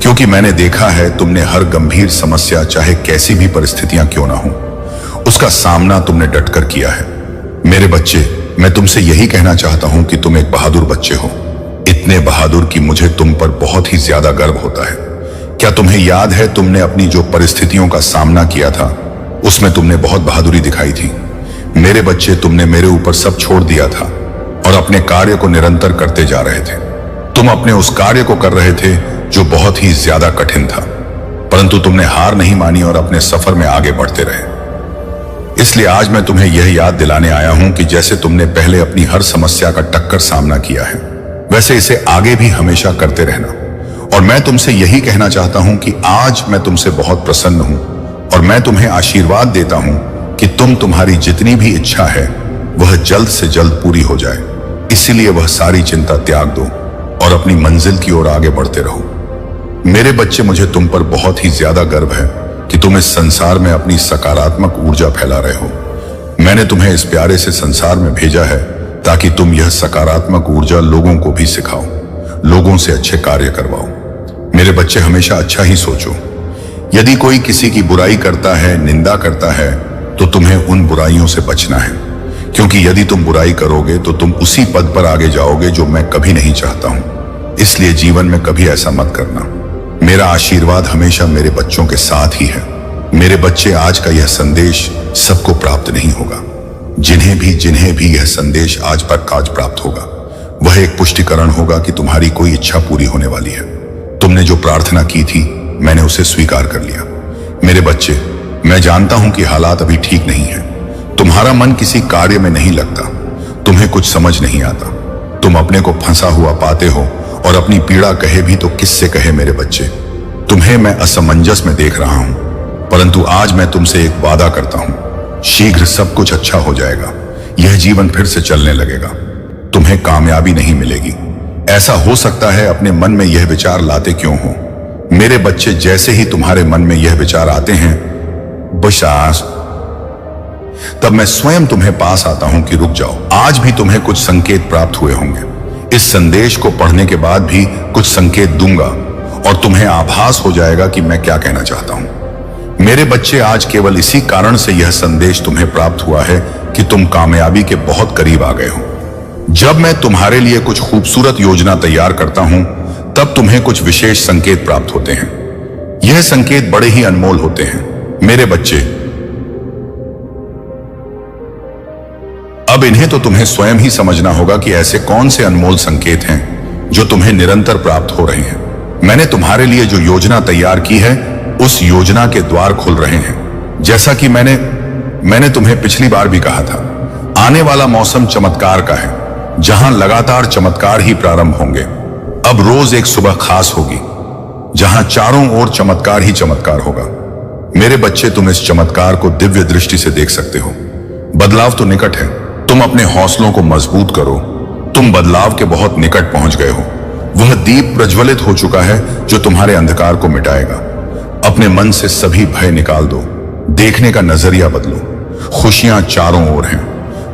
क्योंकि मैंने देखा है तुमने हर गंभीर समस्या, चाहे कैसी भी परिस्थितियां क्यों ना हो, उसका सामना तुमने डटकर किया है। मेरे बच्चे, मैं तुमसे यही कहना चाहता हूं कि तुम एक बहादुर बच्चे हो, इतने बहादुर कि मुझे तुम पर बहुत ही ज्यादा गर्व होता है। क्या तुम्हें याद है तुमने अपनी जो परिस्थितियों का सामना किया था उसमें तुमने बहुत बहादुरी दिखाई थी। मेरे बच्चे, तुमने मेरे ऊपर सब छोड़ दिया था और अपने कार्य को निरंतर करते जा रहे थे। तुम अपने उस कार्य को कर रहे थे जो बहुत ही ज्यादा कठिन था, परंतु तुमने हार नहीं मानी और अपने सफर में आगे बढ़ते रहे। इसलिए आज मैं तुम्हें यह याद दिलाने आया हूं कि जैसे तुमने पहले अपनी हर समस्या का टक्कर सामना किया है, वैसे इसे आगे भी हमेशा करते रहना। और मैं तुमसे यही कहना चाहता हूं कि आज मैं तुमसे बहुत प्रसन्न हूं और मैं तुम्हें आशीर्वाद देता हूं कि तुम्हारी जितनी भी इच्छा है वह जल्द से जल्द पूरी हो जाए। इसीलिए वह सारी चिंता त्याग दो और अपनी मंजिल की ओर आगे बढ़ते रहो। मेरे बच्चे, मुझे तुम पर बहुत ही ज्यादा गर्व है कि तुम इस संसार में अपनी सकारात्मक ऊर्जा फैला रहे हो। मैंने तुम्हें इस प्यारे से संसार में भेजा है ताकि तुम यह सकारात्मक ऊर्जा लोगों को भी सिखाओ, लोगों से अच्छे कार्य करवाओ। मेरे बच्चे, हमेशा अच्छा ही सोचो। यदि कोई किसी की बुराई करता है, निंदा करता है, तो तुम्हें उन बुराइयों से बचना है, क्योंकि यदि तुम बुराई करोगे तो तुम उसी पद पर आगे जाओगे जो मैं कभी नहीं चाहता हूं। इसलिए जीवन में कभी ऐसा मत करना। मेरा आशीर्वाद हमेशा मेरे बच्चों के साथ ही है। मेरे बच्चे, आज का यह संदेश सबको प्राप्त नहीं होगा। जिन्हें भी यह संदेश आज प्राप्त होगा, वह एक पुष्टिकरण होगा कि तुम्हारी कोई इच्छा पूरी होने वाली है। तुमने जो प्रार्थना की थी, मैंने उसे स्वीकार कर लिया। मेरे बच्चे, मैं जानता हूं कि हालात अभी ठीक नहीं है। तुम्हारा मन किसी कार्य में नहीं लगता, तुम्हें कुछ समझ नहीं आता। तुम अपने को फंसा हुआ पाते हो और अपनी पीड़ा कहे भी तो किससे कहे। मेरे बच्चे, तुम्हें मैं असमंजस में देख रहा हूं, परंतु आज मैं तुमसे एक वादा करता हूं, शीघ्र सब कुछ अच्छा हो जाएगा। यह जीवन फिर से चलने लगेगा। तुम्हें कामयाबी नहीं मिलेगी। ऐसा हो सकता है अपने मन में यह विचार लाते क्यों हो? मेरे बच्चे, जैसे ही तुम्हारे मन में यह विचार आते हैं, बशास तब मैं स्वयं तुम्हें पास आता हूं कि रुक जाओ। आज भी तुम्हें कुछ संकेत प्राप्त हुए होंगे। इस संदेश को पढ़ने के बाद भी कुछ संकेत दूंगा और तुम्हें आभास हो जाएगा कि मैं क्या कहना चाहता हूं। मेरे बच्चे, आज केवल इसी कारण से यह संदेश तुम्हें प्राप्त हुआ है कि तुम कामयाबी के बहुत करीब आ गए हो। जब मैं तुम्हारे लिए कुछ खूबसूरत योजना तैयार करता हूं, तब तुम्हें कुछ विशेष संकेत प्राप्त होते हैं। यह संकेत बड़े ही अनमोल होते हैं। मेरे बच्चे, अब इन्हें तो तुम्हें स्वयं ही समझना होगा कि ऐसे कौन से अनमोल संकेत हैं जो तुम्हें निरंतर प्राप्त हो रहे हैं। मैंने तुम्हारे लिए जो योजना तैयार की है, उस योजना के द्वार खुल रहे हैं। जैसा कि मैंने तुम्हें पिछली बार भी कहा था, आने वाला मौसम चमत्कार का है, जहां लगातार चमत्कार ही प्रारंभ होंगे। अब रोज एक सुबह खास होगी, जहां चारों ओर चमत्कार ही चमत्कार होगा। मेरे बच्चे, तुम इस चमत्कार को दिव्य दृष्टि से देख सकते हो। बदलाव तो निकट है। तुम अपने हौसलों को मजबूत करो। तुम बदलाव के बहुत निकट पहुंच गए हो। वह दीप प्रज्वलित हो चुका है जो तुम्हारे अंधकार को मिटाएगा। अपने मन से सभी भय निकाल दो। देखने का नजरिया बदलो। खुशियां चारों ओर हैं।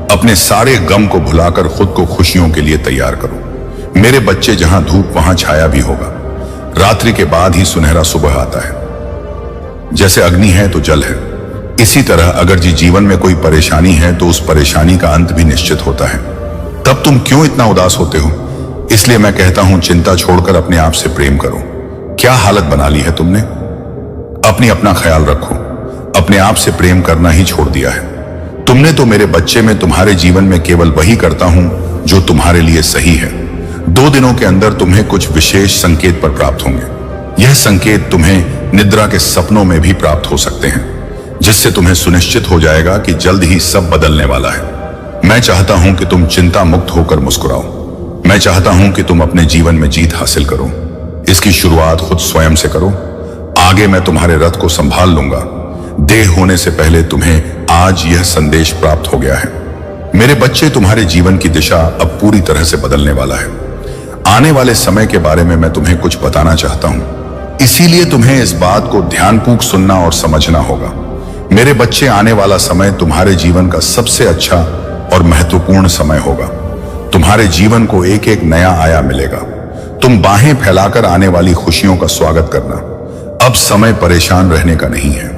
अपने सारे गम को भुलाकर खुद को खुशियों के लिए तैयार करो। मेरे बच्चे, जहां धूप वहां छाया भी होगा। रात्रि के बाद ही सुनहरा सुबह आता है। जैसे अग्नि है तो जल है, इसी तरह अगर जीवन में कोई परेशानी है तो उस परेशानी का अंत भी निश्चित होता है। तब तुम क्यों इतना उदास होते हो? इसलिए मैं कहता हूं, चिंता छोड़कर अपने आप से प्रेम करो। क्या हालत बना ली है तुमने? अपना ख्याल रखो। अपने आप से प्रेम करना ही छोड़ दिया है तुमने तो। मेरे बच्चे, में तुम्हारे जीवन में केवल वही करता हूं जो तुम्हारे लिए सही है। 2 दिनों के अंदर तुम्हें कुछ विशेष संकेत पर प्राप्त होंगे। यह संकेत तुम्हें निद्रा के सपनों में भी प्राप्त हो सकते हैं, जिससे तुम्हें सुनिश्चित हो जाएगा कि जल्द ही सब बदलने वाला है। मैं चाहता हूं कि तुम चिंता मुक्त होकर मुस्कुराओ। मैं चाहता हूं कि तुम अपने जीवन में जीत हासिल करो। इसकी शुरुआत खुद स्वयं से करो। आगे मैं तुम्हारे रथ को संभाल लूंगा। देह होने से पहले तुम्हें आज यह संदेश प्राप्त हो गया है। मेरे बच्चे, तुम्हारे जीवन की दिशा अब पूरी तरह से बदलने वाला है। आने वाले समय के बारे में मैं तुम्हें कुछ बताना चाहता हूं, इसीलिए तुम्हें इस बात को ध्यानपूर्वक सुनना और समझना होगा। मेरे बच्चे, आने वाला समय तुम्हारे जीवन का सबसे अच्छा और महत्वपूर्ण समय होगा। तुम्हारे जीवन को एक एक नया आयाम मिलेगा। तुम बाहें फैलाकर आने वाली खुशियों का स्वागत करना। अब समय परेशान रहने का नहीं है।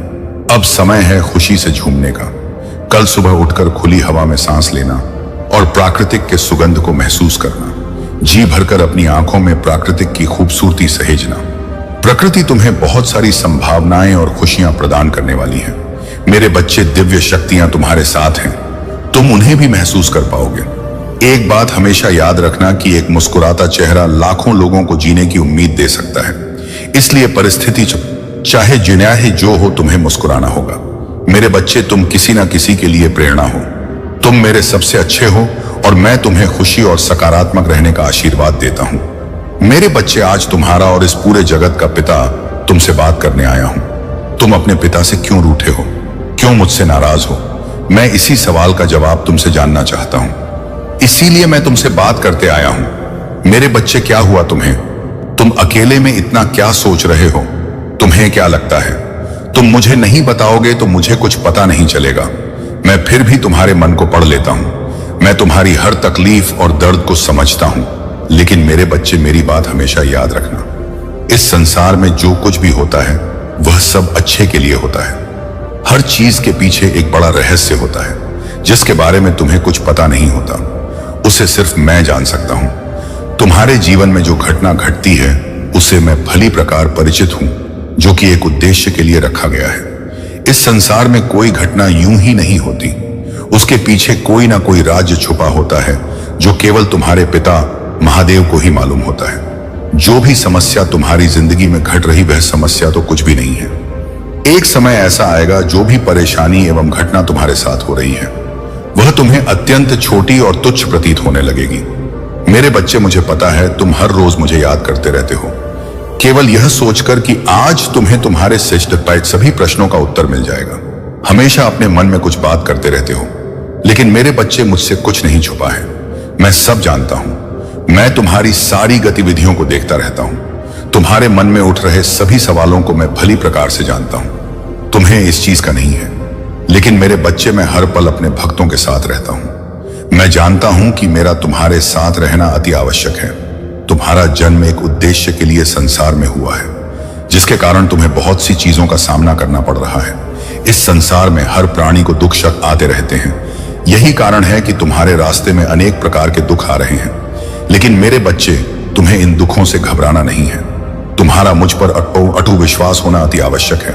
अब समय है खुशी से झूमने का। कल सुबह उठकर खुली हवा में सांस लेना और प्राकृतिक के सुगंध को महसूस करना। जी भरकर अपनी आंखों में प्राकृतिक की खूबसूरती सहेजना। प्रकृति तुम्हें बहुत सारी संभावनाएं और खुशियां प्रदान करने वाली है। मेरे बच्चे, दिव्य शक्तियां तुम्हारे साथ हैं। तुम उन्हें भी महसूस कर पाओगे। एक बात हमेशा याद रखना कि एक मुस्कुराता चेहरा लाखों लोगों को जीने की उम्मीद दे सकता है। इसलिए परिस्थिति चाहे जिन्याही जो हो, तुम्हें मुस्कुराना होगा। मेरे बच्चे, तुम किसी ना किसी के लिए प्रेरणा हो। तुम मेरे सबसे अच्छे हो और मैं तुम्हें खुशी और सकारात्मक रहने का आशीर्वाद देता हूं। मेरे बच्चे, आज तुम्हारा और इस पूरे जगत का पिता तुमसे बात करने आया हूं। तुम अपने पिता से क्यों रूठे हो? क्यों मुझसे नाराज हो? मैं इसी सवाल का जवाब तुमसे जानना चाहता हूं। इसीलिए मैं तुमसे बात करते आया हूं। मेरे बच्चे, क्या हुआ तुम्हें? तुम अकेले में इतना क्या सोच रहे हो? तुम्हें क्या लगता है तुम मुझे नहीं बताओगे तो मुझे कुछ पता नहीं चलेगा? मैं फिर भी तुम्हारे मन को पढ़ लेता हूं। मैं तुम्हारी हर तकलीफ और दर्द को समझता हूं। लेकिन मेरे बच्चे, मेरी बात हमेशा याद रखना। इस संसार में जो कुछ भी होता है वह सब अच्छे के लिए होता है। हर चीज के पीछे एक बड़ा रहस्य होता है जिसके बारे में तुम्हें कुछ पता नहीं होता। उसे सिर्फ मैं जान सकता हूं। तुम्हारे जीवन में जो घटना घटती है उसे मैं भली प्रकार परिचित हूं, जो कि एक उद्देश्य के लिए रखा गया है। इस संसार में कोई घटना यूं ही नहीं होती, उसके पीछे कोई ना कोई राज छुपा होता है जो केवल तुम्हारे पिता महादेव को ही मालूम होता है। जो भी समस्या तुम्हारी जिंदगी में घट रही वह समस्या तो कुछ भी नहीं है। एक समय ऐसा आएगा जो भी परेशानी एवं घटना तुम्हारे साथ हो रही है वह तुम्हें अत्यंत छोटी और तुच्छ प्रतीत होने लगेगी। मेरे बच्चे, मुझे पता है तुम हर रोज मुझे याद करते रहते हो, केवल यह सोचकर कि आज तुम्हें तुम्हारे सृष्टिपात सभी प्रश्नों का उत्तर मिल जाएगा। हमेशा अपने मन में कुछ बात करते रहते हो, लेकिन मेरे बच्चे, मुझसे कुछ नहीं छुपा है। मैं सब जानता हूं। मैं तुम्हारी सारी गतिविधियों को देखता रहता हूं। तुम्हारे मन में उठ रहे सभी सवालों को मैं भली प्रकार से जानता हूं। तुम्हें इस चीज का नहीं है, लेकिन मेरे बच्चे, मैं हर पल अपने भक्तों के साथ रहता हूं। मैं जानता हूं कि मेरा तुम्हारे साथ रहना अति आवश्यक है। तुम्हारा जन्म एक उद्देश्य के लिए संसार में हुआ है, जिसके कारण तुम्हें बहुत सी चीजों का सामना करना पड़ रहा है। इस संसार में हर प्राणी को दुख शक आते रहते हैं। यही कारण है कि तुम्हारे रास्ते में अनेक प्रकार के दुख आ रहे हैं। लेकिन मेरे बच्चे, तुम्हें इन दुखों से घबराना नहीं है। तुम्हारा मुझ पर अटूट विश्वास होना अति आवश्यक है।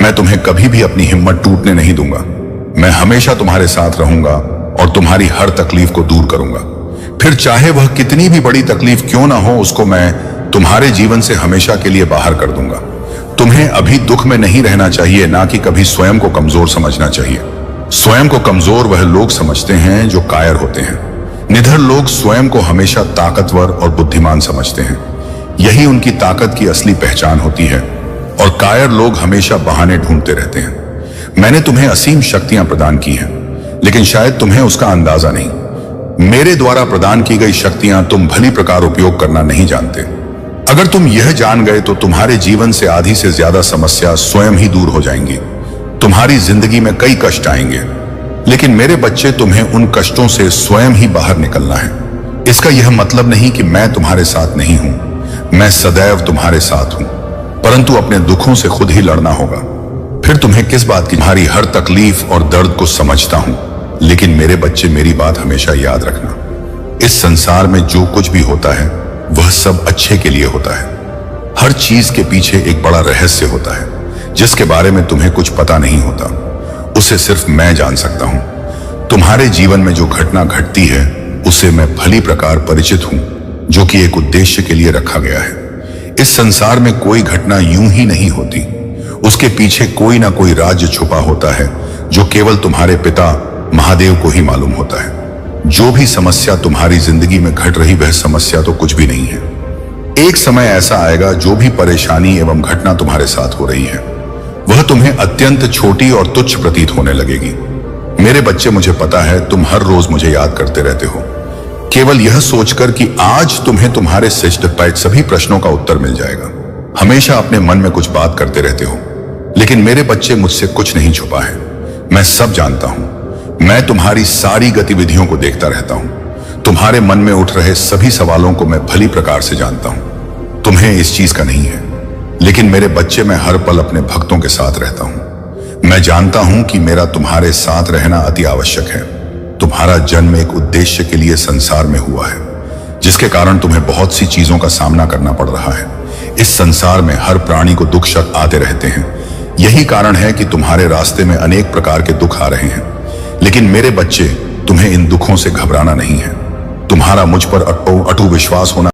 मैं तुम्हें कभी भी अपनी हिम्मत टूटने नहीं दूंगा। मैं हमेशा तुम्हारे साथ रहूंगा और तुम्हारी हर तकलीफ को दूर करूंगा। फिर चाहे वह कितनी भी बड़ी तकलीफ क्यों ना हो, उसको मैं तुम्हारे जीवन से हमेशा के लिए बाहर कर दूंगा। तुम्हें अभी दुख में नहीं रहना चाहिए, ना कि कभी स्वयं को कमजोर समझना चाहिए। स्वयं को कमजोर वह लोग समझते हैं जो कायर होते हैं। निडर लोग स्वयं को हमेशा ताकतवर और बुद्धिमान समझते हैं। यही उनकी ताकत की असली पहचान होती है। और कायर लोग हमेशा बहाने ढूंढते रहते हैं। मैंने तुम्हें असीम शक्तियां प्रदान की हैं, लेकिन शायद तुम्हें उसका अंदाजा नहीं। मेरे द्वारा प्रदान की गई शक्तियां तुम भली प्रकार उपयोग करना नहीं जानते। अगर तुम यह जान गए तो तुम्हारे जीवन से आधी से ज्यादा समस्या स्वयं ही दूर हो जाएंगी। तुम्हारी जिंदगी में कई कष्ट आएंगे, लेकिन मेरे बच्चे, तुम्हें उन कष्टों से स्वयं ही बाहर निकलना है। इसका यह मतलब नहीं कि मैं तुम्हारे साथ नहीं हूं। मैं सदैव तुम्हारे साथ हूं, परंतु अपने दुखों से खुद ही लड़ना होगा। फिर तुम्हें किस बात की? तुम्हारी हर तकलीफ और दर्द को समझता हूं, लेकिन मेरे बच्चे, मेरी बात हमेशा याद रखना। इस संसार में जो कुछ भी होता है वह सब अच्छे के लिए होता है। हर चीज के पीछे एक बड़ा रहस्य होता है, जिसके बारे में तुम्हें कुछ पता नहीं होता। उसे सिर्फ मैं जान सकता हूं। तुम्हारे जीवन में जो घटना घटती है उसे मैं भली प्रकार परिचित हूं, जो कि एक उद्देश्य के लिए रखा गया है। इस संसार में कोई घटना यूं ही नहीं होती, उसके पीछे कोई ना कोई राज छुपा होता है जो केवल तुम्हारे पिता महादेव को ही मालूम होता है। जो भी समस्या तुम्हारी जिंदगी में घट रही वह समस्या तो कुछ भी नहीं है। एक समय ऐसा आएगा जो भी परेशानी एवं घटना तुम्हारे साथ हो रही है वह तुम्हें अत्यंत छोटी और तुच्छ प्रतीत होने लगेगी। मेरे बच्चे, मुझे पता है तुम हर रोज मुझे याद करते रहते हो, केवल यह सोचकर कि आज तुम्हें तुम्हारे सृष्टिपात सभी प्रश्नों का उत्तर मिल जाएगा। हमेशा अपने मन में कुछ बात करते रहते हो, लेकिन मेरे बच्चे, मुझसे कुछ नहीं छुपा है। मैं सब जानता हूं। मैं तुम्हारी सारी गतिविधियों को देखता रहता हूं। तुम्हारे मन में उठ रहे सभी सवालों को मैं भली प्रकार से जानता हूं। तुम्हें इस चीज का नहीं है, लेकिन मेरे बच्चे, मैं हर पल अपने भक्तों के साथ रहता हूं। मैं जानता हूं कि मेरा तुम्हारे साथ रहना अति आवश्यक है। तुम्हारा जन्म एक उद्देश्य के लिए संसार में हुआ है, जिसके कारण तुम्हें बहुत सी चीजों का सामना करना पड़ रहा है। इस संसार में हर प्राणी को दुख शक आते रहते हैं। यही कारण है कि तुम्हारे रास्ते में अनेक प्रकार के दुख आ रहे हैं। लेकिन मेरे बच्चे, तुम्हें इन दुखों से घबराना नहीं है। तुम्हारा मुझ पर अटूट विश्वास होना